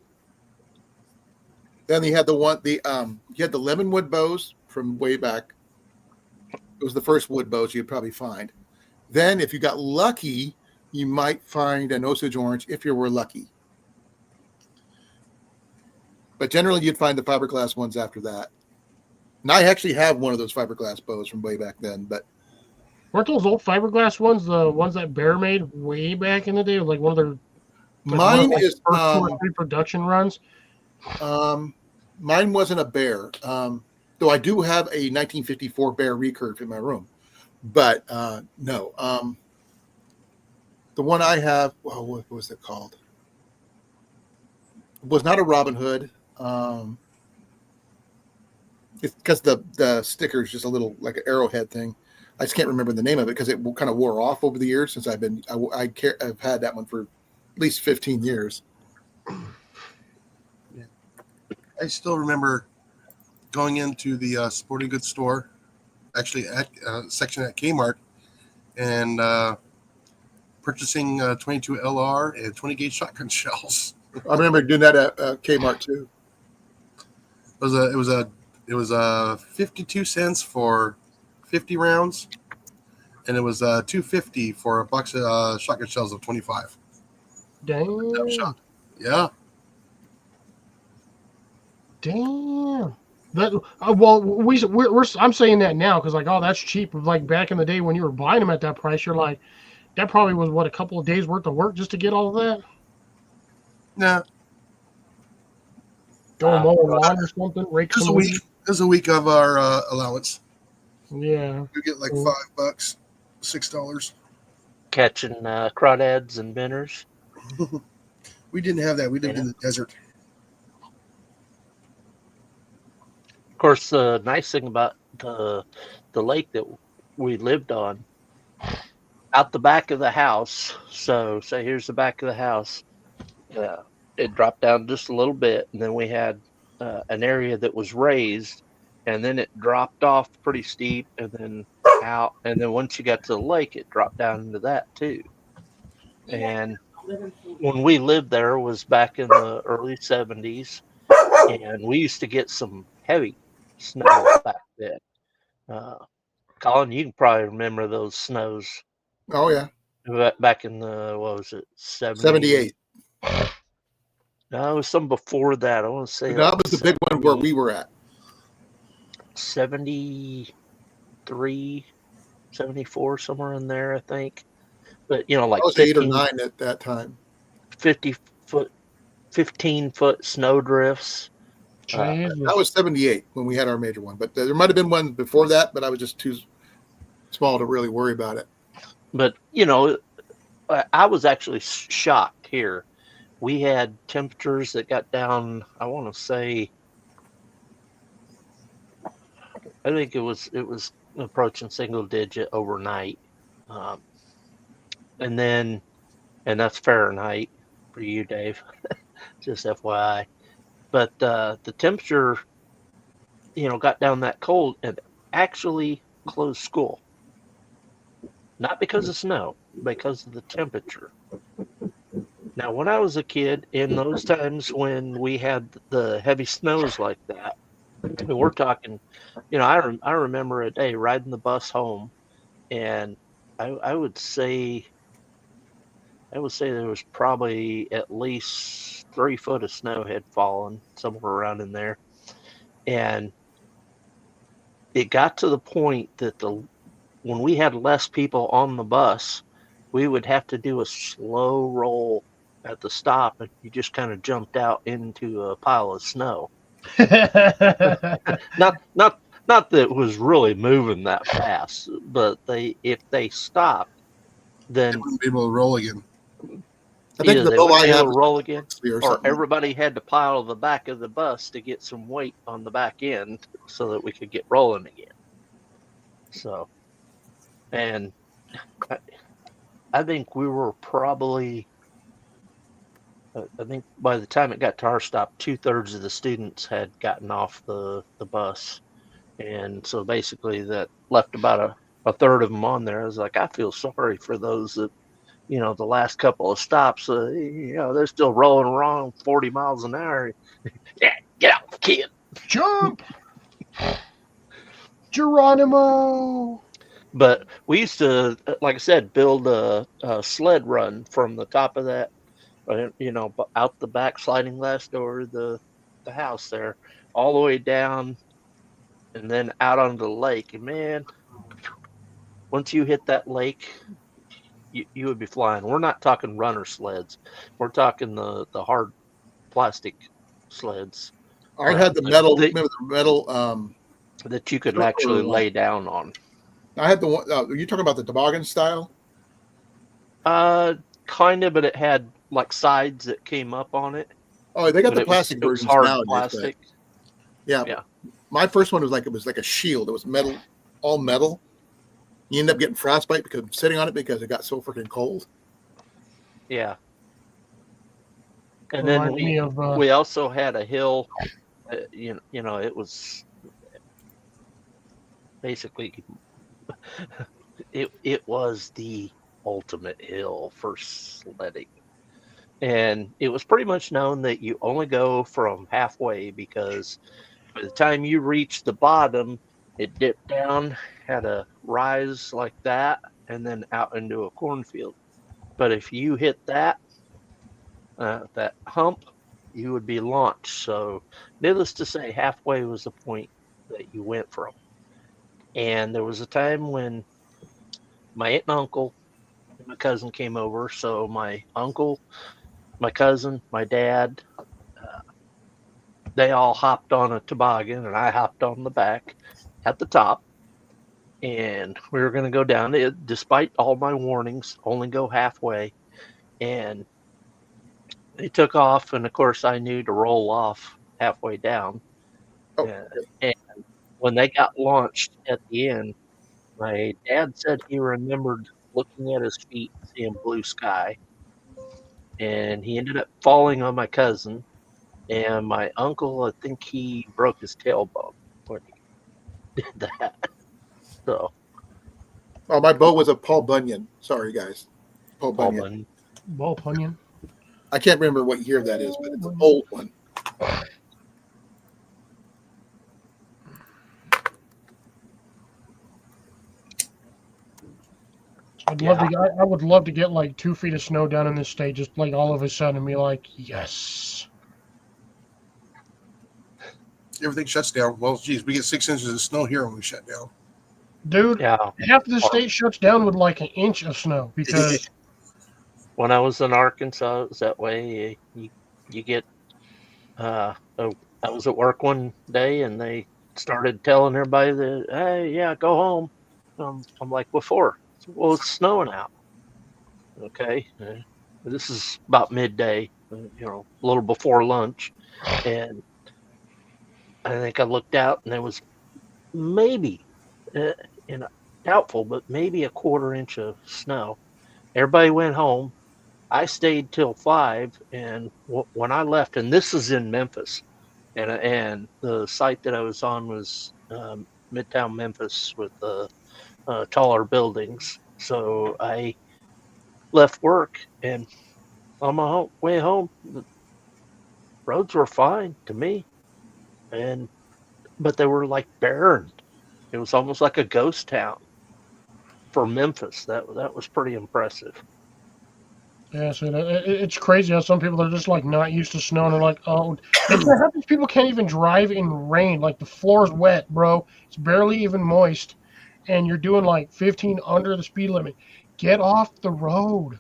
Then you had you had the lemonwood bows from way back. It was the first wood bows you'd probably find. Then if you got lucky, you might find an Osage orange if you were lucky. But generally you'd find the fiberglass ones after that. And I actually have one of those fiberglass bows from way back then, but Weren't those old fiberglass ones the ones that Bear made way back in the day? Like one of their mine is first 2 or 3 production runs. Mine wasn't a Bear, though I do have a 1954 Bear recurve in my room. But no, the one I have, well, what was it called? It was not a Robin Hood. It's because the sticker is just a little like an arrowhead thing. I just can't remember the name of it because it kind of wore off over the years since I've had that one for at least 15 years. I still remember going into the sporting goods store, actually at section at Kmart, and purchasing 22 LR and 20 gauge shotgun shells. I remember doing that at Kmart too. It was 52 cents for 50 rounds, and it was $2.50 for a box of shotgun shells of 25. Damn. Shot. Yeah. Damn. That well, we're I'm saying that now because like, oh, that's cheap. Like back in the day when you were buying them at that price, you're like, that probably was what, a couple of days worth of work just to get all of that. Nah. Go mow a lawn or something. Rake It was some a week. weeds. It was a week of our allowance. Yeah. We get like Cool. $5, $6. Catching crawdads and binners. We didn't have that. We lived Yeah. in the desert. Of course, the nice thing about the lake that we lived on, out the back of the house. So here's the back of the house. It dropped down just a little bit, and then we had an area that was raised, and then it dropped off pretty steep, and then out, and then once you got to the lake, it dropped down into that too. And when we lived there was back in the early 70s, and we used to get some heavy snow back then. Colin, you can probably remember those snows Oh yeah, back in the, what was it, 78. No, it was some before that. I want to say That was the big one where we were at. 73, 74, somewhere in there, I think. But, like I was 8 or 15, 9 at that time. 50-foot 15-foot snow drifts. Jesus. That was 78 when we had our major one, but there might have been one before that, but I was just too small to really worry about it. But, I was actually shocked here. We had temperatures that got down, I want to say, I think it was approaching single digit overnight. Um, and that's Fahrenheit for you, Dave, just FYI. But the temperature, got down that cold and actually closed school. Not because of snow, because of the temperature. Now, when I was a kid, in those times when we had the heavy snows like that, we're talking, I remember a day riding the bus home, and I would say there was probably at least 3 foot of snow had fallen somewhere around in there, and it got to the point that when we had less people on the bus, we would have to do a slow roll at the stop, and you just kind of jumped out into a pile of snow. Not that it was really moving that fast, but if they stopped, They then wouldn't be able to roll again. I think either the they bill wouldn't I be able have to is roll again, or or something. everybody had to pile the back of the bus to get some weight on the back end so that we could get rolling again. So, and I think we were probably, I think by the time it got to our stop, 2/3 of the students had gotten off the bus. And so basically that left about a third of them on there. I was like, I feel sorry for those that, the last couple of stops, they're still rolling around 40 miles an hour. Yeah, get out, kid. Jump! Geronimo! But we used to, like I said, build a sled run from the top of that, out the back sliding glass door of the house there, all the way down, and then out onto the lake. And man, once you hit that lake, you would be flying. We're not talking runner sleds. We're talking the hard plastic sleds. I had the metal. Remember the metal? That you could actually lay down on. I had the one. Are you talking about the toboggan style? Kind of, but it had like sides that came up on it. Oh, they got the plastic versions nowadays. Hard plastic. Yeah. My first one was like a shield. It was metal, all metal. You end up getting frostbite because I'm sitting on it because it got so freaking cold. Yeah. And then we also had a hill. It was basically it was the ultimate hill for sledding. And it was pretty much known that you only go from halfway, because by the time you reach the bottom, it dipped down, had a rise like that, and then out into a cornfield. But if you hit that hump, you would be launched. So needless to say, halfway was the point that you went from. And there was a time when my aunt and uncle and my cousin came over. So my uncle, my cousin, my dad, they all hopped on a toboggan, and I hopped on the back at the top. And we were going to go down. Despite all my warnings, only go halfway. And they took off, and of course I knew to roll off halfway down. Oh. And when they got launched at the end, my dad said he remembered looking at his feet, seeing blue sky. And he ended up falling on my cousin. And my uncle, I think he broke his tailbone when he did that. So. Oh, my bow was a Paul Bunyan. Sorry, guys. Paul Bunyan. Paul Bunyan. I can't remember what year that is, but it's an old one. I would love to get like 2 feet of snow down in this state, just like all of a sudden, and be like, yes. Everything shuts down. Well, geez, we get 6 inches of snow here when we shut down. Dude, half the state shuts down with like 1 inch of snow because when I was in Arkansas, it was that way. you get oh, I was at work one day and they started telling everybody that, hey, yeah, go home. I'm like, what for? Well, it's snowing out. Okay. This is about midday, a little before lunch. And I think I looked out and there was maybe, uh, doubtful, but maybe a quarter inch of snow. Everybody went home. I stayed till 5, and when I left, and this is in Memphis, and the site that I was on was Midtown Memphis with the taller buildings. So I left work, and on my way home, the roads were fine to me, and but they were like barren. It was almost like a ghost town for Memphis. That was pretty impressive. Yeah, so it's crazy how some people are just like not used to snow and they're like, oh, it's what happens. People can't even drive in rain. Like the floor's wet, bro. It's barely even moist, and you're doing like 15 under the speed limit. Get off the road.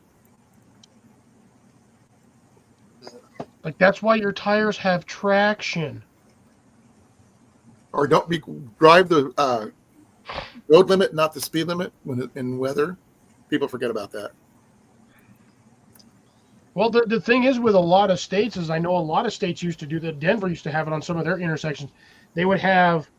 Like that's why your tires have traction. Or don't be drive the road limit, not the speed limit when in weather. People forget about that. Well, the thing is with a lot of states is I know a lot of states used to do that. Denver used to have it on some of their intersections. They would have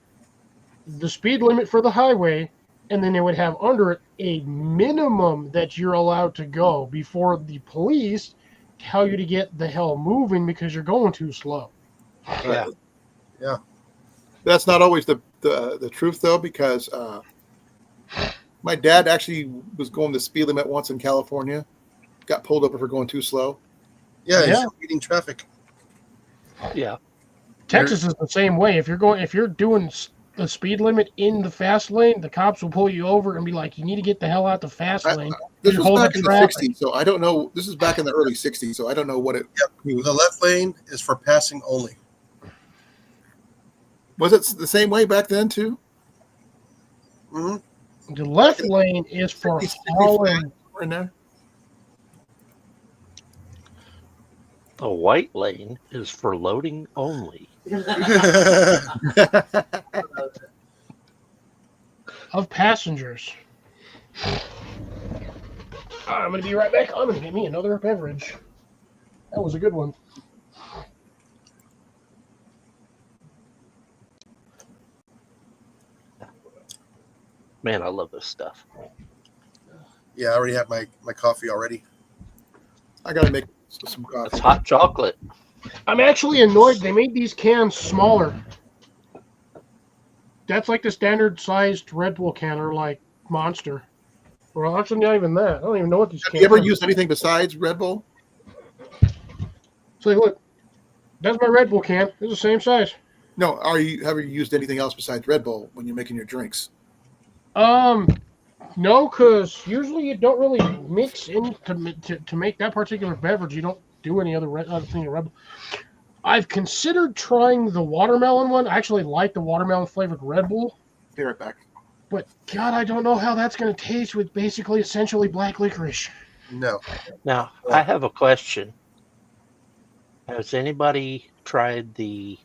the speed limit for the highway, and then they would have under it a minimum that you're allowed to go before the police tell you to get the hell moving because you're going too slow. Yeah. Yeah. That's not always the truth, though, because my dad actually was going the speed limit once in California. Got pulled over for going too slow. Yeah, Yeah. he's speeding traffic. Yeah. Texas is the same way. If you're doing the speed limit in the fast lane, the cops will pull you over and be like, "You need to get the hell out the fast lane." This You're was holding back in the traffic. 60s, so I don't know. This is back in the early 60s, so I don't know what it The left lane is for passing only. was. It the same way back then too. Mm-hmm. The left lane is for 60, hauling. in there. The white lane is for loading only. Of passengers. I'm going to be right back. I'm going to get me another beverage. That was a good one. Man, I love this stuff. Yeah, I already have my coffee already. I gotta make some coffee. It's hot chocolate. I'm actually annoyed they made these cans smaller. That's like the standard sized Red Bull can or like Monster. Well, actually not even that. I don't even know what these Have cans you ever are. used anything besides Red Bull? So look, that's my Red Bull can. It's the same size. No. Have you used anything else besides Red Bull when you're making your drinks? No, because usually you don't really mix in to make that particular beverage. You don't do any other thing in Red Bull. I've considered trying the watermelon one. I actually like the watermelon flavored Red Bull. Be right back. But God, I don't know how that's going to taste with basically essentially black licorice. No. Now, I have a question. Has anybody tried the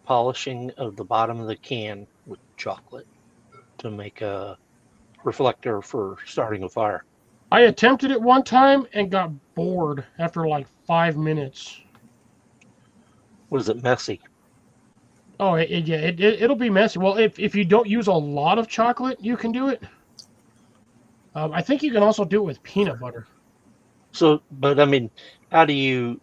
polishing of the bottom of the can with chocolate to make a reflector for starting a fire? I attempted it one time and got bored after like 5 minutes. Was it messy? Oh, it'll be messy. Well, if you don't use a lot of chocolate, you can do it. I think you can also do it with peanut butter. So, but I mean, how do you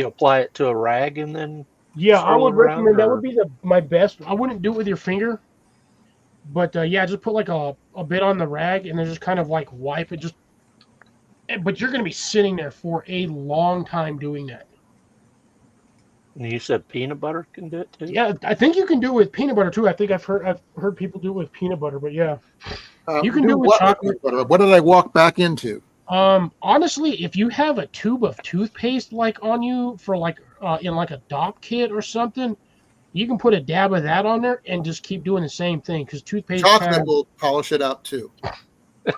apply it to a rag and then? Yeah, I swirl would it around, recommend that or- would be my best. I wouldn't do it with your finger, but yeah, just put like a bit on the rag and then just kind of like wipe it. But you're going to be sitting there for a long time doing that. And you said peanut butter can do it too? Yeah, I think you can do it with peanut butter too. I think I've heard people do it with peanut butter, but yeah, you can do it with what chocolate. butter? What did I walk back into? Honestly, if you have a tube of toothpaste like on you for like in like a DOP kit or something, you can put a dab of that on there and just keep doing the same thing because toothpaste. Chocolate will polish it out too.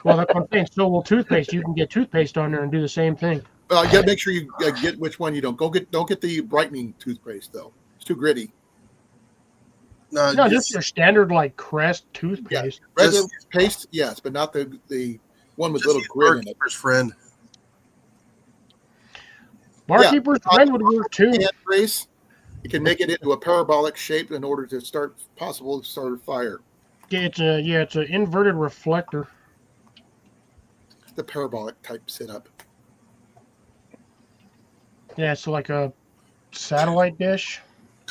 Well, that's what I'm saying. So will toothpaste. You can get toothpaste on there and do the same thing. You got to make sure you get which one you don't. Don't get the brightening toothpaste though. It's too gritty. No, No, just your standard like Crest toothpaste. Regular paste, yes, but not the one with little use grit in it. Barkeeper's Friend. Barkeeper's Friend would work too. And Grace, you can make it into a parabolic shape in order to start a fire. It's an inverted reflector. The parabolic type setup. Yeah, it's like a satellite dish,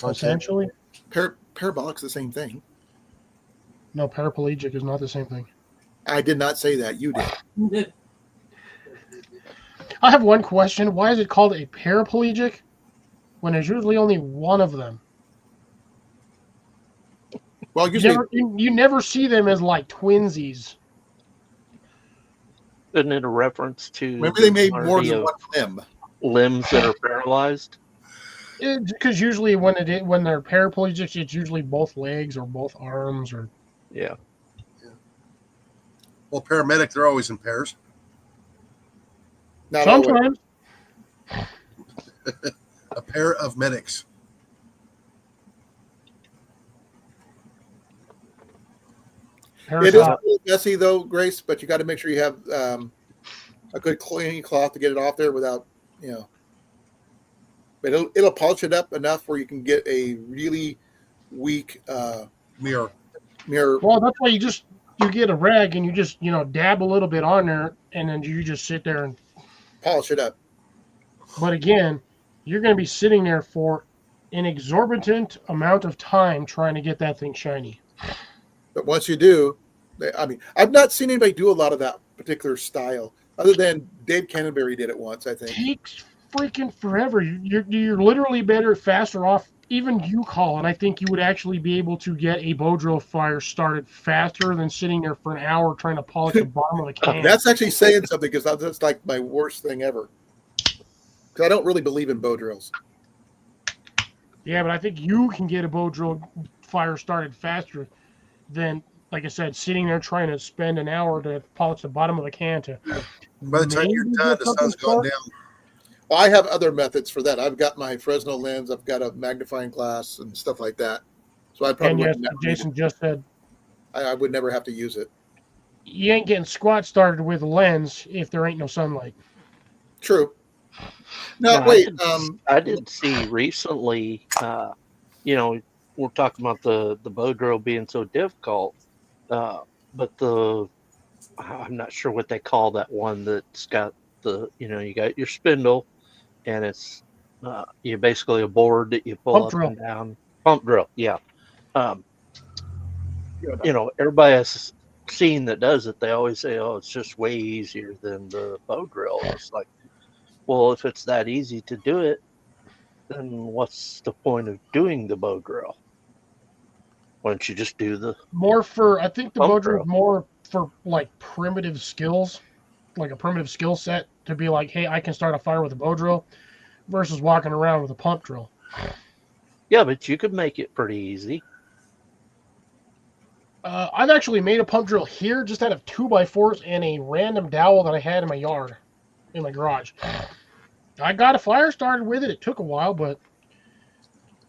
essentially. Parabolic's the same thing. No, paraplegic is not the same thing. I did not say that. You did. I have one question. Why is it called a paraplegic when there's usually only one of them? Well, usually You never see them as like twinsies. Isn't it a reference to maybe they made more variety than of one limb. limbs that are paralyzed? Because usually when they're paraplegics, it's usually both legs or both arms or. Yeah. Well, paramedic, they're always in pairs. Not always. Sometimes. A pair of medics. It is a little messy though, Grace, but you got to make sure you have a good clean cloth to get it off there without, but it'll polish it up enough where you can get a really weak Mirror. Well, that's why you get a rag and you just dab a little bit on there and then you just sit there and polish it up. But again, you're going to be sitting there for an exorbitant amount of time trying to get that thing shiny. But once you do, I've not seen anybody do a lot of that particular style, other than Dave Canterbury did it once, I think. It takes freaking forever. You're literally faster off. Even you, Colin, I think you would actually be able to get a bow drill fire started faster than sitting there for an hour trying to polish the bottom of the can. That's actually saying something because that's like my worst thing ever. Because I don't really believe in bow drills. Yeah, but I think you can get a bow drill fire started faster than, like I said, sitting there trying to spend an hour to polish the bottom of the can. By the time you're done, the sun's gone down. Well, I have other methods for that. I've got my Fresnel lens. I've got a magnifying glass and stuff like that. So I probably Jason just said I would never have to use it. You ain't getting squat started with a lens if there ain't no sunlight. True. No, No, wait. I did see recently, we're talking about the bow drill being so difficult, but I'm not sure what they call that one that's got you got your spindle, and it's you basically a board that you pull up and down. Pump drill, yeah. Everybody has seen that does it. They always say, "Oh, it's just way easier than the bow drill." It's like, well, if it's that easy to do it, then what's the point of doing the bow drill? Why don't you just do the I think the bow drill is more for like primitive skills, like a primitive skill set to be like, hey, I can start a fire with a bow drill versus walking around with a pump drill. Yeah, but you could make it pretty easy. I've actually made a pump drill here just out of 2x4s and a random dowel that I had in my yard, in my garage. I got a fire started with it. It took a while, but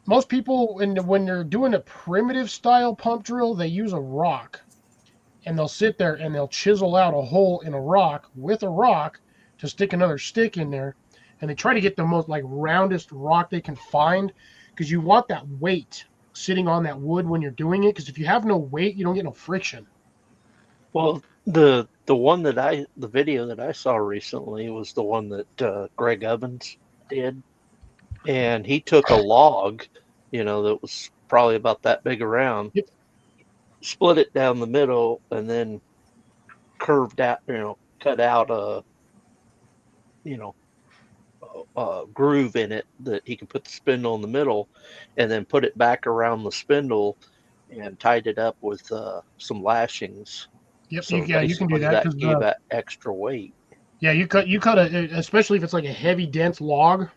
most people, when they're doing a primitive style pump drill, they use a rock. And they'll sit there and they'll chisel out a hole in a rock with a rock to stick another stick in there. And they try to get the most roundest rock they can find because you want that weight sitting on that wood when you're doing it. Because if you have no weight, you don't get no friction. Well, the video that I saw recently was the one that Greg Evans did, and he took a log, that was probably about that big around, split it down the middle, and then curved out, cut out a groove in it that he could put the spindle in the middle, and then put it back around the spindle and tied it up with some lashings. Yep, So you can do that. That gave that extra weight. Yeah, you cut especially if it's like a heavy, dense log.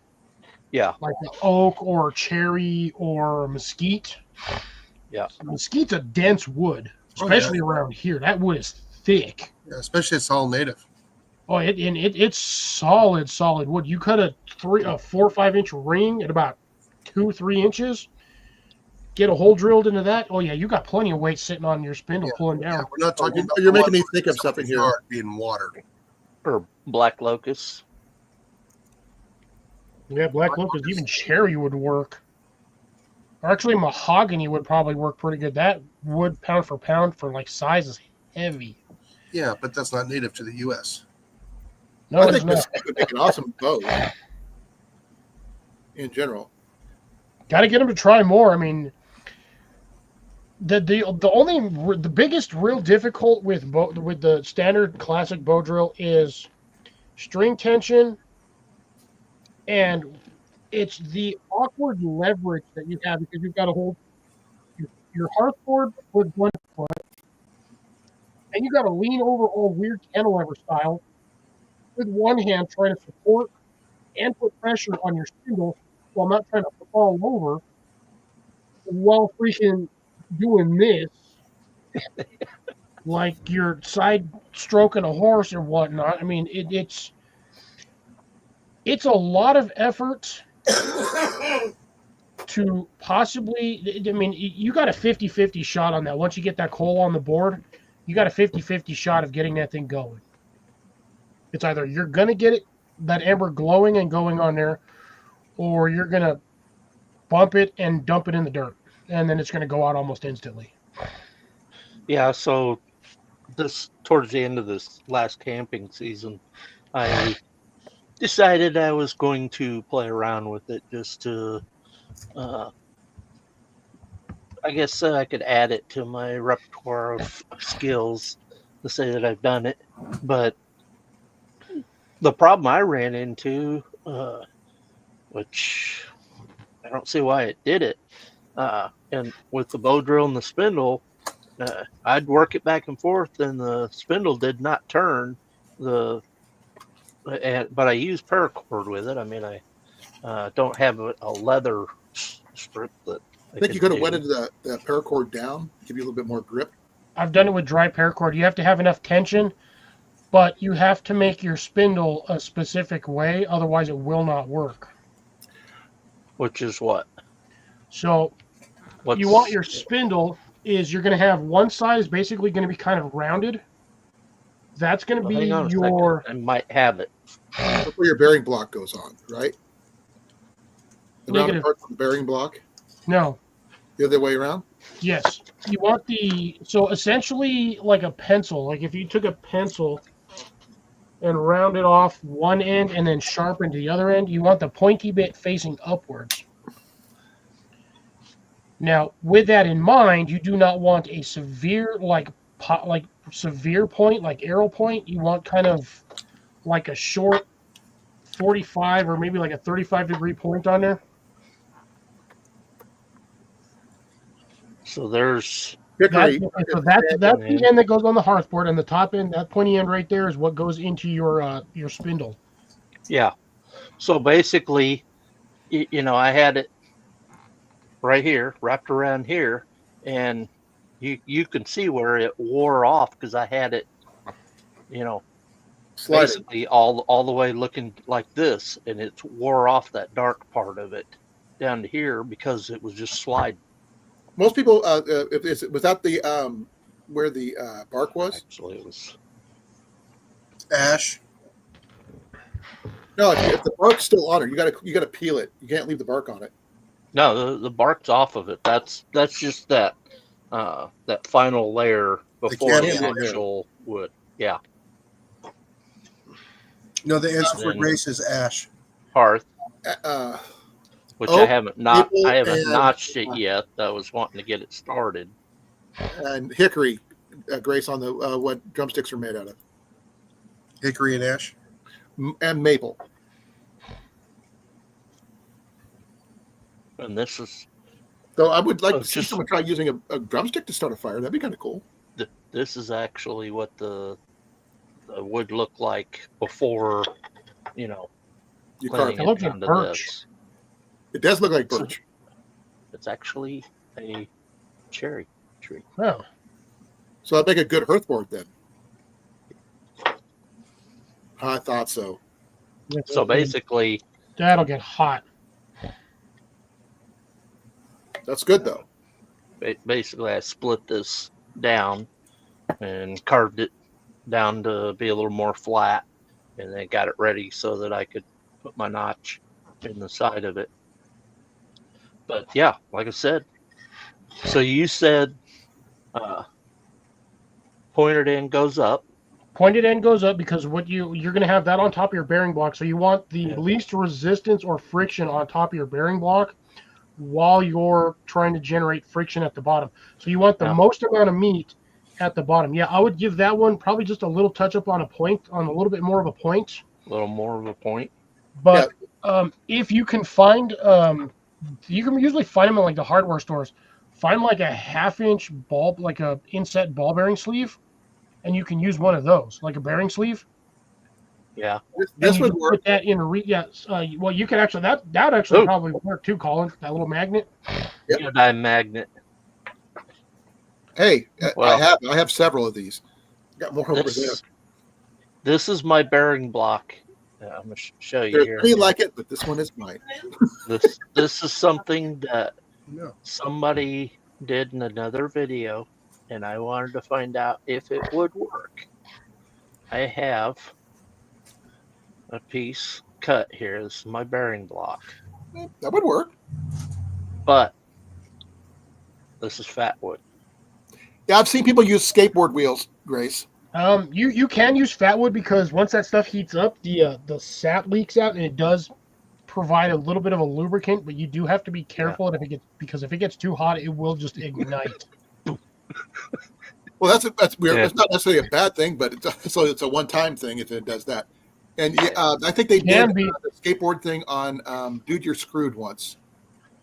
Yeah. Like an oak or cherry or mesquite. Yeah. Mesquite's a dense wood, especially around here. That wood is thick. Yeah, especially it's all native. Oh, it's solid wood. You cut a 4 or 5 inch ring at about 2-3 inches. Get a hole drilled into that. Oh yeah, you got plenty of weight sitting on your spindle Yeah. pulling Yeah, down. we're not talking about You're the making one me think of something here. yard being watered. Or black locust. Yeah, black locust, even cherry would work. Actually, mahogany would probably work pretty good. That wood pound for like size is heavy. Yeah, but that's not native to the U.S. No, I it's think not. this would make an awesome bow in general. Got to get them to try more. I mean, the biggest real difficult with with the standard classic bow drill is string tension, and it's the awkward leverage that you have because you've got to hold your hearthboard with one foot, and you got to lean over all weird cantilever style with one hand trying to support and put pressure on your spindle while not trying to fall over while freaking doing this like you're side stroking a horse or whatnot. I mean, it's a lot of effort to possibly. I mean, you got a 50-50 shot on that. Once you get that coal on the board, you got a 50-50 shot of getting that thing going. It's either you're gonna get it that amber glowing and going on there, or you're gonna bump it and dump it in the dirt, and then it's gonna go out almost instantly. Yeah, so this towards the end of this last camping season, I decided I was going to play around with it just to, I guess I could add it to my repertoire of skills to say that I've done it. But the problem I ran into, which I don't see why it did it, and with the bow drill and the spindle, I'd work it back and forth, and the spindle did not turn. But I use paracord with it. I mean, I don't have a leather strip that I think you could have wetted the paracord down, give you a little bit more grip. I've done it with dry paracord. You have to have enough tension, but you have to make your spindle a specific way, otherwise it will not work. Which is what? So you want your spindle is you're going to have one side is basically going to be kind of rounded. That's going to be hang on a your. second. I might have it. That's where your bearing block goes on, right? The rounded Negative. part of the bearing block, No. the other way around. Yes. You want so essentially like a pencil. Like if you took a pencil and rounded off one end and then sharpened the other end, you want the pointy bit facing upwards. Now, with that in mind, you do not want a severe severe point, like arrow point. You want kind of like a short 45 or maybe like a 35-degree point on there. So there's Hickory. That's the end that goes on the hearthboard, and the top end, that pointy end right there, is what goes into your spindle. yeah. So basically, I had it right here, wrapped around here, and you can see where it wore off because I had it, Sliding. basically all the way looking like this, and it wore off that dark part of it down to here because it was just sliding. Most people, if it's without the where the bark was. Actually, it was. Ash. No, if the bark's still on it, you gotta peel it. You can't leave the bark on it. No, the bark's off of it. That's just that final layer before the cantilever. actual wood. Yeah, No, the answer for Then- Grace is ash. hearth, which I oak, haven't maple, and- notched it yet. I was wanting to get it started. And hickory, Grace, on the what drumsticks are made out of, Hickory and ash. and maple. And this is So I would like Oh, to see just- someone try using a drumstick to start a fire. That'd be kind of cool. this is actually what the would look like before, You cleaning carve. It looks it like down to birch. this. It does look like birch. It's actually a cherry tree. Oh, So that'd make a good hearthboard then. I thought so. So basically, that'll get hot. That's good though. basically I split this down and carved it down to be a little more flat, and then got it ready so that I could put my notch in the side of it. But yeah, like I said, so you said pointed end goes up. Pointed end goes up because what you're going to have that on top of your bearing block. So you want the Yeah. least resistance or friction on top of your bearing block while you're trying to generate friction at the bottom. So you want the Yeah. most amount of meat at the bottom. Yeah, I would give that one probably just a little touch up on a little bit more of a point. A little more of a point. But if you can find, you can usually find them in like the hardware stores. Find like a 1/2 inch ball, like a inset ball bearing sleeve, and you can use one of those, like a bearing sleeve. Yeah. This And you would can work. put that in well, you can actually that actually Oh. probably work too, Colin. That little magnet. Yep. Neodyme magnet. Hey, Well, I have several of these. Got more over there. This is my bearing block. I'm gonna show you There's here. three like it, but this one is mine. This is something that No. somebody did in another video, and I wanted to find out if it would work. I have a piece cut here. This is my bearing block, That would work. but this is fat wood. Yeah, I've seen people use skateboard wheels, Grace. You can use fat wood because once that stuff heats up, the sap leaks out, and it does provide a little bit of a lubricant. But you do have to be careful because if it gets too hot, it will just ignite. Well, that's weird. Yeah. It's not necessarily a bad thing, but it's a one-time thing if it does that. And I think they Can did be. the skateboard thing on Dude, You're Screwed once.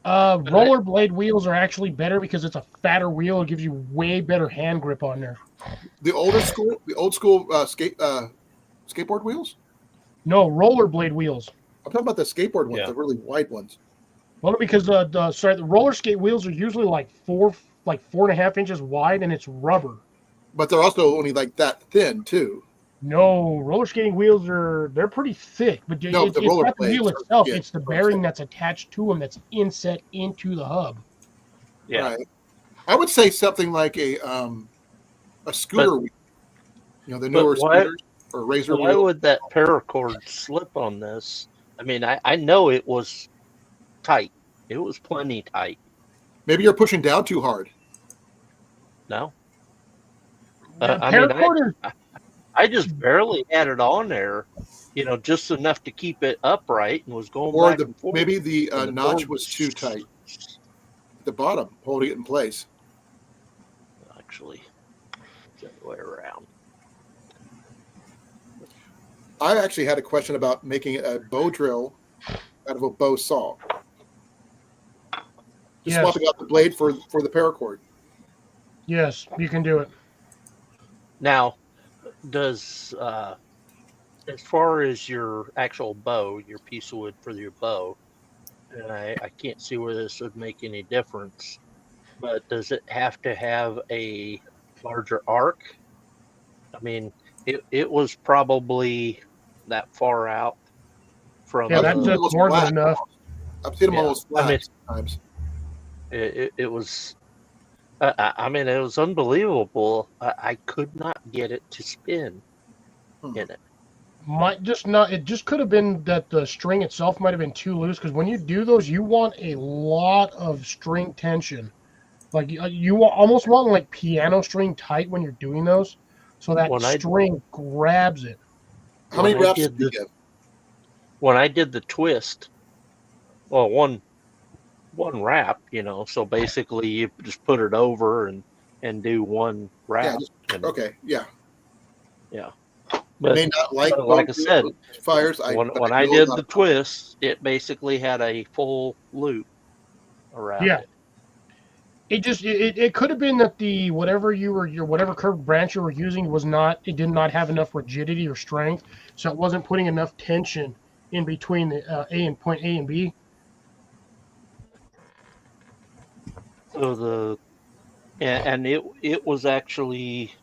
Rollerblade wheels are actually better because it's a fatter wheel. It gives you way better hand grip on there. The old school skateboard wheels. No, rollerblade wheels. I'm talking about the skateboard ones, Yeah. the really wide ones. Well, because the roller skate wheels are usually like 4.5 inches wide, and it's rubber. But they're also only like that thin too. No, roller skating wheels they're pretty thick, but No, it's the roller not the wheel blades are- itself. yeah, It's the that's bearing it. that's attached to them that's inset into the hub. Yeah. Right. I would say something like a scooter wheel. The newer why- scooters or razor Why wheel. would that paracord slip on this? I mean, I know it was tight. It was plenty tight. Maybe you're pushing down too hard. No, Yeah, I mean, paracord is I just barely had it on there, just enough to keep it upright, and was going Or back and forth. maybe the and the notch board was too tight at the bottom, holding it in place. Actually, it's the other way around. I actually had a question about making a bow drill out of a bow saw. Just Yes. swapping out the blade for the paracord. yes, you can do it. Now, does as far as your actual bow, your piece of wood for your bow, and I can't see where this would make any difference, but does it have to have a larger arc? I mean, it was probably that far out from Yeah, that's almost more than flat. enough. I've seen them Yeah. almost flat I mean- sometimes. it was. I mean, it was unbelievable. I could not get it to spin in it. It just could have been that the string itself might have been too loose because when you do those, you want a lot of string tension. Like you almost want like piano string tight when you're doing those, so that When I- string grabs it. How many When I reps did did you the- give? When I did the twist, well, one wrap, so basically you just put it over and do one wrap. and- Okay, yeah. But May not like like I said, fires. when I did the twist, it basically had a full loop around Yeah. it. It could have been that the whatever curved branch you were using it did not have enough rigidity or strength, so it wasn't putting enough tension in between the point A and B. So and it was actually,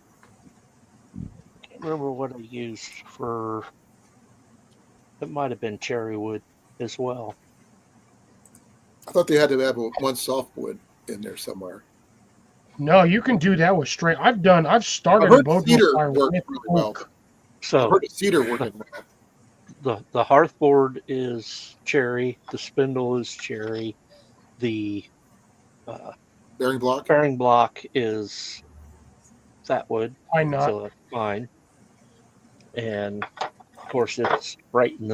I can't remember what I used for It might have been cherry wood as well. I thought they had to have one softwood in there somewhere. No, you can do that with straight. I've started I've a heard boat cedar fire worked with really well. oak. I've So heard of cedar working well. the hearth board is cherry. The spindle is cherry. The Bearing block. bearing block is that wood, Why not? so that's fine. And of course, it's right in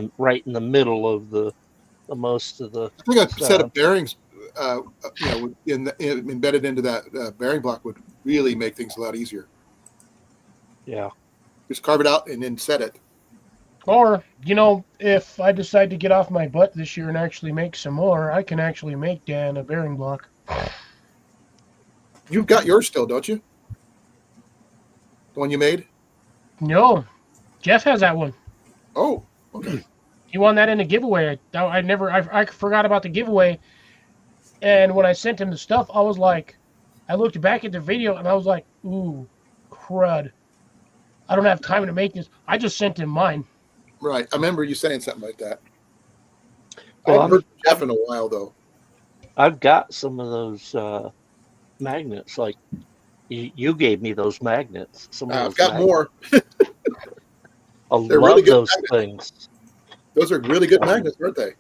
the middle of the most of the. I think a set of stuff. bearings, embedded into that bearing block would really make things a lot easier. Yeah. Just carve it out and then set it. Or, if I decide to get off my butt this year and actually make some more, I can actually make Dan a bearing block. You've got yours still, don't you? The one you made? No, Jeff has that one. Oh, okay. He won that in a giveaway. I forgot about the giveaway. And when I sent him the stuff, I looked back at the video and I was like, ooh, crud. I don't have time to make this. I just sent him mine. Right. I remember you saying something like that. Well, I haven't heard from Jeff in a while, though. I've got some of those magnets. Like you gave me those magnets. Some of I've those got magnets. more. I They're love really good those magnets. things. Those are really good magnets, aren't they?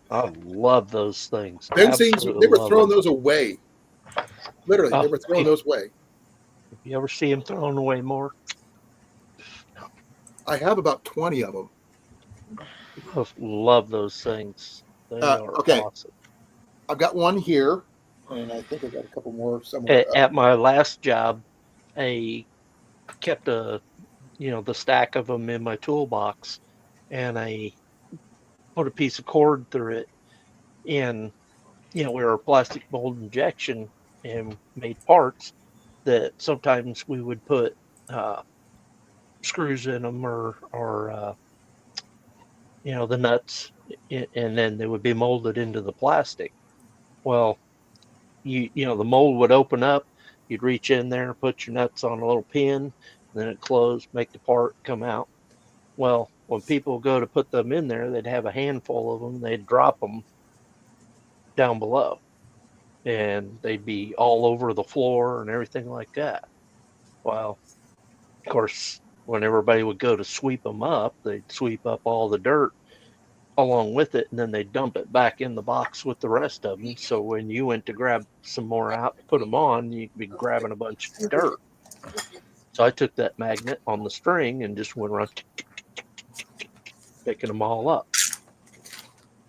I love those things. Ben seems Absolutely they were love throwing them. those away. Literally, Oh, they were throwing those away. You ever see them thrown away more? I have about 20 of them. I love those things. They are okay. awesome. I've got one here, and I think I've got a couple more somewhere. At my last job, I kept the stack of them in my toolbox, and I put a piece of cord through it, and we were a plastic mold injection and made parts that sometimes we would put screws in them or the nuts, and then they would be molded into the plastic. Well, the mold would open up, you'd reach in there, put your nuts on a little pin, then it closed, make the part come out. Well, when people go to put them in there, they'd have a handful of them, they'd drop them down below, and they'd be all over the floor and everything like that. Well, of course, when everybody would go to sweep them up, they'd sweep up all the dirt along with it, and then they'd dump it back in the box with the rest of them. So when you went to grab some more out, put them on, you'd be grabbing a bunch of dirt. So I took that magnet on the string and just went around picking them all up.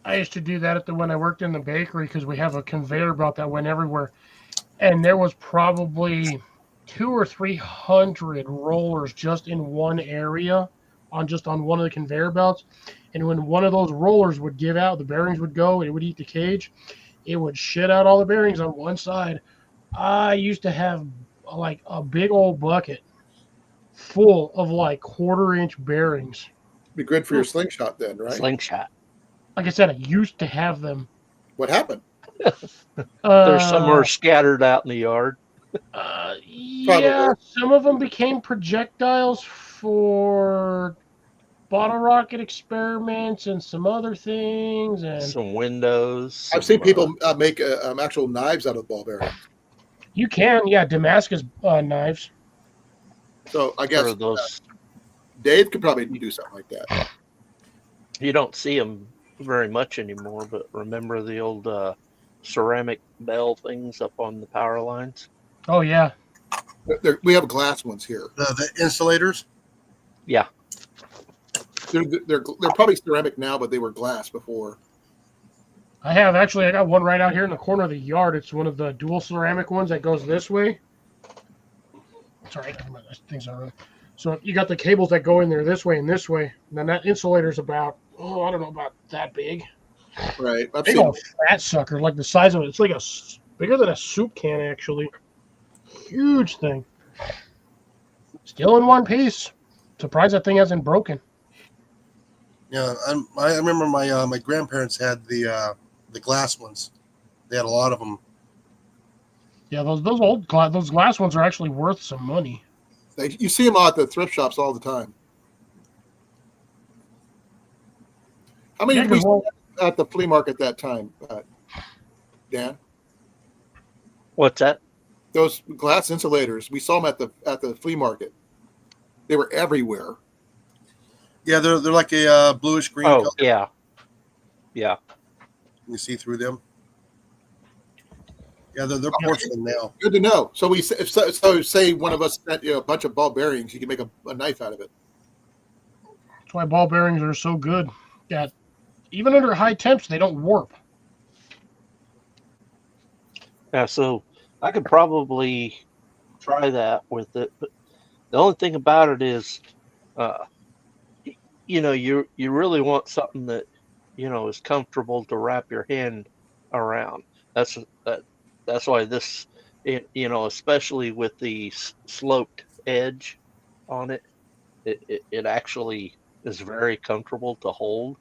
I used to do that when I worked in the bakery because we have a conveyor belt that went everywhere. And there was probably 200 or 300 rollers just in one area on one of the conveyor belts. And when one of those rollers would give out, the bearings would go, it would eat the cage. It would shit out all the bearings on one side. I used to have like a big old bucket full of like 1/4-inch bearings. Be good for your slingshot then, right? Slingshot. Like I said, I used to have them. What happened? There's somewhere scattered out in the yard. Yeah, some of them became projectiles for bottle rocket experiments and some other things. And some windows. I've seen people make actual knives out of ball bearings. You can, yeah, Damascus knives. So I guess those, Dave could probably do something like that. You don't see them very much anymore, but remember the old ceramic bell things up on the power lines? Oh, yeah. We have glass ones here. The insulators? Yeah. They're probably ceramic now, but they were glass before. I got one right out here in the corner of the yard. It's one of the dual ceramic ones that goes this way. Sorry, things are wrong. So you got the cables that go in there this way and this way. And then that insulator's about, I don't know, about that big. Right. Big old fat sucker, like the size of it. It's like bigger than a soup can, actually. Huge thing. Still in one piece. Surprised that thing hasn't broken. Yeah, I remember my grandparents had the glass ones. They had a lot of them. Yeah, those glass ones are actually worth some money. You see them out at the thrift shops all the time. How many Yeah, did we 'cause, well, sell at the flea market that time, Dan? What's that? Those glass insulators, we saw them at the flea market. They were everywhere. Yeah, they're like a bluish green Oh, color. yeah. Yeah. You see through them. Yeah, they're Yeah. porcelain now. Good to know. So say one of us spent a bunch of ball bearings, you can make a knife out of it. that's why ball bearings are so good. That even under high temps, they don't warp. Yeah, so I could probably try that with it, but the only thing about it is, uh, you really want something that, is comfortable to wrap your hand around. That's that, that's why this, especially with the sloped edge on it, it actually is very comfortable to hold.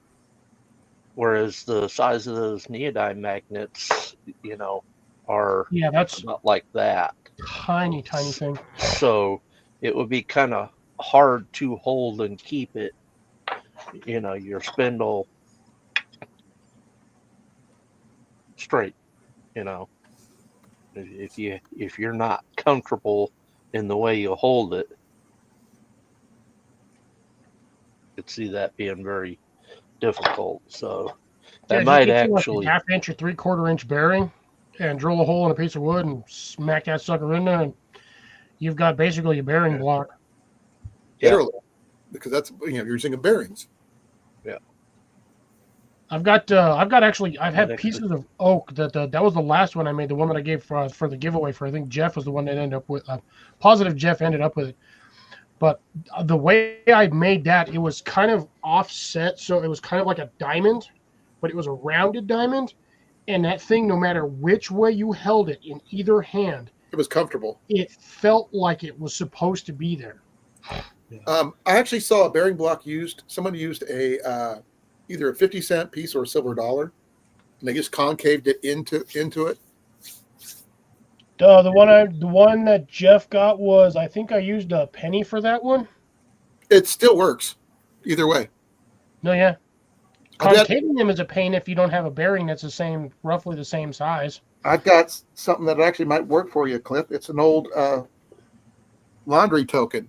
Whereas the size of those neodyme magnets, are Yeah, that's about like that. tiny thing. So it would be kind of hard to hold and keep it, your spindle straight, you know. If you're not comfortable in the way you hold it, you could see that being very difficult. So Yeah, that just might get you like a actually, 1/2 inch or 3/4 inch bearing, and drill a hole in a piece of wood and smack that sucker in there, and you've got basically a bearing block. Yeah. Literally. Because that's you're using a bearings. I've had actually- pieces of oak that was the last one I made, the one that I gave for the giveaway for, I think Jeff was the one that ended up with, positive Jeff ended up with it. But the way I made that, it was kind of offset, so it was kind of like a diamond, but it was a rounded diamond, and that thing, no matter which way you held it in either hand, It was comfortable. it felt like it was supposed to be there. I actually saw a bearing block used. Someone used a either a 50-cent piece or a silver dollar, and they just concaved it into it. The one that Jeff got was, I think I used a penny for that one. It still works, either way. No, yeah. I've got, Concaving them is a pain if you don't have a bearing that's roughly the same size. I've got something that actually might work for you, Cliff. It's an old laundry token.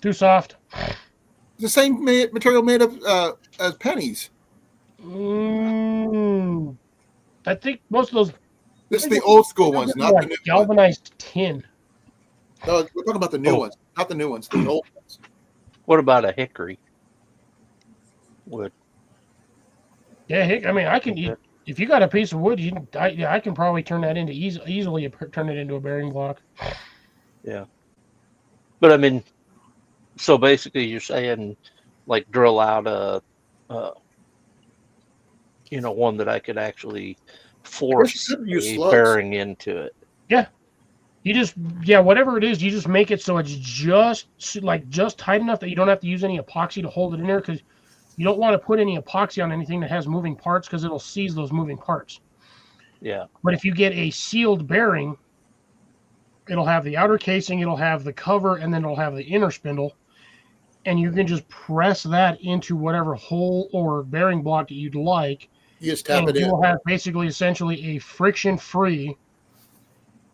Too soft. The same material made of as pennies. I think most of those. This is the old school ones, not the like new ones. galvanized tin. No, we're talking about the new Oh. ones, not the new ones, the old ones. what about a hickory wood? Yeah, I mean, I can. Okay. If you got a piece of wood, I can probably turn that into easily turn it into a bearing block. Yeah. But I mean, so basically you're saying like drill out one that I could actually force You could use a slugs. bearing into it. You just, whatever it is, you just make it so it's just tight enough that you don't have to use any epoxy to hold it in there, because you don't want to put any epoxy on anything that has moving parts, because it'll seize those moving parts. Yeah. But if you get a sealed bearing, it'll have the outer casing, it'll have the cover, and then it'll have the inner spindle, and you can just press that into whatever hole or bearing block that you'd like, You just tap and it in. you'll have basically essentially a friction-free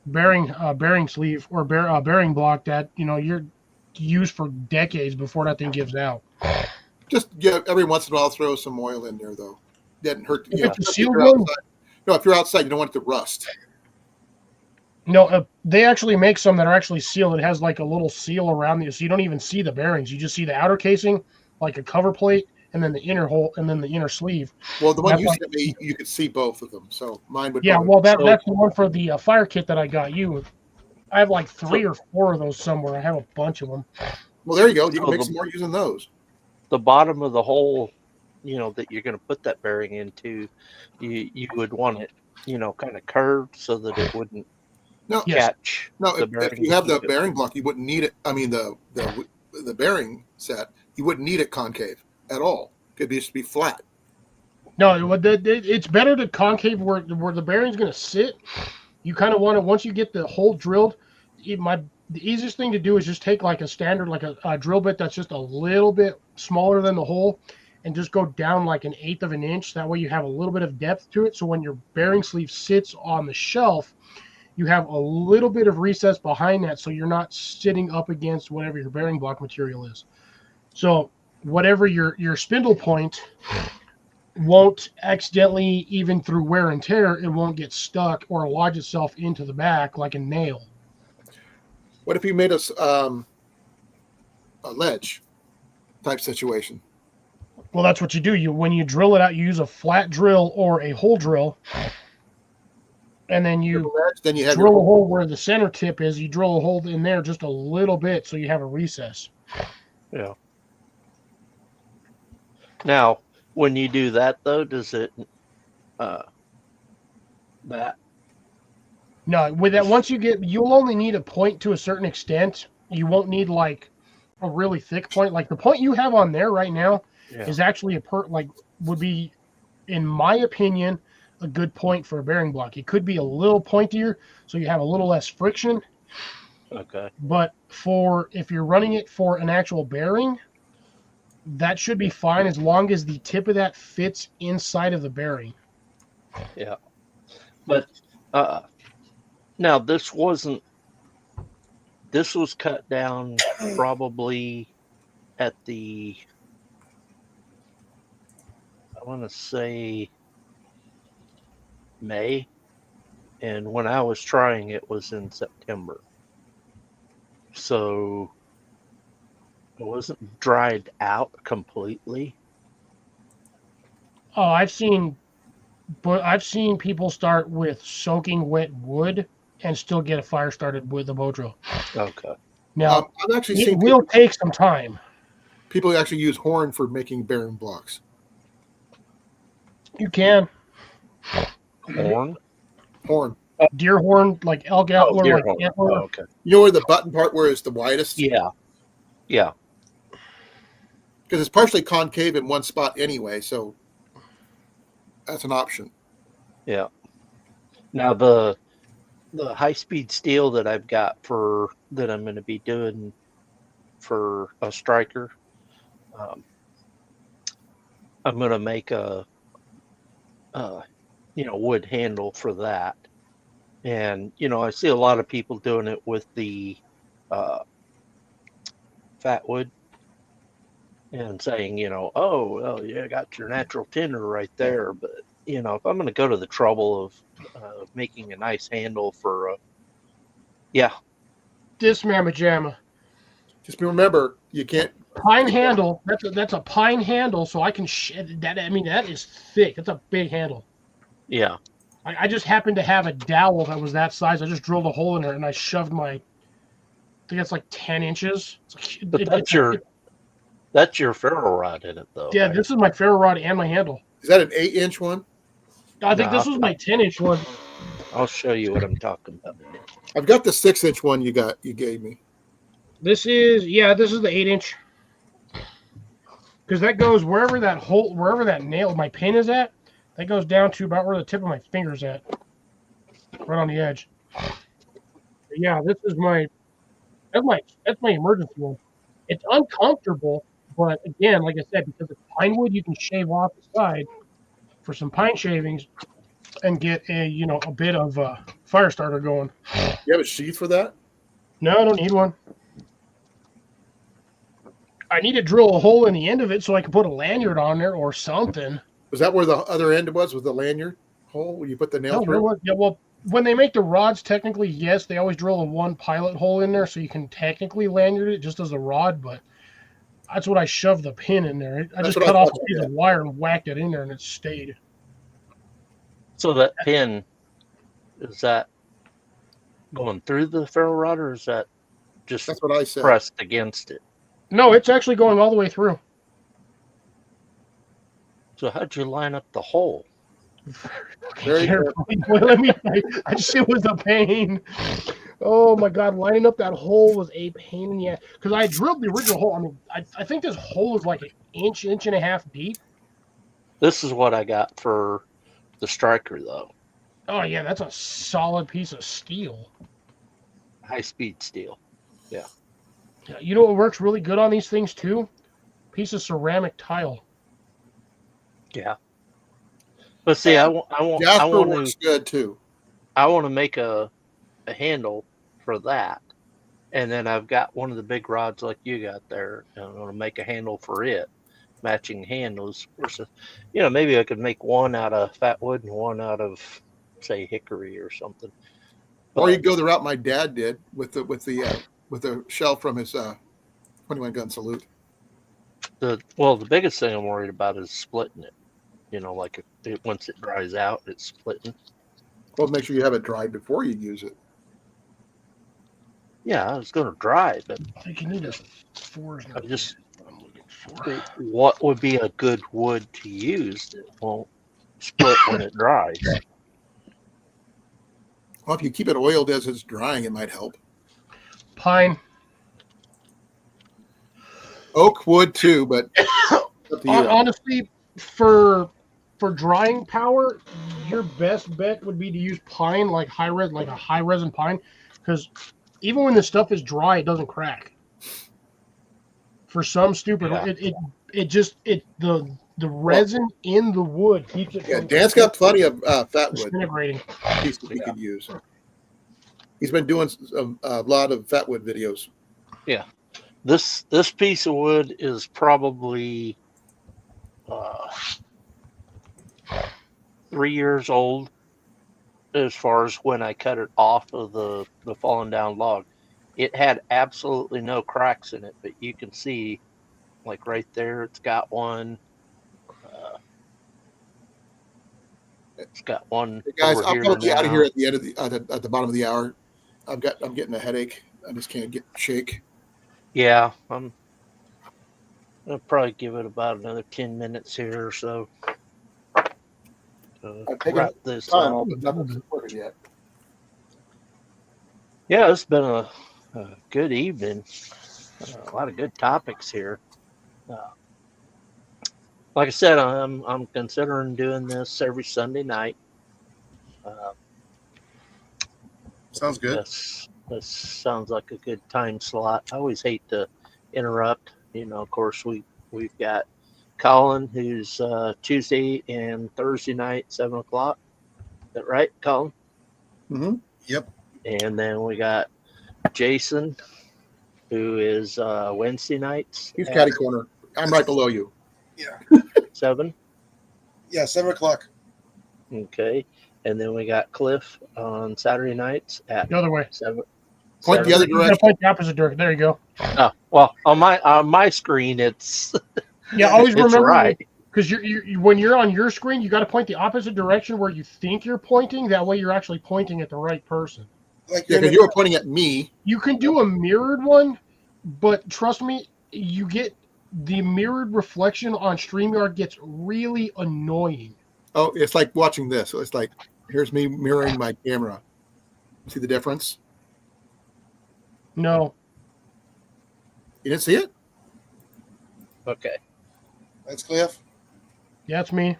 bearing sleeve or bearing block that you're used for decades before that thing gives out. Just every once in a while throw some oil in there though. Doesn't hurt. If Know, it's a if sealed you're one, outside, no, if you're outside, you don't want it to rust. no, they actually make some that are actually sealed. It has like a little seal around it, so you don't even see the bearings. You just see the outer casing, like a cover plate, and then the inner hole, and then the inner sleeve. Well, the one That's you like- sent me, you could see both of them. So mine would. Yeah, probably- well, So- that's the one for the fire kit that I got you. I have like 3 or 4 of those somewhere. I have a bunch of them. Well, there you go. You can So make the- some more using those. The bottom of the hole, that you're going to put that bearing into, you would want it, kind of curved so that it wouldn't No, Yes. catch no. the If bearing. you have the keep it- bearing block, you wouldn't need it. I mean, the bearing set, you wouldn't need it concave at all. It could just be flat. No, it's better to concave where the bearing's going to sit. You kind of want to, once you get the hole drilled, the easiest thing to do is just take like a standard, like a drill bit that's just a little bit smaller than the hole, and just go down like 1/8 of an inch. That way you have a little bit of depth to it. So when your bearing sleeve sits on the shelf, you have a little bit of recess behind that, so you're not sitting up against whatever your bearing block material is. So whatever your spindle point won't accidentally, even through wear and tear, it won't get stuck or lodge itself into the back like a nail. What if you made us a ledge type situation? Well, that's what you do. When you drill it out, you use a flat drill or a hole drill, and then you Then you have drill a your hole where the center tip is. You drill a hole in there just a little bit, so you have a recess. Yeah. Now, when you do that though, does it that No, with that, once you'll only need a point to a certain extent. You won't need like a really thick point. Like the point you have on there right now yeah. is actually would be, in my opinion, a good point for a bearing block. It could be a little pointier, so you have a little less friction. Okay. But if you're running it for an actual bearing, that should be fine as long as the tip of that fits inside of the bearing. Yeah. But now this was cut down probably at the, I want to say May, and when I was trying it was in September. So it wasn't dried out completely. Oh, I've seen people start with soaking wet wood and still get a fire started with a bow drill. Okay. Now, I've actually it seen will take some time. people actually use horn for making bearing blocks. You can. Horn? Horn. Deer horn, like elk antler, deer like horn. antler. Oh, okay. You know where the button part where it's the widest? Yeah. Yeah. Because it's partially concave in one spot anyway, so that's an option. Yeah. Now the high speed steel that I've got that I'm going to be doing for a striker, I'm going to make a wood handle for that. And I see a lot of people doing it with the fat wood and saying, oh, well, yeah, got your natural tinder right there. But if I'm going to go to the trouble of making a nice handle for This mamma jamma. Just remember, you can't. Pine handle. That's a pine handle, so I can shed that. I mean, that is thick. That's a big handle. yeah. I just happened to have a dowel that was that size. I just drilled a hole in it and I shoved I think it's like 10 inches. But that's your ferro rod in it, though. Yeah, right? this is my ferro rod and my handle. Is that an 8-inch one? I think this was my 10-inch one. I'll show you what I'm talking about. I've got the 6-inch one you gave me. This is the 8-inch. Because that goes wherever that nail, my pin is at, that goes down to about where the tip of my finger's at. Right on the edge. But yeah, that's my emergency one. It's uncomfortable, but again, like I said, because it's pine wood, you can shave off the side for some pine shavings and get a bit of fire starter going. You have a sheath for that? No, I don't need one. I need to drill a hole in the end of it so I can put a lanyard on there or something. Was that where the other end was the lanyard hole where you put the nail through? Yeah, well, when they make the rods, technically, yes, they always drill a one pilot hole in there so you can technically lanyard it just as a rod, but that's what I shoved the pin in there. I just cut off a piece of wire and whacked it in there and it stayed. So that pin, is that going through the ferro rod or is that just That's what I said. pressed against it? No, it's actually going all the way through. So how'd you line up the hole? Very Carefully. It was a pain. Oh my God, lining up that hole was a pain in the ass. Because I drilled the original hole. I mean, I think this hole is like an inch and a half deep. This is what I got for the striker, though. Oh yeah, that's a solid piece of steel. High speed steel. Yeah. You know what works really good on these things too? Piece of ceramic tile. Yeah. But see, I Jasper want works to good too. make a handle for that, and then I've got one of the big rods like you got there, and I'm gonna make a handle for it, matching handles. Versus, maybe I could make one out of fat wood and one out of, say, hickory or something. Or you But go the route my dad did with the shell from his 21 gun salute. the biggest thing I'm worried about is splitting it. Like once it dries out, it's splitting. Well, make sure you have it dried before you use it. Yeah, it's gonna dry, but I think you need a 4 is I not just what I'm looking for. what would be a good wood to use that won't split when it dries? Well, if you keep it oiled as it's drying, it might help. Pine. Oak wood too, but up to you. Honestly, for drying power, your best bet would be to use pine, like a high resin pine, because even when the stuff is dry, it doesn't crack. For some stupid, Yeah. the resin in the wood keeps it Yeah, from Dan's got plenty of fat wood disintegrating. pieces he could use. He's been doing a lot of fat wood videos. Yeah. This piece of wood is probably 3 years old as far as when I cut it off of the fallen down log. It had absolutely no cracks in it, but you can see, like right there, it's got one. It's got one Hey guys, over I'll here probably be out of here now. at the end of at the bottom of the hour. I'm getting a headache. I just can't shake. Yeah, I'll probably give it about another 10 minutes here or so to I've taken wrap this time, up. but nothing's working yet. Yeah, it's been a good evening. A lot of good topics here. Uh, like I said, I'm considering doing this every Sunday night. Uh, Sounds good. this sounds like a good time slot. I always hate to interrupt. Of course we've got Colin, who's Tuesday and Thursday night, 7 o'clock. Is that right, Colin? Mm-hmm. Yep. And then we got Jason, who is Wednesday nights. He's at catty corner. I'm right below you. Yeah. 7. Yeah, 7 o'clock. Okay. And then we got Cliff on Saturday nights at The other way. 7. Point the other You gotta direction. point the opposite direction. There you go. Oh, well, on my screen, it's Yeah, always it's remember right. because when you're on your screen, you got to point the opposite direction where you think you're pointing. That way, you're actually pointing at the right person. Like Yeah, because you were pointing at me. You can do a mirrored one, but trust me, you get the mirrored reflection on StreamYard gets really annoying. Oh, it's like watching this. So it's like, here's me mirroring my camera. See the difference? No. You didn't see it? Okay. That's Cliff. Yeah, it's me.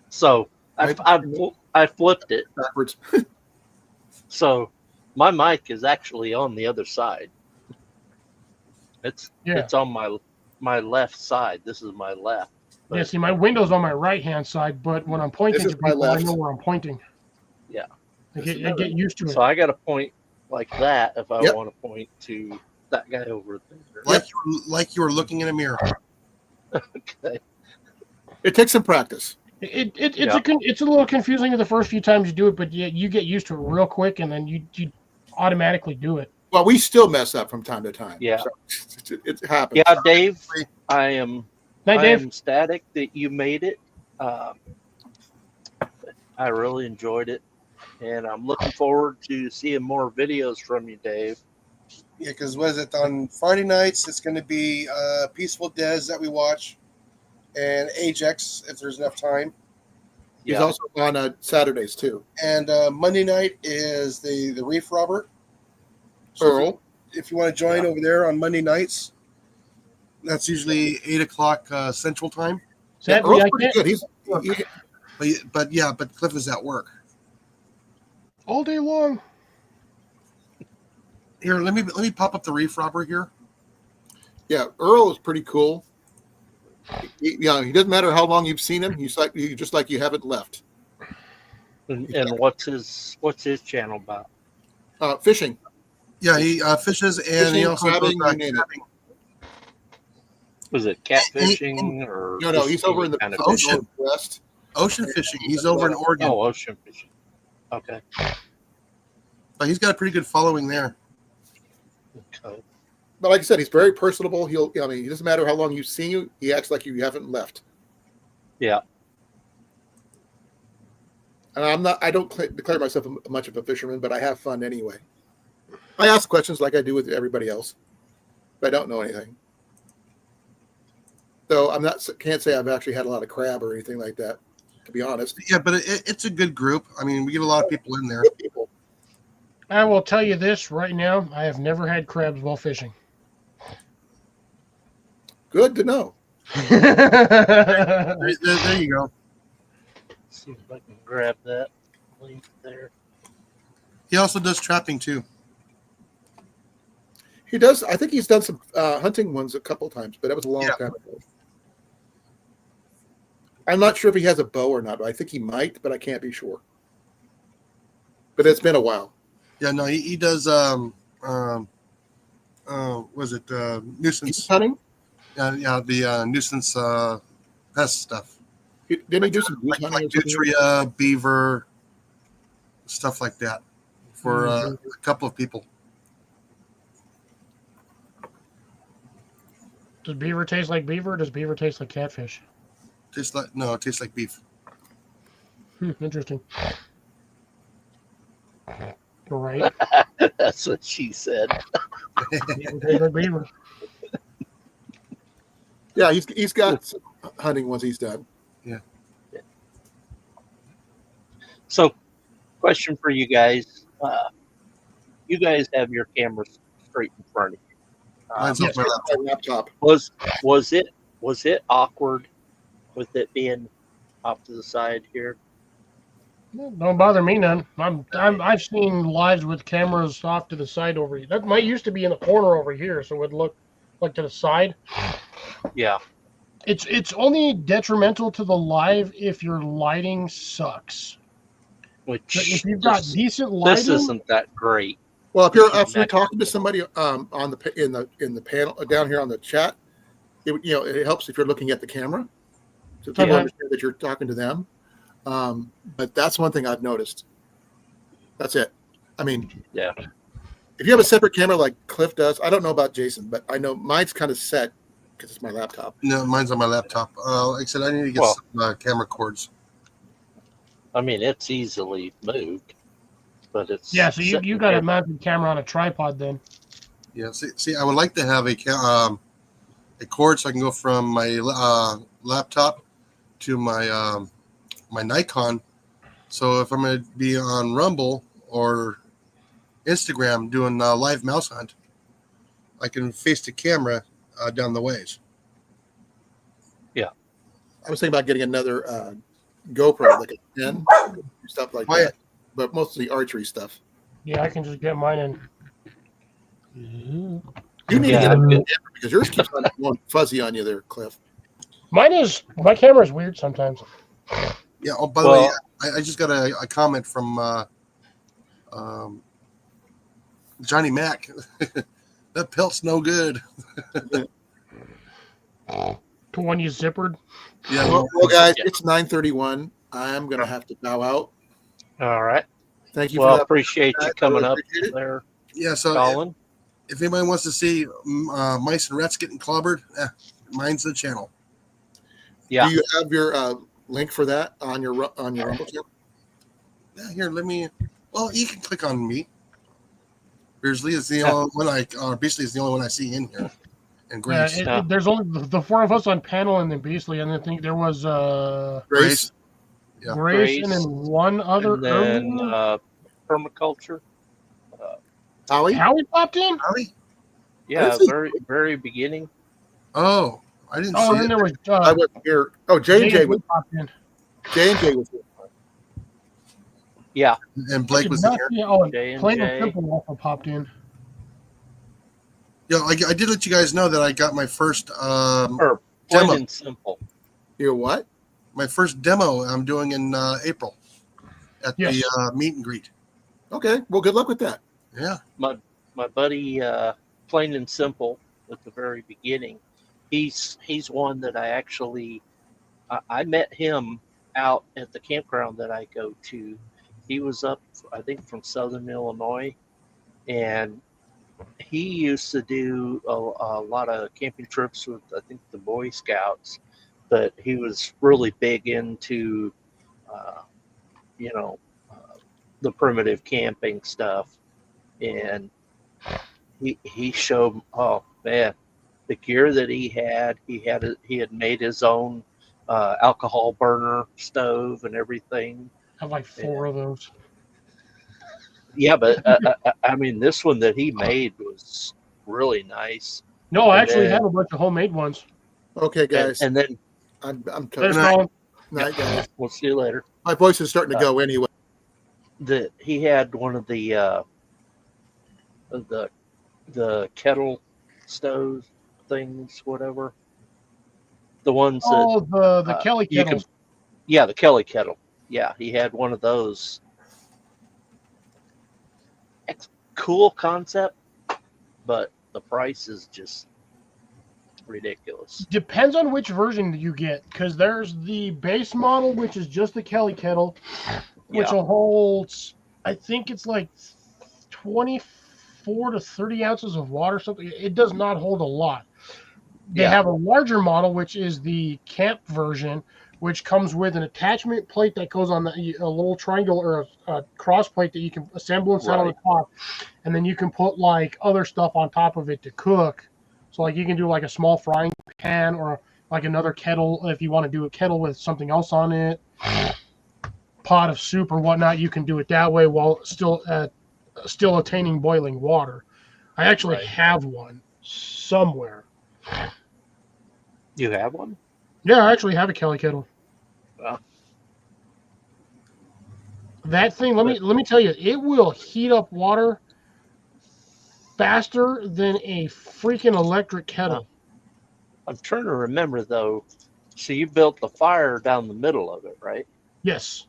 So I flipped it. Backwards. So my mic is actually on the other side. It's on my left side. This is my left. Yeah, see, my window's on my right-hand side, but when I'm pointing This to is my people, I left. know where I'm pointing. Yeah. I get used to it. So I got to point like that if I Yep. want to point to that guy over there. Like you were looking in a mirror. Okay. It takes some practice. It's a little confusing the first few times you do it, but you get used to it real quick, and then you automatically do it. Well, we still mess up from time to time. Yeah. So it happens. Yeah, Dave, I am Night, Dave. ecstatic that you made it. I really enjoyed it, and I'm looking forward to seeing more videos from you, Dave. Yeah, because what is it on Friday nights? It's going to be Peaceful Des that we watch, and Ajax if there's enough time. He's Yeah. also on Saturdays too. And Monday night is the Reef Robber. So Earl. if you want to join over there on Monday nights, that's usually 8 o'clock Central Time. Yeah, Sadly, Earl's I pretty can't good. But Cliff is at work. all day long. Here, let me pop up the Reef Robber here. Yeah, Earl is pretty cool. He doesn't matter how long you've seen him. He's just like you haven't left. And what's his channel about? Fishing. Yeah, he fishes and he Fishing, also crabbing, goes you name it. camping. Was it catfishing or No, just he's over any in the kind of ocean. Northwest. Ocean fishing. He's over in Oregon. Oh, ocean fishing. Okay. But he's got a pretty good following there. Okay. But like I said, he's very personable. He doesn't matter how long you've seen you. He acts like you haven't left. Yeah. And I don't declare myself much of a fisherman, but I have fun anyway. I ask questions like I do with everybody else, but I don't know anything. So can't say I've actually had a lot of crab or anything like that, to be honest. Yeah, but it's a good group. I mean, we get a lot of people in there. Good people. I will tell you this right now. I have never had crabs while fishing. Good to know. There you go. Let's see if I can grab that link there. He also does trapping too. He does. I think he's done some hunting ones a couple times, but that was a long time ago. I'm not sure if he has a bow or not. I think he might, but I can't be sure. But it's been a while. Yeah, no, he does. Was it nuisance Hunting? Yeah, the nuisance pest stuff. Didn't he do some goose hunting? Like or something? nutria, beaver, stuff like that for a couple of people. Does beaver taste like beaver or does beaver taste like catfish? It tastes like beef. Interesting. Right. That's what she said. Beaver tastes like beaver. Yeah, he's got some hunting ones he's done. So, question for you guys. You guys have your cameras straight in front of you. Mine's yes, off my My laptop. laptop. Was it awkward with it being off to the side here? Don't bother me none. I've seen lives with cameras off to the side over here. That might used to be in the corner over here, so it would look like to the side. Yeah. It's only detrimental to the live if your lighting sucks. Which If you've got decent lighting, this isn't that great. Well, if you're talking to somebody in the panel down here on the chat, it helps if you're looking at the camera, so people understand that you're talking to them. But that's one thing I've noticed. That's it. I mean, Yeah. if you have a separate camera like Cliff does, I don't know about Jason, but I know mine's kind of set because it's my laptop. No, mine's on my laptop. Like I said, I need to get some camera cords. I mean, it's easily moved, but it's yeah. So you got a mounted camera on a tripod then. Yeah. See, I would like to have a cord so I can go from my laptop to my my Nikon. So if I'm going to be on Rumble or Instagram doing live mouse hunt, I can face the camera down the ways. Yeah. I was thinking about getting another GoPro, like a 10, stuff like that, but mostly archery stuff. Yeah, I can just get mine in. You need to get a camera because yours keeps on going fuzzy on you there, Cliff. My camera is weird sometimes. Yeah. Oh, by the way, I just got a comment from Johnny Mac. That pelt's no good. To one you zippered. Yeah. Well, guys, it's 9:31. I'm gonna have to bow out. All right. Thank you. Well, for that. appreciate you coming up Appreciate it. there, Yeah. So Colin. if anybody wants to see mice and rats getting clobbered, mine's the channel. Yeah. Do you have your link for that on your Rumble channel? Yeah. Here, let me. Well, you can click on me. Beardsley is the only one Beasley is the only one I see in here. And Grace. There's only the four of us on panel, and then Beasley, and I think there was Grace. Yeah. Grace, and then one other. And then permaculture. Howie? Howie popped in. Howie? Yeah, he? very very beginning. Oh, I didn't Oh, see and then it. there was I wasn't here. Oh, J&J was popped in. J&J was here. Yeah. And Blake was in here. Oh, and J&J. Plain and Simple also popped in. Yeah, I did let you guys know that I got my first Plain demo. and simple. Your what? My first demo I'm doing in April at Yes. the meet and greet. Okay. Well, good luck with that. Yeah. My buddy, Plain and Simple, at the very beginning, he's one that I actually I met him out at the campground that I go to. He was up, I think, from Southern Illinois, and he used to do a lot of camping trips with, I think, the Boy Scouts, but he was really big into, uh, you know, the primitive camping stuff, and he showed, oh man, the gear that he had made his own alcohol burner stove and everything. I have like 4 of those. Yeah, but I mean, this one that he made was really nice. No, I And actually then- have a bunch of homemade ones. Okay, guys. And then I'm There's tired. Colin. Night, guys. we'll see you later. My voice is starting to go anyway. That he had one of the kettle stove things, whatever. The ones that Oh, the Kelly you can, kettles. yeah, the Kelly kettle. Yeah, he had one of those. It's cool concept, but the price is just ridiculous. Depends on which version you get, because there's the base model, which is just the Kelly kettle, which Yeah. holds, I think it's like 24 to 30 ounces of water, something. It does not hold a lot. They Yeah. have a larger model, which is the camp version, which comes with an attachment plate that goes on a little triangle or a cross plate that you can assemble and set on the top, and then you can put like other stuff on top of it to cook. So like you can do like a small frying pan or like another kettle if you want to do a kettle with something else on it, pot of soup or whatnot. You can do it that way while still attaining boiling water. I actually Right. have one somewhere. You have one? Yeah, I actually have a Kelly kettle. Wow. That thing, let me tell you, it will heat up water faster than a freaking electric kettle. I'm trying to remember though. So you built the fire down the middle of it, right? Yes.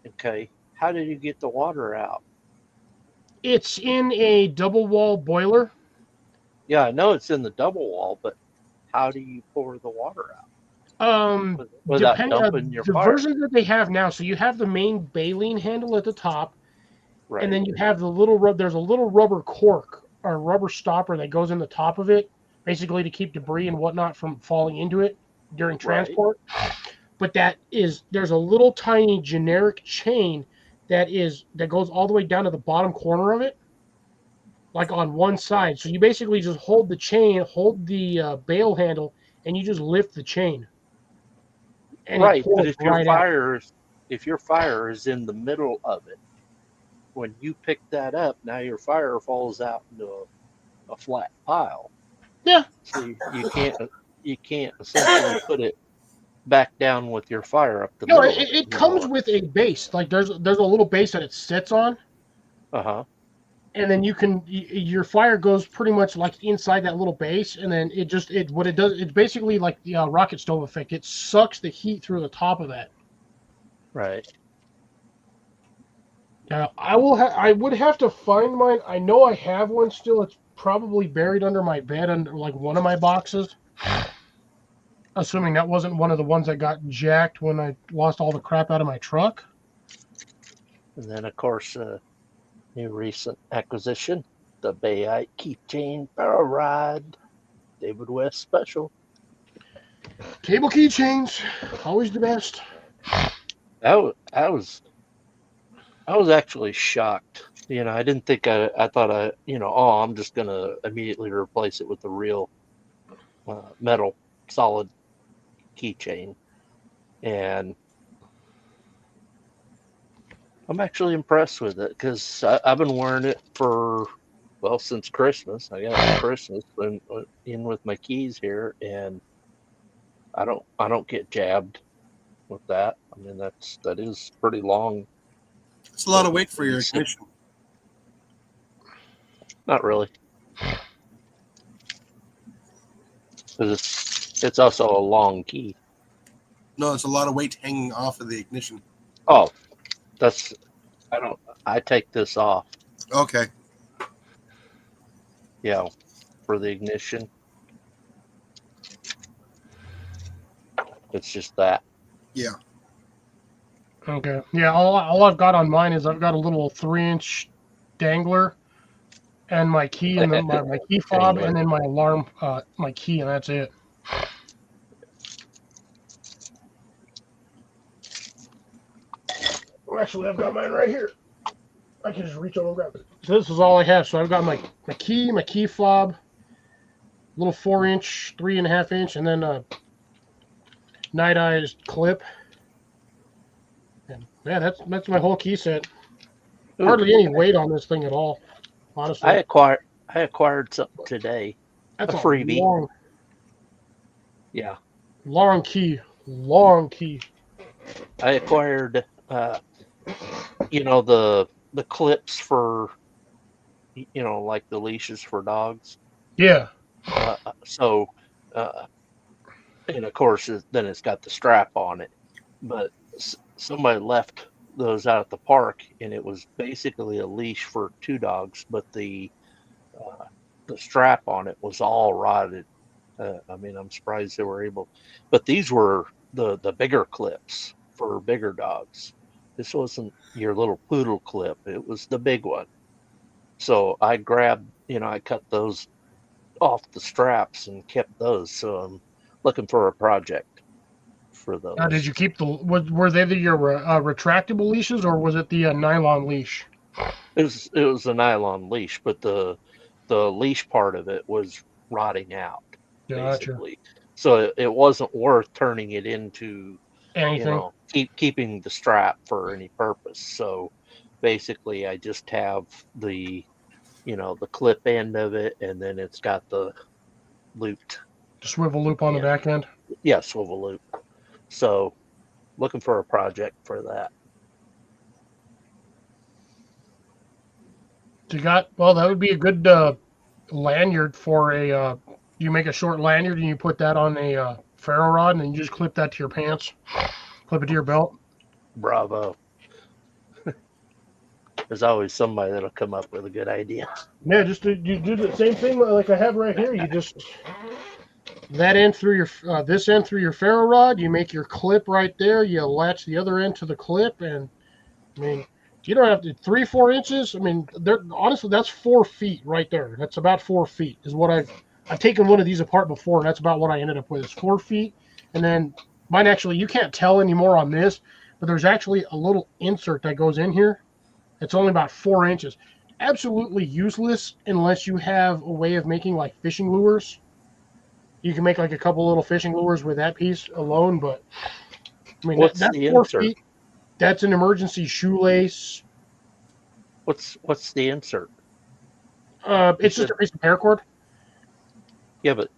Okay. How did you get the water out? It's in a double wall boiler. Yeah, I know it's in the double wall, but how do you pour the water out without dumping your the fire? versions that they have now, so you have the main baleen handle at the top, Right. and then you have there's a little rubber cork or rubber stopper that goes in the top of it, basically to keep debris and whatnot from falling into it during transport. But there's a little tiny generic chain that goes all the way down to the bottom corner of it, like on one side. So you basically just hold the chain, hold the bail handle, and you just lift the chain. And it Right, but pours if your right out. fire is in the middle of it, when you pick that up, now your fire falls out into a flat pile. Yeah. So you can't essentially put it back down with your fire up the No, middle. it comes with a base. Like there's a little base that it sits on, Uh-huh. and then your fire goes pretty much like inside that little base, and then what it does, it's basically like the rocket stove effect. It sucks the heat through the top of that. Right. I would have to find mine. I know I have one still. It's probably buried under my bed under like one of my boxes. Assuming that wasn't one of the ones that got jacked when I lost all the crap out of my truck. And then of course new recent acquisition, the Bayite keychain barrel ride, David West special. Cable keychains, always the best. I was actually shocked. You know, I didn't think I thought I'm just gonna immediately replace it with the real metal solid keychain, and I'm actually impressed with it because I've been wearing it since Christmas. I got it for Christmas in with my keys here, and I don't get jabbed with that. I mean that is pretty long. It's a lot of weight for your ignition. Not really. 'Cause It's also a long key. No, it's a lot of weight hanging off of the ignition. Oh, that's I take this off. Okay. Yeah, for the ignition. It's just that. Yeah. Okay. Yeah, all I've got on mine is I've got a little 3-inch dangler and my key and then my key fob Dangler. and then my alarm my key, and that's it. Well, actually, I've got mine right here. I can just reach over and grab it. So this is all I have. So I've got my key fob, little 4-inch, 3.5-inch, and then a Night Eyes clip. And yeah, that's my whole key set. Ooh, Hardly any weight on this thing at all, honestly. I acquired something today. That's a freebie. Long key. Long key. I acquired the clips for like the leashes for dogs. Yeah. So and of course then it's got the strap on it, but somebody left those out at the park, and it was basically a leash for 2 dogs, but the strap on it was all rotted. I mean, I'm surprised they were able, but these were the bigger clips for bigger dogs. This wasn't your little poodle clip, it was the big one. So I grabbed, I cut those off the straps and kept those. So I'm looking for a project for those. Now, did you keep were they your retractable leashes, or was it the nylon leash? It was a nylon leash, but the leash part of it was rotting out, Gotcha. basically. So it wasn't worth turning it into Anything. Keeping the strap for any purpose. So basically I just have the the clip end of it, and then it's got the looped Swivel loop on the back end. Yeah, swivel loop. So looking for a project for that. That would be a good lanyard for a you make a short lanyard and you put that on a ferro rod, and then you just clip that to your pants, clip it to your belt. Bravo. There's always somebody that'll come up with a good idea. Yeah, you do the same thing like I have right here. You just that end through your this end through your ferro rod. You make your clip right there. You latch the other end to the clip, and I mean, you don't have to 3-4 inches. I mean, honestly, that's 4 feet right there. That's about 4 feet is what I've taken one of these apart before, and that's about what I ended up with. Is 4 feet, and then mine actually you can't tell anymore on this, but there's actually a little insert that goes in here. It's only about 4 inches. Absolutely useless unless you have a way of making like fishing lures. You can make like a couple little fishing lures with that piece alone, but I mean, What's that's the 4 insert? feet. That's an emergency shoelace. What's the insert? It's just a piece of paracord. Yeah, but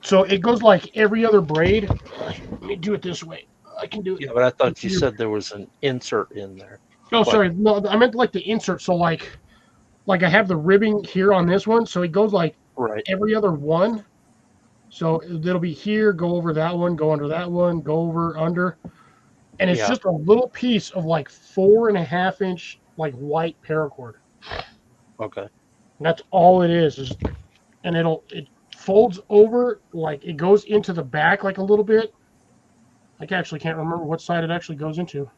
So it goes like every other braid. Let me do it this way. I can do it. yeah, but I thought you said there was an insert in there. Oh, sorry. No, I meant like the insert. So like I have the ribbing here on this one, so it goes like Right. every other one. So it'll be here, go over that one, go under that one, go over under, and it's just a little piece of like 4.5 inch like white paracord. Okay. And that's all it is, and it folds over, like it goes into the back like a little bit. I actually can't remember what side it actually goes into.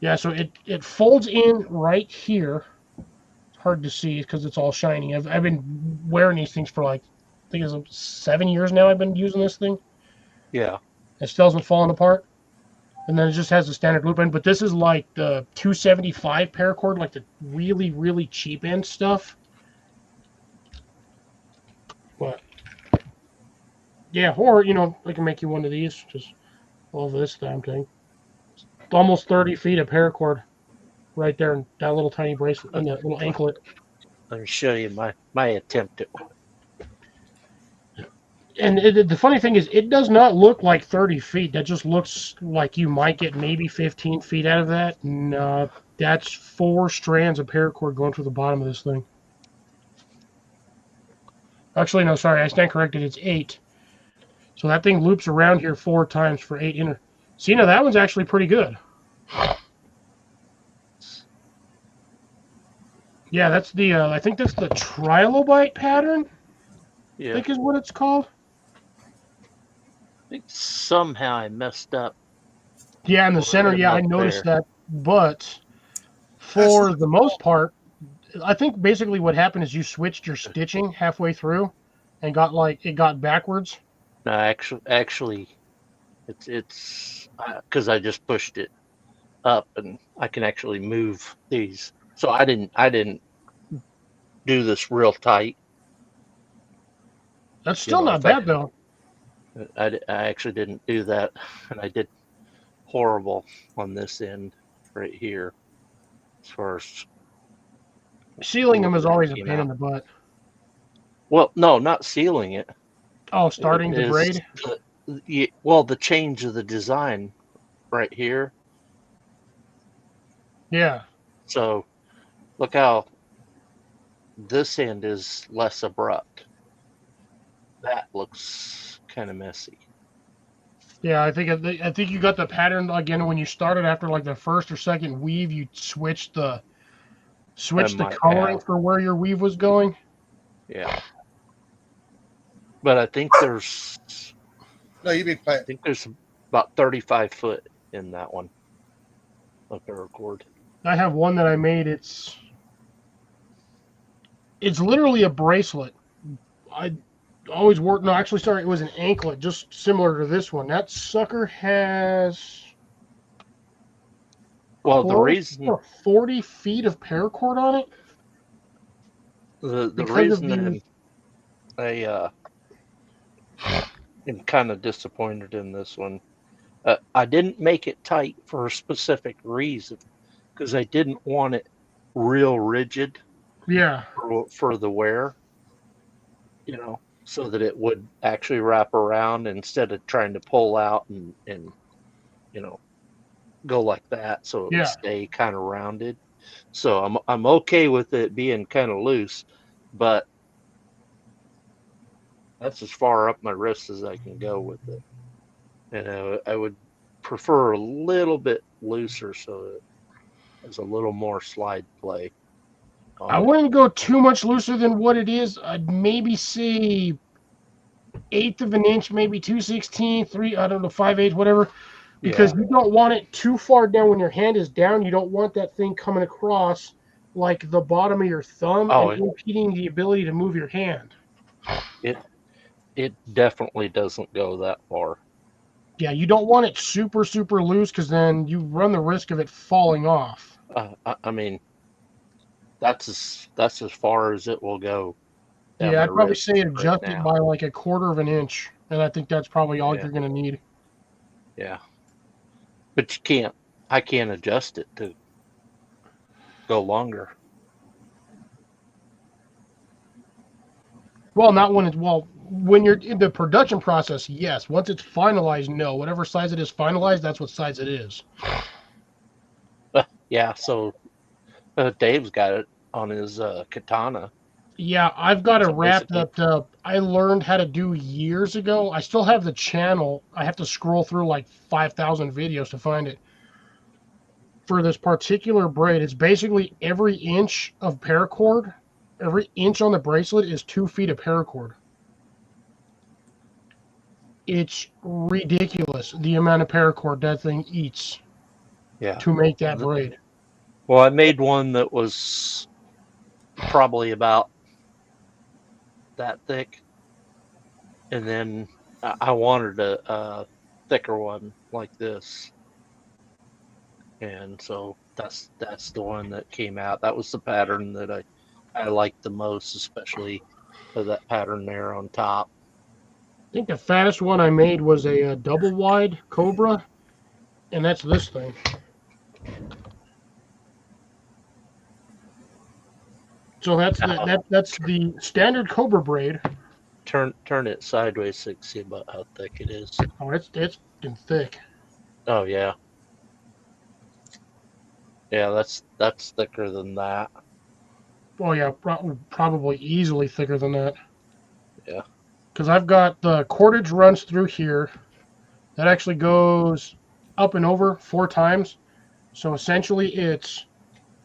Yeah, so it folds in right here. It's hard to see because it's all shiny. I've been wearing these things for like, I think it's 7 years now I've been using this thing. Yeah. It still hasn't fallen apart. And then it just has the standard loop end. But this is like the 275 paracord, like the really, really cheap end stuff. But yeah, or I can make you one of these. Just all this damn thing. It's almost 30 feet of paracord right there in that little tiny bracelet and that little anklet. Let me show you my attempt at one. And the funny thing is, it does not look like 30 feet. That just looks like you might get maybe 15 feet out of that. No, that's 4 strands of paracord going through the bottom of this thing. Actually, no, sorry, I stand corrected. It's 8. So that thing loops around here 4 times for 8 inner. See, now that one's actually pretty good. Yeah, that's the, I think that's the trilobite pattern, I Yeah. think is what it's called. I think somehow I messed up. Yeah, in the center, Right yeah, I about noticed there. that. But for the most part, I think basically what happened is you switched your stitching halfway through and got like, it got backwards. No, actually, it's because I just pushed it up, and I can actually move these. So I didn't do this real tight. That's You still know, not if I bad, though. I actually didn't do that, and I did horrible on this end right here as far as Sealing the them way is that always a came pain in out. the butt. Well, no, not sealing it. Oh, It starting the is braid? the change of the design right here. Yeah. So look how this end is less abrupt. That looks kind of messy. Yeah, I think you got the pattern again when you started after like the first or second weave, you switched the I might coloring have, for where your weave was going. yeah. But No, you'd be I fine. think there's about 35 foot in that one of paracord. I have one that I made. It's literally a bracelet. I always wore no, actually sorry, it was an anklet, just similar to this one. That sucker has Well, the close reason to 40 feet of paracord on it the because of reason the I am kind of disappointed in this one. I didn't make it tight for a specific reason because I didn't want it real rigid yeah. for the wear, so that it would actually wrap around instead of trying to pull out and you know go like that, so it would Yeah. stay kind of rounded. So I'm okay with it being kind of loose, but that's as far up my wrist as I can go with it. And I would prefer a little bit looser so it has a little more slide play I on it. wouldn't go too much looser than what it is. I'd maybe say eighth of an inch, maybe 2/16, 3, I don't know, 5/8, whatever, because Yeah. you don't want it too far down when your hand is down. You don't want that thing coming across like the bottom of your thumb Oh, and impeding the ability to move your hand. it it definitely doesn't go that far. Yeah, you don't want it super, super loose because then you run the risk of it falling off. I mean, that's as far as it will go at Yeah, my I'd probably say wrist right adjust it now. by like a quarter of an inch, and I think that's probably all Yeah, you're going to need. yeah. But I can't adjust it to go longer. Well, not when it's when you're in the production process, yes. Once it's finalized, no. Whatever size it is finalized, that's what size it is. Yeah, so Dave's got it on his katana. Yeah, I've got a So wrap basically, that I learned how to do years ago. I still have the channel. I have to scroll through like 5,000 videos to find it. For this particular braid, it's basically every inch of paracord, every inch on the bracelet is 2 feet of paracord. It's ridiculous the amount of paracord that thing eats yeah. to make that braid. Well, I made one that was probably about that thick, and then I wanted a thicker one like this, and so that's the one that came out. That was the pattern that I liked the most, especially that pattern there on top. I think the fattest one I made was a double wide Cobra, and that's this thing. So that's the standard Cobra braid. Turn it sideways so you can see about how thick it is. Oh, it's fucking thick. Oh yeah, yeah. That's thicker than that. Oh yeah, probably easily thicker than that. Yeah. because I've got the cordage runs through here. That actually goes up and over 4 times. So essentially it's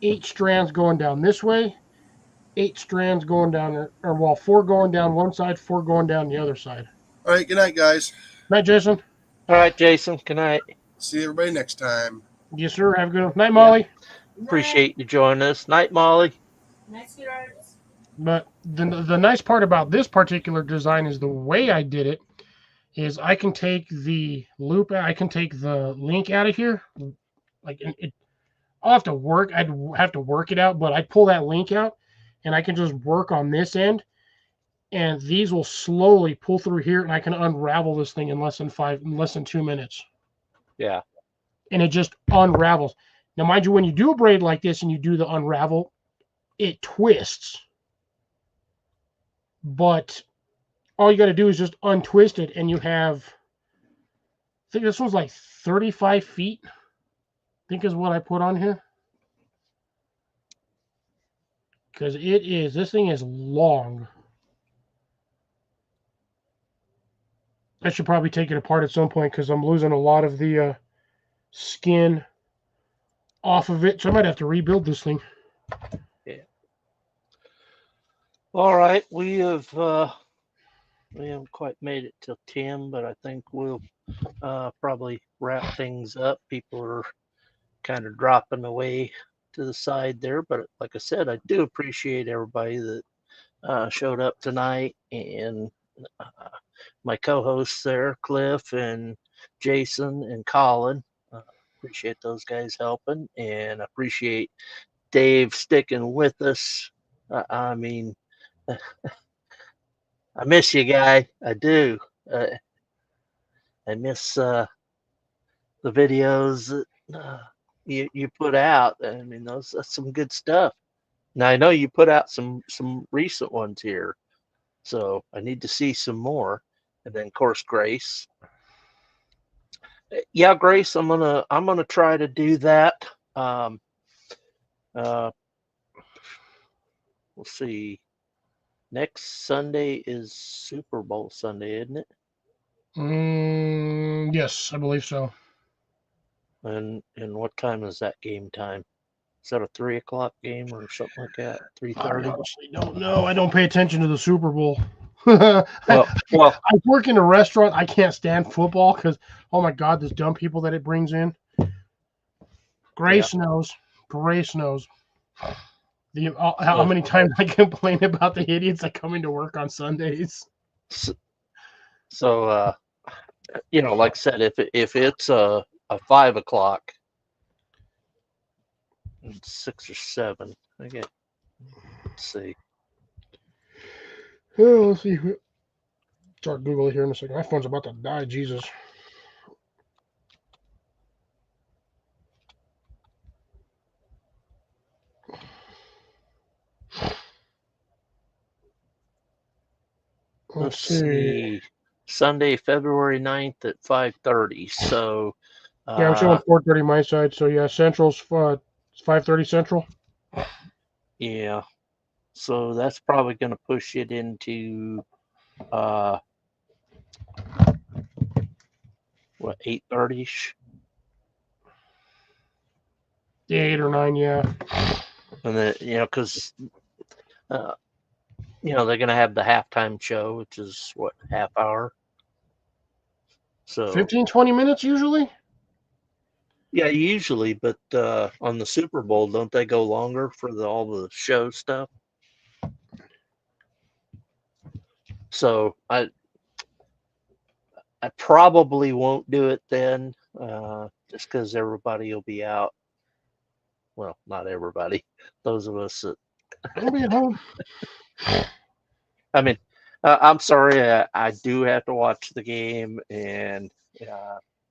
8 strands going down this way, 8 strands going down, or well, 4 going down one side, 4 going down the other side. All right. Good night, guys. Night, Jason. All right, Jason. Good night. See everybody next time. Yes, sir. Have a good night, Molly. Appreciate you joining us. Night, Molly. Nice sweethearts. But the nice part about this particular design is the way I did it is I can take the loop, I can take the link out of here. Like I'll have to work. I'd have to work it out, but I pull that link out, and I can just work on this end, and these will slowly pull through here, and I can unravel this thing in less than 2 minutes. Yeah. And it just unravels. Now, mind you, when you do a braid like this and you do the unravel, it twists. But all you got to do is just untwist it, and you have, I think this one's like 35 feet, I think is what I put on here. Because this thing is long. I should probably take it apart at some point because I'm losing a lot of the skin off of it. So I might have to rebuild this thing. Yeah. All right. We haven't quite made it till 10, but I think we'll probably wrap things up. People are kind of dropping away to the side there, but like I said, I do appreciate everybody that showed up tonight, and my co-hosts there, Cliff and Jason and Colin. Appreciate those guys helping, and appreciate Dave sticking with us. I mean, I miss you, guy. I do. I miss the videos that you put out. I mean, that's some good stuff. Now I know you put out some recent ones here, so I need to see some more. And then, of course, Grace. Yeah, Grace, I'm gonna try to do that. We'll see. Next Sunday is Super Bowl Sunday, isn't it? Yes, I believe so. And what time is that game time? Is that a 3 o'clock game or something like that? I 3:30? honestly don't know. I don't pay attention to the Super Bowl. Well, I work in a restaurant. I can't stand football because, oh my God, there's dumb people that it brings in. Grace knows. Grace knows. How many times I complain about the idiots that come into work on Sundays. so like I said, if it's a 5 o'clock, 6 or 7, I get. Let's see. Oh, let's see. Start Google it here in a second. My phone's about to die. Jesus. Let's see. Sunday, February 9th at 5:30. So yeah, I'm showing 4:30 my side. So yeah, Central's 5:30 Central. Yeah. So that's probably going to push it into what, 8:30ish? Yeah, 8 or 9, yeah. And then, because they're going to have the halftime show, which is what, half hour. So 15-20 minutes usually. yeah, usually, but on the Super Bowl, don't they go longer for all the show stuff? So I probably won't do it then, just because everybody will be out. Well, not everybody. Those of us that. I'll be at home. I mean, I'm sorry. I do have to watch the game, and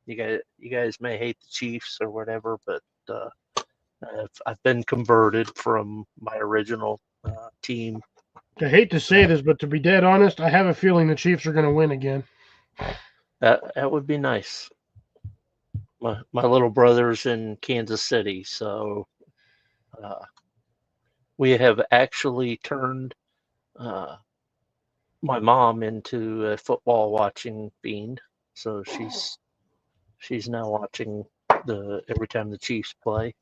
you guys may hate the Chiefs or whatever, but I've been converted from my original team. I hate to say this, but to be dead honest, I have a feeling the Chiefs are going to win again. That would be nice. My little brother's in Kansas City, so we have actually turned my mom into a football watching fiend, so she's now watching every time the Chiefs play.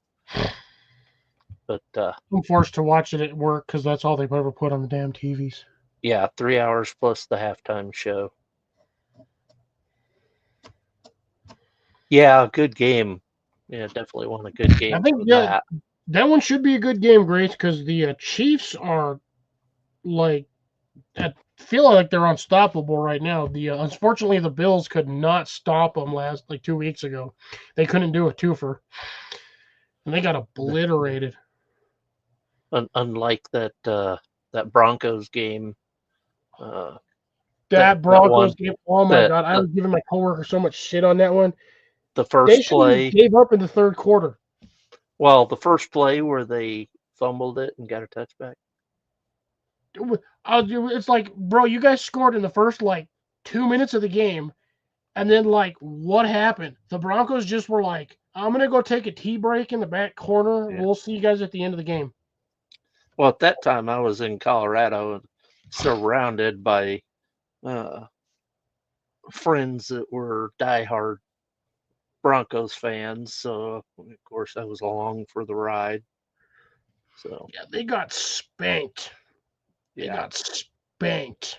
But I'm forced to watch it at work because that's all they've ever put on the damn TVs. yeah, 3 hours plus the halftime show. Yeah, good game. Yeah, definitely won a good game. I think that one should be a good game, Grace, because the Chiefs are like I feel like they're unstoppable right now. The unfortunately the Bills could not stop them last 2 weeks ago. They couldn't do a twofer, and they got obliterated. Unlike that Broncos game. That Broncos game, oh my that God, I was giving my coworker so much shit on that one. the They first should have play. gave up in the third quarter. Well, the first play where they fumbled it and got a touchback. It's like, bro, you guys scored in the first 2 minutes of the game, and then what happened? The Broncos just were like, I'm gonna go take a tea break in the back corner. Yeah. We'll see you guys at the end of the game. Well, at that time, I was in Colorado, surrounded by friends that were diehard Broncos fans. So, of course, I was along for the ride. So Yeah, they got spanked. They yeah. got spanked.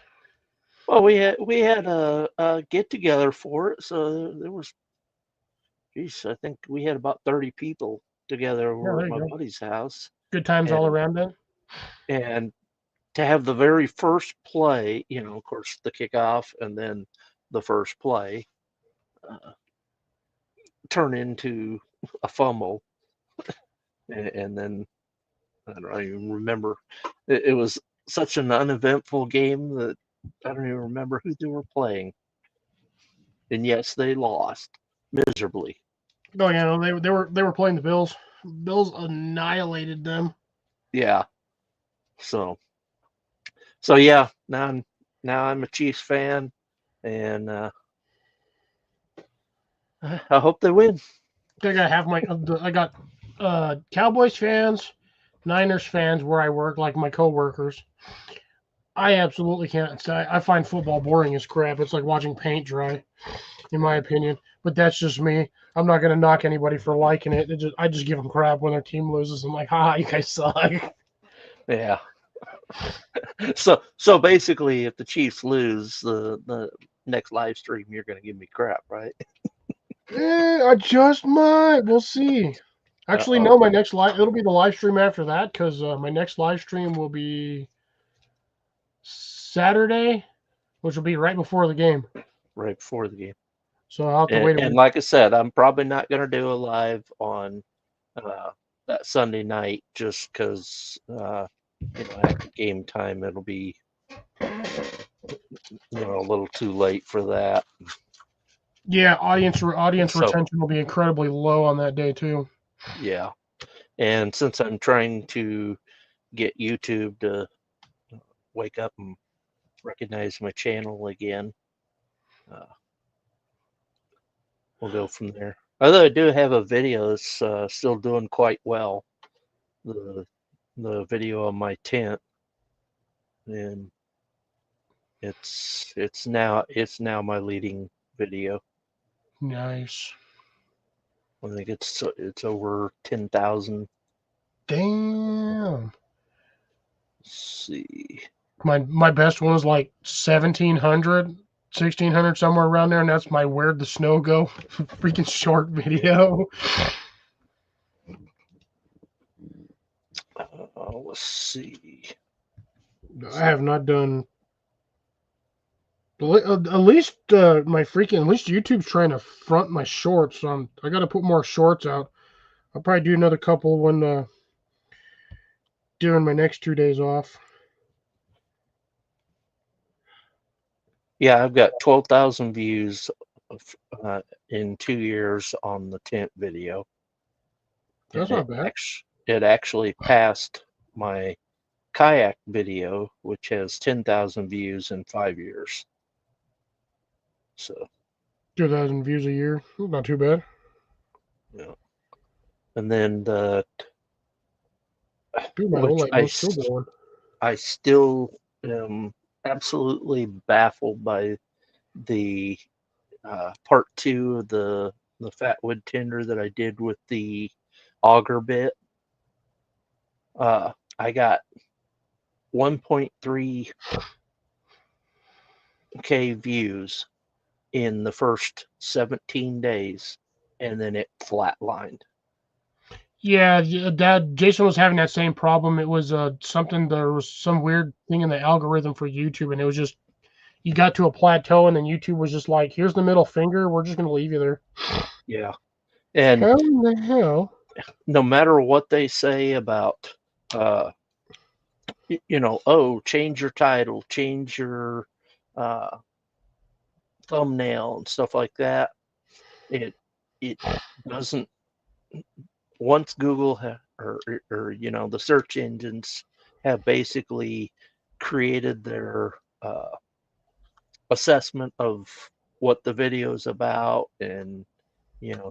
Well, we had a get together for it, so there was, geez, I think we had about 30 people together over there at you my go. buddy's house, Good times all and around then. and to have the very first play, of course, the kickoff and then the first play turn into a fumble, and then I don't even remember. It was such an uneventful game that I don't even remember who they were playing. And yes, they lost miserably. Oh yeah, they were playing the Bills. Bills annihilated them. Yeah. So yeah, now I'm a Chiefs fan, and I hope they win. I got I got Cowboys fans, Niners fans where I work, like my coworkers. I absolutely can't say I find football boring as crap. It's like watching paint dry, in my opinion. But that's just me. I'm not gonna knock anybody for liking it. I just give them crap when their team loses. I'm like, haha, you guys suck. Yeah. So basically, if the Chiefs lose the next live stream, you're going to give me crap, right? I just might. We'll see. Actually, no. My next it'll be the live stream after that because my next live stream will be Saturday, which will be right before the game. Right before the game. So I'll have to wait a And week. like I said, I'm probably not going to do a live on that Sunday night just because after game time it'll be a little too late for that. Yeah, audience retention will be incredibly low on that day too. Yeah, and since I'm trying to get YouTube to wake up and recognize my channel again, we'll go from there. Although I do have a video that's still doing quite well, the video of my tent, and it's now my leading video. Nice. I think it's over 10,000. Damn. Let's see. My best one was like 1,700, 1,600, somewhere around there, and that's my Where'd the Snow Go freaking short video. Let's see. I have not done. At least YouTube's trying to front my shorts. I got to put more shorts out. I'll probably do another couple when during my next 2 days off. Yeah, I've got 12,000 views in 2 years on the tent video. That's not bad. It actually passed my kayak video, which has 10,000 views in 5 years. So 2,000 views a year, not too bad. yeah, and then the Dude, my which OLED was still going. I still am absolutely baffled by the part 2 of the fat wood tinder that I did with the auger bit. I got 1.3K views in the first 17 days, and then it flatlined. Yeah, Dad, Jason was having that same problem. It was something. There was some weird thing in the algorithm for YouTube, and it was just you got to a plateau, and then YouTube was just like, "Here's the middle finger. We're just gonna leave you there." Yeah. And How in the hell? no matter what they say about, uh, oh, change your title, change your uh, thumbnail and stuff like that, it doesn't. Once Google or the search engines have basically created their assessment of what the video is about, and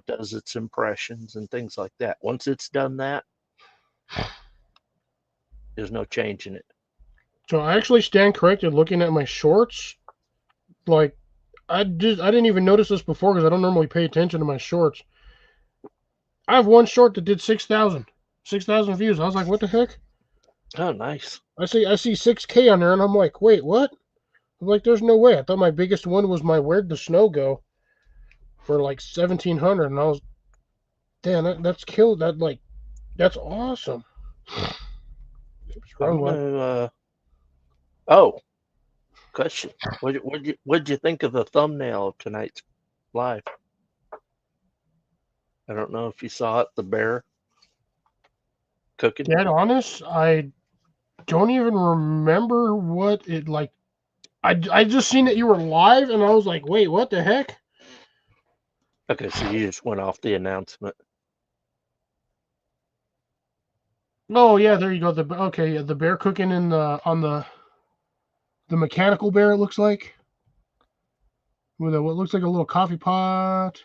does its impressions and things like that. Once it's done that, there's no changing it. So I actually stand corrected. Looking at my shorts, like I didn't even notice this before because I don't normally pay attention to my shorts. I have one short that did 6,000 views. I was like, what the heck? Oh, nice. I see 6K on there, and I'm like, wait, what? I'm like, there's no way. I thought my biggest one was my Where'd the Snow Go for like 1,700, and I was, damn, that's killed. That's awesome. Oops, I'm wrong one. gonna. Oh, question. What'd you think of the thumbnail of tonight's live? I don't know if you saw it. The bear cooking. Dead honest, I don't even remember what it like. I just seen that you were live, and I was like, wait, what the heck? Okay, so you just went off the announcement. Oh yeah, there you go. The bear cooking in on the mechanical bear. It looks like with what looks like a little coffee pot,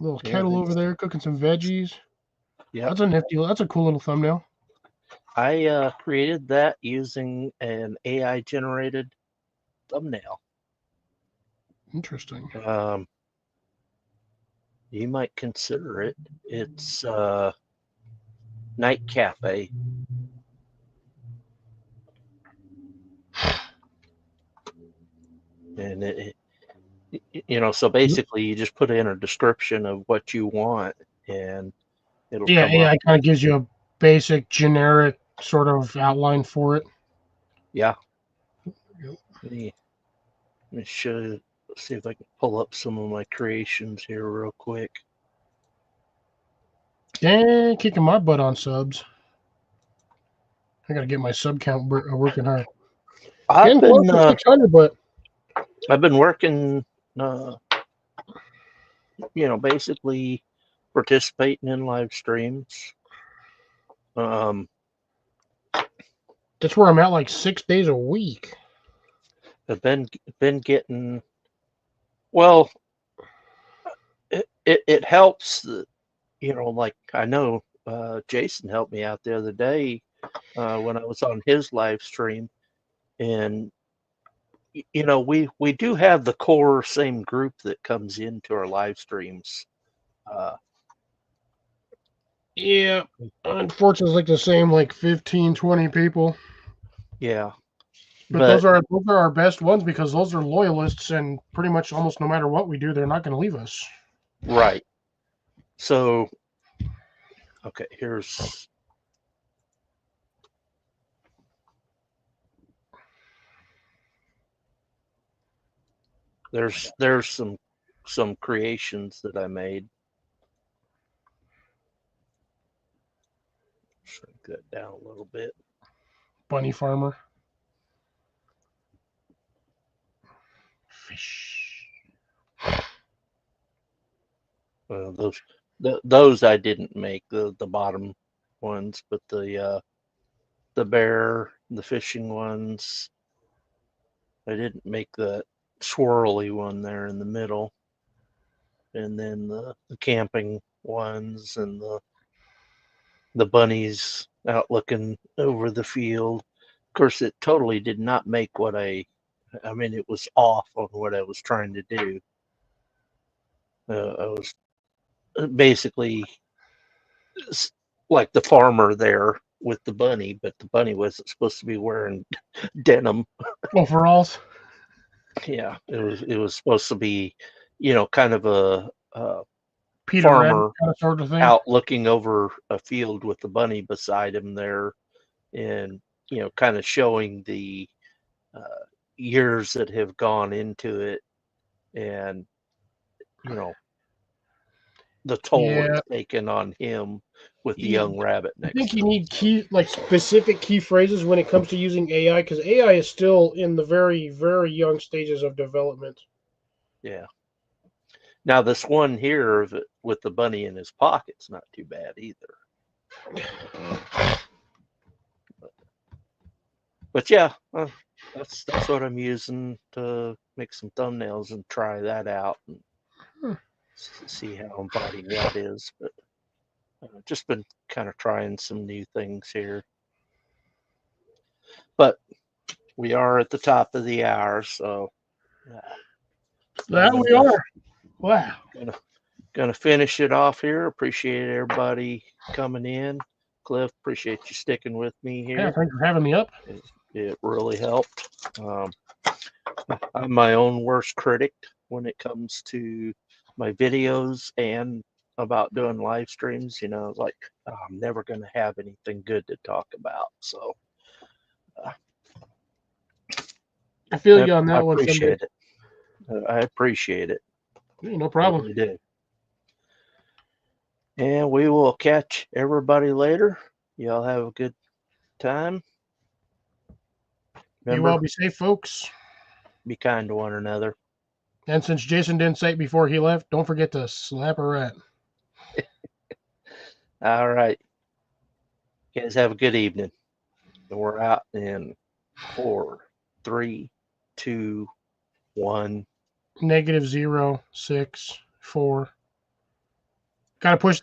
a little kettle over there cooking some veggies. Yeah, That's a nifty. That's a cool little thumbnail. I created that using an AI generated thumbnail. Interesting. You might consider it. It's Night Cafe. And so basically you just put in a description of what you want, and it'll Yeah, come AI up. kind of gives you a basic, generic sort of outline for it. Yeah. Let me show you, see if I can pull up some of my creations here real quick. Dang, kicking my butt on subs. I gotta get my sub count working hard. I've Getting close to 600, but been working, basically participating in live streams. that's where I'm at, like 6 days a week. I've been getting, well, it helps that, like I know Jason helped me out the other day when I was on his live stream, and we do have the core same group that comes into our live streams. Yeah, unfortunately, it's like the same, like 15, 20 people. Yeah, But those are our best ones because those are loyalists, and pretty much almost no matter what we do, they're not going to leave us. right. So, okay, there's some creations that I made. Shrink that down a little bit. Bunny farmer. Fish. Those I didn't make, the bottom ones, but the bear, the fishing ones, I didn't make the swirly one there in the middle, and then the camping ones, and the bunnies out looking over the field. course, it totally did not make what I mean, it was off on what I was trying to do. I was basically like the farmer there with the bunny, but the bunny wasn't supposed to be wearing denim. Overalls. Yeah, it was supposed to be, kind of a Peter farmer Rabbit kind of sort of thing. out looking over a field with the bunny beside him there, and kind of showing the years that have gone into it, and the toll Yeah. it's taken on him with the Yeah. young rabbit I next think to you him. need specific key phrases when it comes to using AI, because AI is still in the very, very young stages of development. Yeah. Now this one here with the bunny in his pocket's not too bad either. But yeah, that's what I'm using to make some thumbnails and try that out and see how inviting that is. But just been kind of trying some new things here. But we are at the top of the hour, so That we are. Wow. Gonna finish it off here. Appreciate everybody coming in. Cliff, appreciate you sticking with me Yeah, here. thanks for having me up. It really helped. I'm my own worst critic when it comes to my videos and about doing live streams. Like I'm never going to have anything good to talk about. So I feel you on that one. Appreciate it. I appreciate it. Yeah, no problem. I really do. And we will catch everybody later. Y'all have a good time. You Remember, all be safe, folks. be kind to one another. And since Jason didn't say it before he left, don't forget to slap a rat. All right. You guys have a good evening. And we're out in 4, 3, 2, 1. -0, 6, 4. Gotta push